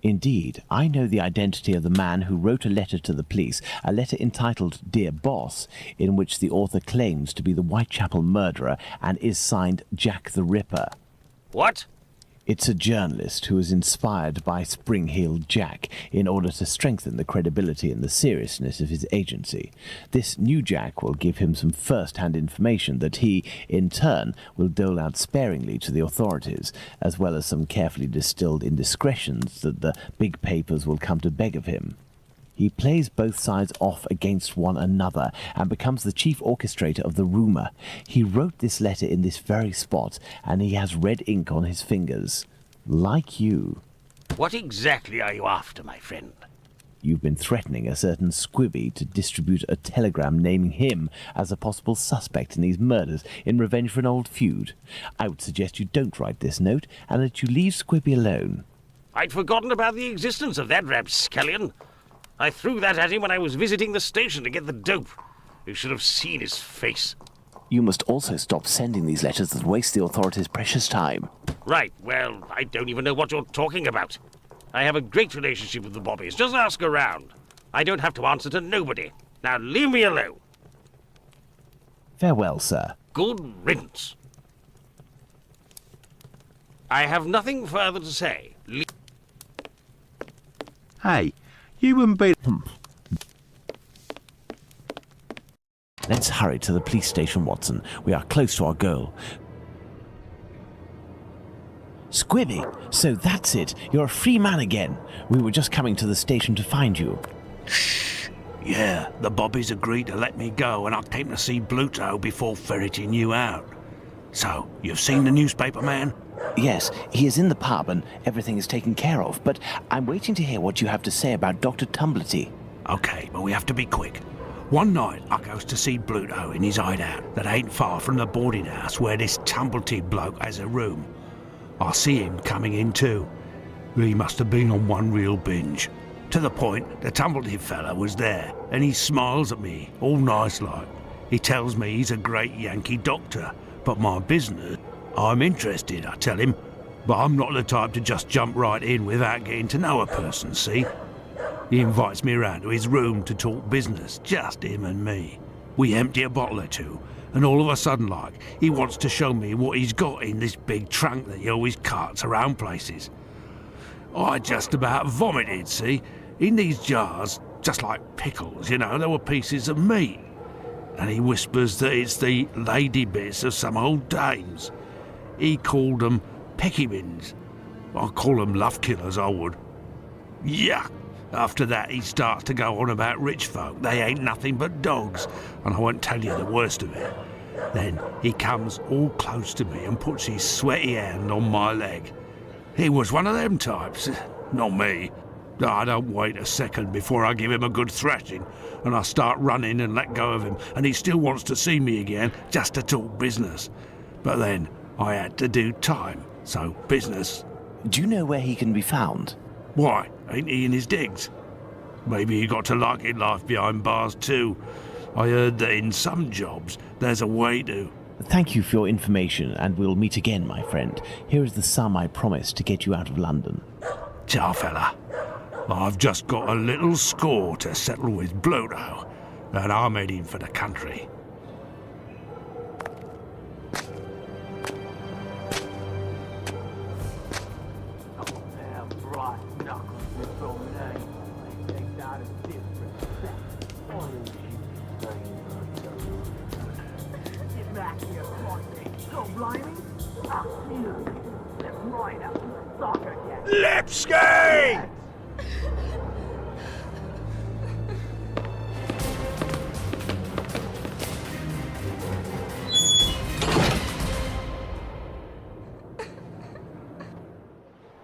Indeed, I know the identity of the man who wrote a letter to the police, a letter entitled Dear Boss, in which the author claims to be the Whitechapel murderer and is signed Jack the Ripper. What? It's a journalist who was inspired by Spring-Heeled Jack in order to strengthen the credibility and the seriousness of his agency. This new Jack will give him some first-hand information that he, in turn, will dole out sparingly to the authorities, as well as some carefully distilled indiscretions that the big papers will come to beg of him. He plays both sides off against one another and becomes the chief orchestrator of the rumour. He wrote this letter in this very spot, and he has red ink on his fingers. Like you. What exactly are you after, my friend? You've been threatening a certain Squibby to distribute a telegram naming him as a possible suspect in these murders in revenge for an old feud. I would suggest you don't write this note and that you leave Squibby alone. I'd forgotten about the existence of that rapscallion. I threw that at him when I was visiting the station to get the dope. You should have seen his face. You must also stop sending these letters that waste the authorities' precious time. Right, well, I don't even know what you're talking about. I have a great relationship with the Bobbies. Just ask around. I don't have to answer to nobody. Now leave me alone. Farewell, sir. Good riddance. I have nothing further to say. Hey, you wouldn't be... Let's hurry to the police station, Watson. We are close to our goal. Squibby! So that's it. You're a free man again. We were just coming to the station to find you. Shh. Yeah, the Bobbies agreed to let me go, and I came to see Bluto before ferreting you out. So, you've seen the newspaper man? Yes, he is in the pub and everything is taken care of, but I'm waiting to hear what you have to say about Dr. Tumblety. Okay, but we have to be quick. One night, I goes to see Bluto in his hideout that ain't far from the boarding house where this Tumblety bloke has a room. I see him coming in too. He must have been on one real binge. To the point, the Tumblety fella was there, and he smiles at me, all nice like. He tells me he's a great Yankee doctor, but my business... I'm interested, I tell him, but I'm not the type to just jump right in without getting to know a person, see? He invites me around to his room to talk business, just him and me. We empty a bottle or two, and all of a sudden, like, he wants to show me what he's got in this big trunk that he always carts around places. I just about vomited, see? In these jars, just like pickles, you know, there were pieces of meat. And he whispers that it's the lady bits of some old dames. He called them peckymins. I call them love killers, I would. Yuck! After that, he starts to go on about rich folk. They ain't nothing but dogs, and I won't tell you the worst of it. Then he comes all close to me and puts his sweaty hand on my leg. He was one of them types, not me. I don't wait a second before I give him a good thrashing, and I start running and let go of him, and he still wants to see me again, just to talk business. But then I had to do time, so business. Do you know where he can be found? Why? ain't he, in his digs? Maybe he got to liking life behind bars too. I heard that in some jobs there's a way to... Thank you for your information, and we'll meet again, my friend. Here is the sum I promised to get you out of London. Ciao, fella. I've just got a little score to settle with Bluto, and I'm heading for the country. Lipski!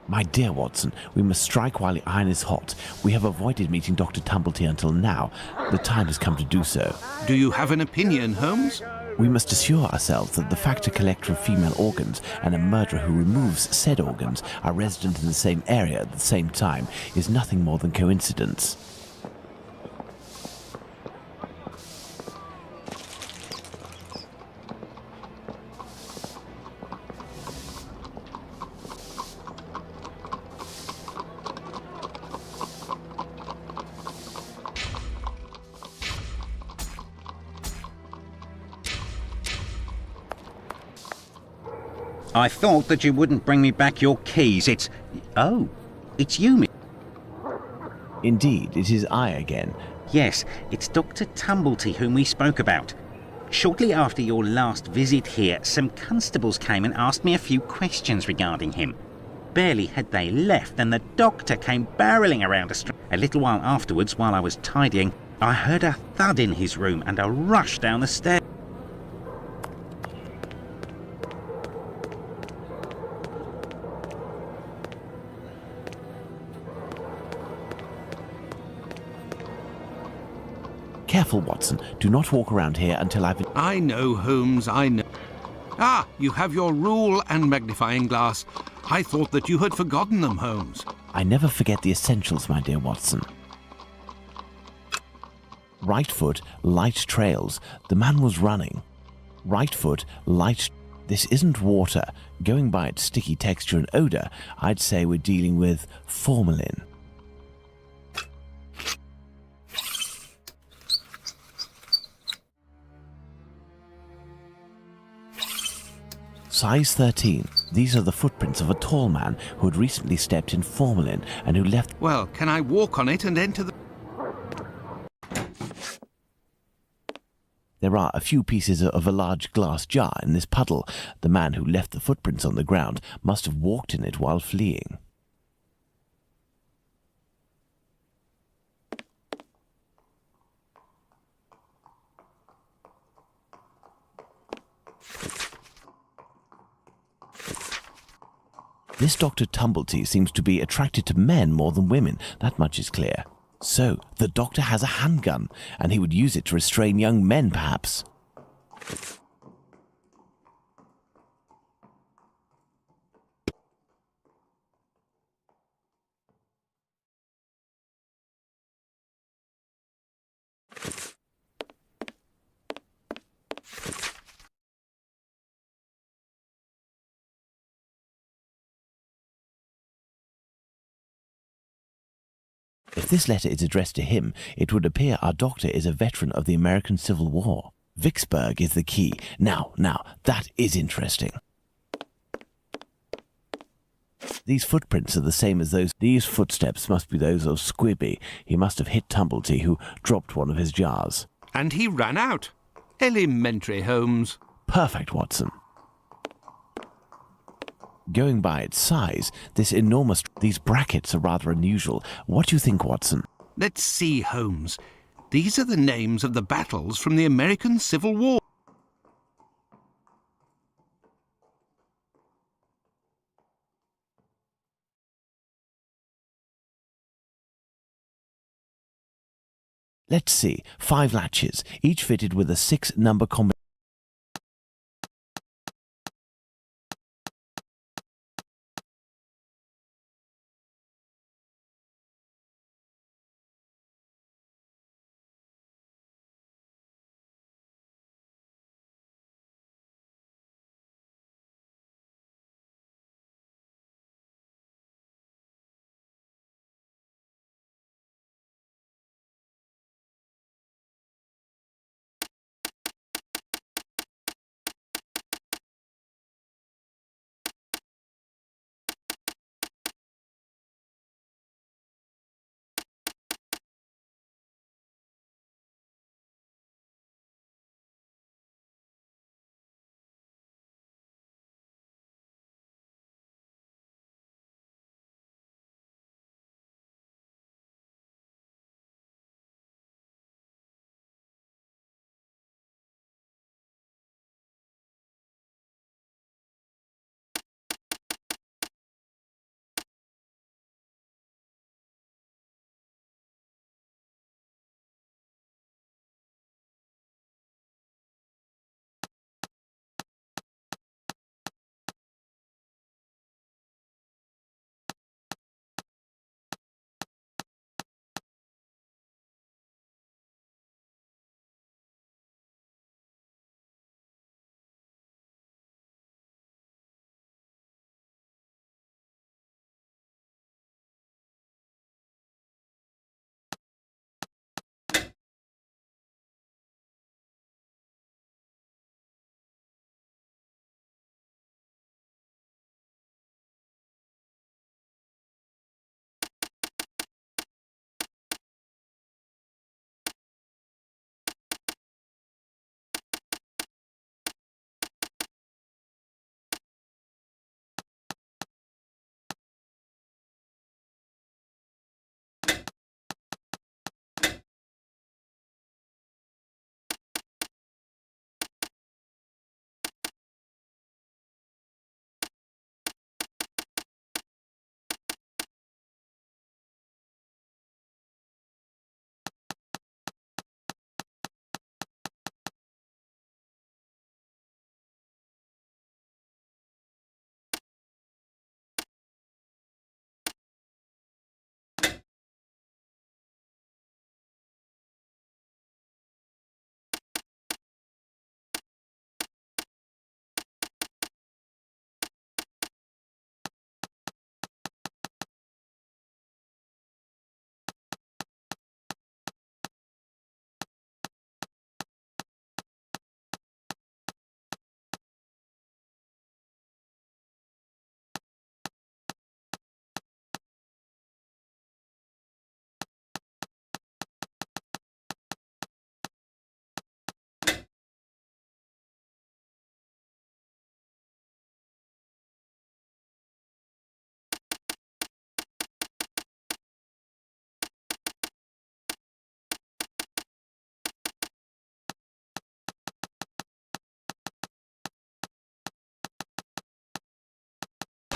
My dear Watson, we must strike while the iron is hot. We have avoided meeting Dr. Tumblety until now. The time has come to do so. Do you have an opinion, Holmes? We must assure ourselves that the factor collector of female organs and a murderer who removes said organs are resident in the same area at the same time is nothing more than coincidence. I thought that you wouldn't bring me back your keys. Oh, it's you, Indeed, it is I again. Yes, it's Dr. Tumblety whom we spoke about. Shortly after your last visit here, some constables came and asked me a few questions regarding him. Barely had they left, and the doctor came barreling around a little while afterwards, while I was tidying, I heard a thud in his room and a rush down the stairs. Careful, Watson. Do not walk around here until I've... I know, Holmes, I know. Ah, you have your rule and magnifying glass. I thought that you had forgotten them, Holmes. I never forget the essentials, my dear Watson. Right foot, light trails. The man was running. Right foot, light... This isn't water. Going by its sticky texture and odor, I'd say we're dealing with formalin. Size 13. These are the footprints of a tall man who had recently stepped in formalin and who left... Well, can I walk on it and enter the... There are a few pieces of a large glass jar in this puddle. The man who left the footprints on the ground must have walked in it while fleeing. This Dr. Tumblety seems to be attracted to men more than women, that much is clear. So, the doctor has a handgun, and he would use it to restrain young men, perhaps. If this letter is addressed to him, it would appear our doctor is a veteran of the American Civil War. Vicksburg is the key. Now, that is interesting. These footprints are the same as those. These footsteps must be those of Squibby. He must have hit Tumblety, who dropped one of his jars. And he ran out. Elementary, Holmes. Perfect, Watson. Going by its size, these brackets are rather unusual. What do you think, Watson? Let's see, Holmes. These are the names of the battles from the American Civil War. Let's see. 5 latches, each fitted with a 6-number combination.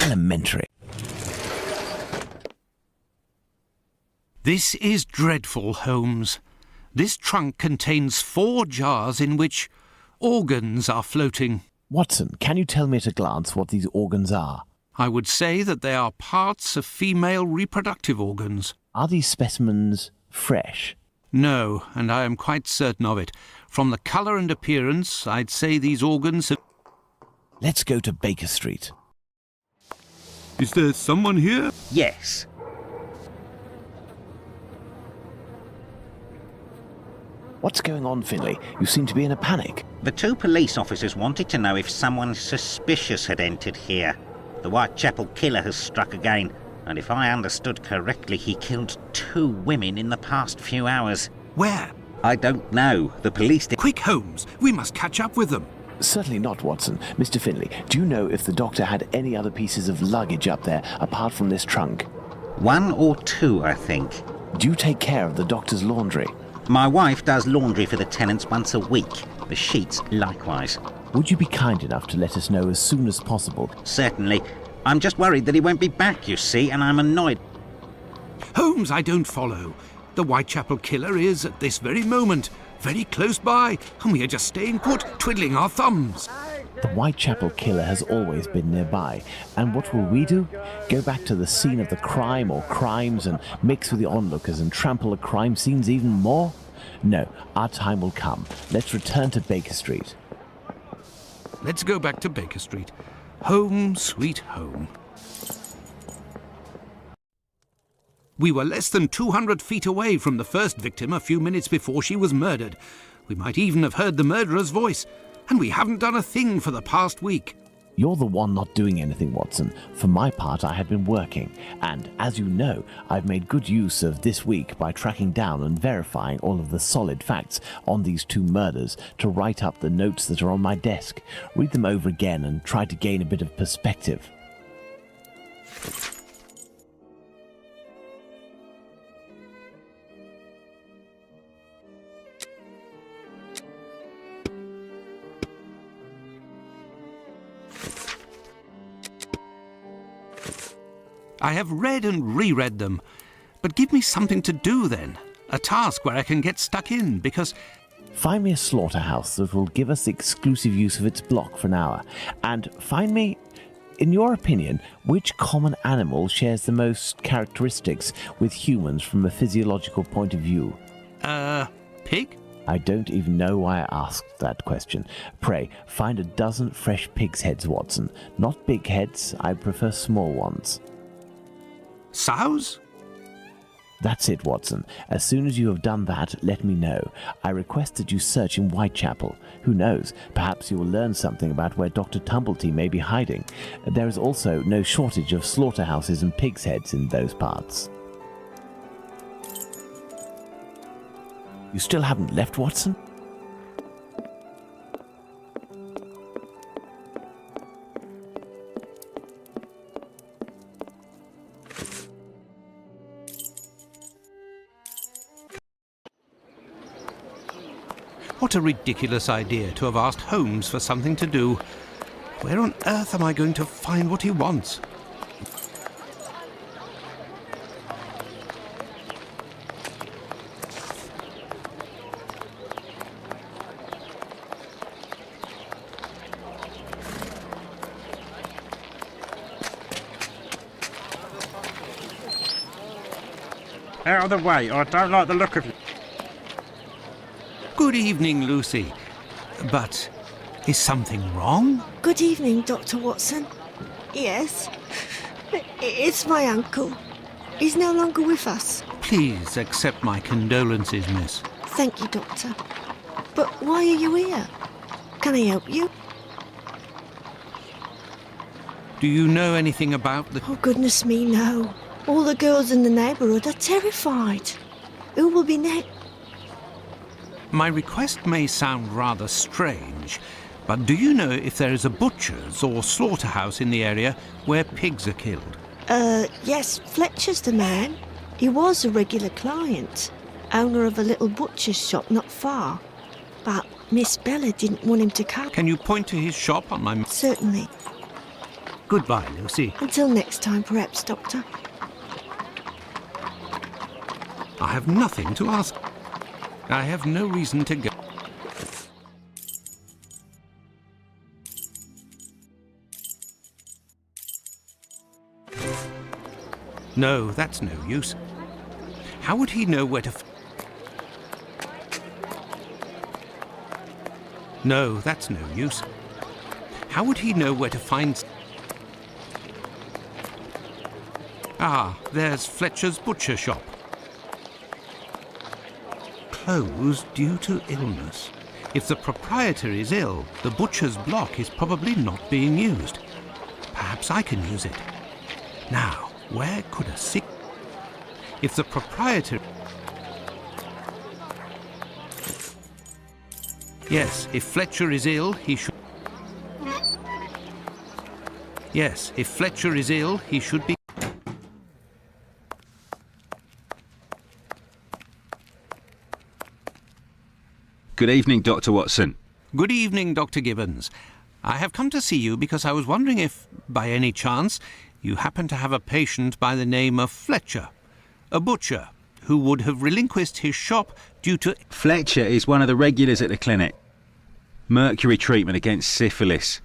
elementary. This is dreadful, Holmes. This trunk contains 4 jars in which organs are floating. Watson, can you tell me at a glance what these organs are? I would say that they are parts of female reproductive organs. Are these specimens fresh? No, and I am quite certain of it. From the colour and appearance, I'd say these organs have... Let's go to Baker Street. Is there someone here? Yes. What's going on, Finley? You seem to be in a panic. The 2 police officers wanted to know if someone suspicious had entered here. The Whitechapel killer has struck again, and if I understood correctly, he killed 2 women in the past few hours. Where? I don't know. The police... Quick, Holmes! We must catch up with them. Certainly not, Watson. Mr. Finley, do you know if the doctor had any other pieces of luggage up there apart from this trunk? 1 or 2, I think. Do you take care of the doctor's laundry? My wife does laundry for the tenants once a week. The sheets likewise. Would you be kind enough to let us know as soon as possible? Certainly. I'm just worried that he won't be back, you see, and I'm annoyed. Holmes, I don't follow. The Whitechapel killer is, at this very moment, very close by, and we are just staying put, twiddling our thumbs. The Whitechapel killer has always been nearby, and what will we do? Go back to the scene of the crime or crimes and mix with the onlookers and trample the crime scenes even more? No, our time will come. Let's return to Baker Street. Let's go back to Baker Street. Home, sweet home. We were less than 200 feet away from the first victim a few minutes before she was murdered. We might even have heard the murderer's voice. And we haven't done a thing for the past week. You're the one not doing anything, Watson. For my part, I have been working. And, as you know, I've made good use of this week by tracking down and verifying all of the solid facts on these 2 murders to write up the notes that are on my desk, read them over again and try to gain a bit of perspective. I have read and reread them. But give me something to do then. A task where I can get stuck in, because... Find me a slaughterhouse that will give us exclusive use of its block for an hour. And find me, in your opinion, which common animal shares the most characteristics with humans from a physiological point of view? Pig? I don't even know why I asked that question. Pray, find a dozen fresh pig's heads, Watson. Not big heads, I prefer small ones. Sows? That's it, Watson. As soon as you have done that, let me know. I request that you search in Whitechapel. Who knows, perhaps you will learn something about where Dr. Tumblety may be hiding. There is also no shortage of slaughterhouses and pig's heads in those parts. You still haven't left, Watson? What a ridiculous idea to have asked Holmes for something to do. Where on earth am I going to find what he wants? Out of the way, I don't like the look of you. Good evening, Lucy. But is something wrong? Good evening, Dr. Watson. Yes, it's my uncle. He's no longer with us. Please accept my condolences, miss. Thank you, Doctor. But why are you here? Can I help you? Do you know anything about the... Oh, goodness me, no. All the girls in the neighbourhood are terrified. Who will be next? My request may sound rather strange, but do you know if there is a butcher's or slaughterhouse in the area where pigs are killed? Yes, Fletcher's the man. He was a regular client, owner of a little butcher's shop not far. But Miss Bella didn't want him to come. Can you point to his shop on my... Certainly. Goodbye, Lucy. Until next time, perhaps, Doctor. I have nothing to ask. I have no reason to go. No, that's no use. How would he know where to... No, that's no use. How would he know where to find... Ah, there's Fletcher's butcher shop. Closed due to illness. If the proprietor is ill, the butcher's block is probably not being used. Perhaps I can use it. Now, where could a sick... If the proprietor... Yes, if Fletcher is ill, he should... Yes, if Fletcher is ill, he should be... Good evening, Dr. Watson. Good evening, Dr. Gibbons. I have come to see you because I was wondering if, by any chance, you happen to have a patient by the name of Fletcher, a butcher, who would have relinquished his shop due to... Fletcher is one of the regulars at the clinic. Mercury treatment against syphilis.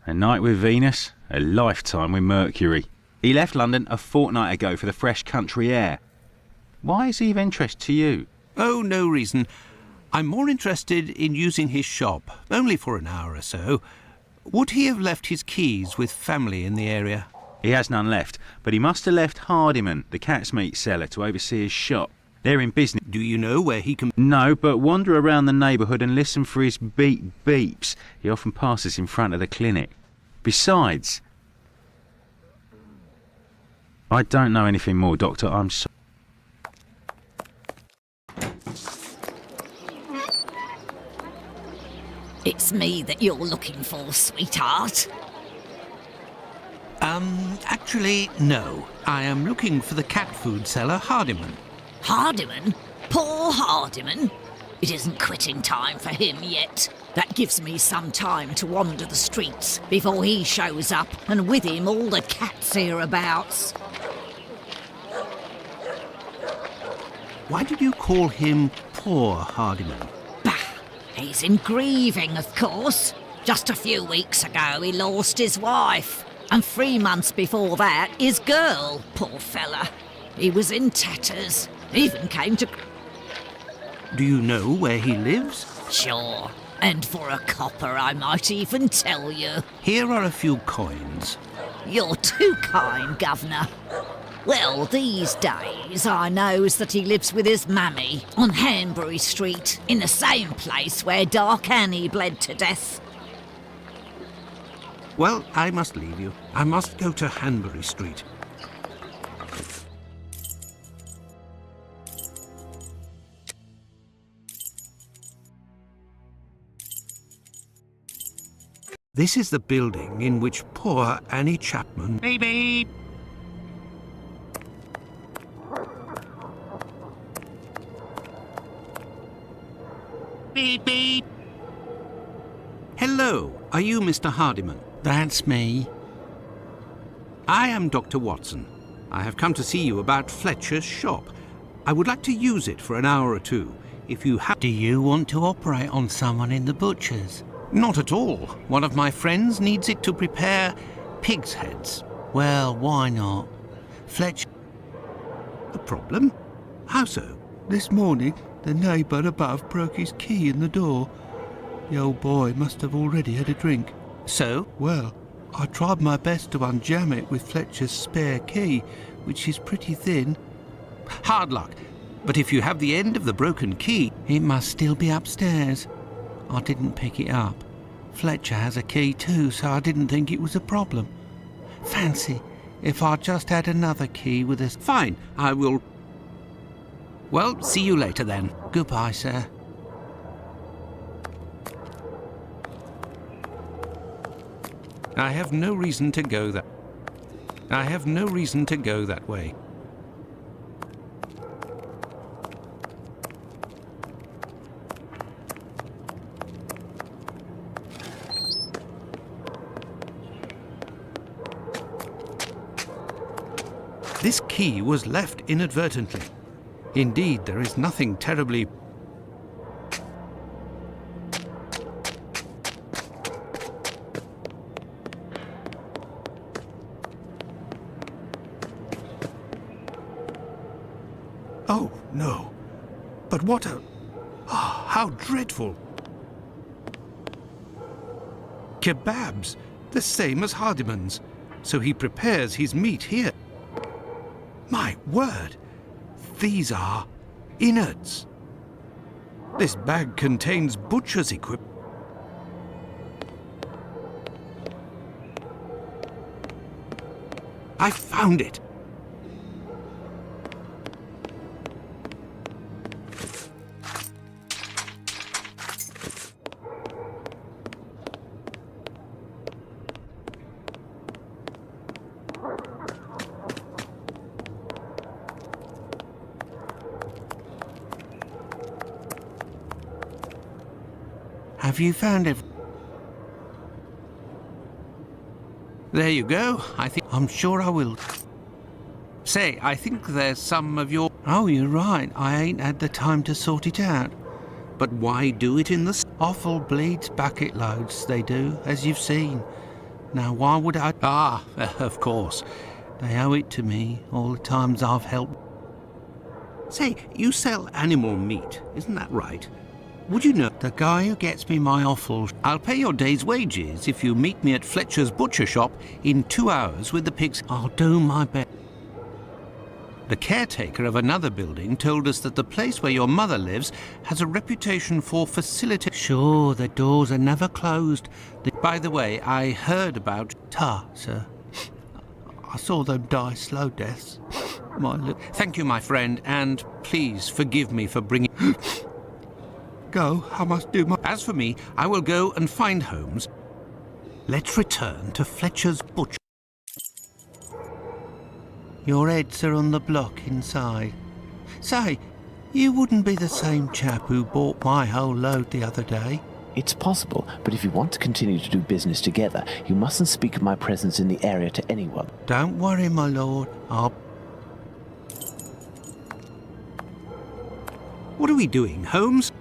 A night with Venus, a lifetime with Mercury. He left London a fortnight ago for the fresh country air. Why is he of interest to you? Oh, no reason. I'm more interested in using his shop, only for an hour or so. Would he have left his keys with family in the area? He has none left, but he must have left Hardiman, the cat's meat seller, to oversee his shop. They're in business. Do you know where he can... No, but wander around the neighbourhood and listen for his beeps. He often passes in front of the clinic. Besides... I don't know anything more, Doctor. I'm sorry. It's me that you're looking for, sweetheart. Actually, no. I am looking for the cat food seller, Hardiman. Hardiman? Poor Hardiman? It isn't quitting time for him yet. That gives me some time to wander the streets before he shows up, and with him all the cats hereabouts. Why did you call him poor Hardiman? He's in grieving, of course. Just a few weeks ago he lost his wife. And 3 months before that, his girl, poor fella. He was in tatters. Even came to... Do you know where he lives? Sure. And for a copper, I might even tell you. Here are a few coins. You're too kind, Governor. Well, these days I knows that he lives with his mammy on Hanbury Street, in the same place where Dark Annie bled to death. Well, I must leave you. I must go to Hanbury Street. This is the building in which poor Annie Chapman... Beep, beep. Beep, beep. Hello, are you Mr. Hardiman? That's me. I am Dr. Watson. I have come to see you about Fletcher's shop. I would like to use it for an hour or two. If you have... Do you want to operate on someone in the butcher's? Not at all. One of my friends needs it to prepare pig's heads. Well, why not? Fletcher... A problem? How so? This morning, the neighbour above broke his key in the door. The old boy must have already had a drink. So? Well, I tried my best to unjam it with Fletcher's spare key, which is pretty thin. Hard luck. But if you have the end of the broken key... It must still be upstairs. I didn't pick it up. Fletcher has a key too, so I didn't think it was a problem. Fancy if I just had another key with us. Fine, I will... Well, see you later then. Goodbye, sir. I have no reason to go that... I have no reason to go that way. This key was left inadvertently. Indeed, there is nothing terribly... Oh, no. But what a... Oh, how dreadful. Kebabs, the same as Hardiman's. So he prepares his meat here. My word, these are innards. This bag contains butcher's equipment. I found it. Have you found it? There you go. I'm sure I will. Say, I think there's some of your... Oh, you're right. I ain't had the time to sort it out. But why do it in the... Offal bleeds bucket loads, they do, as you've seen. Now, why would I... Ah, of course. They owe it to me, all the times I've helped. Say, you sell animal meat, isn't that right? Would you know the guy who gets me my offal? I'll pay your day's wages if you meet me at Fletcher's butcher shop in 2 hours with the pigs. I'll do my best. The caretaker of another building told us that the place where your mother lives has a reputation for facility. Sure, the doors are never closed. By the way, I heard about... sir. I saw them die slow deaths. Thank you, my friend, and please forgive me for bringing... Go, I must do my... As for me, I will go and find Holmes. Let's return to Fletcher's butcher. Your heads are on the block inside. Say, you wouldn't be the same chap who bought my whole load the other day? It's possible, but if you want to continue to do business together, you mustn't speak of my presence in the area to anyone. Don't worry, my lord. What are we doing, Holmes?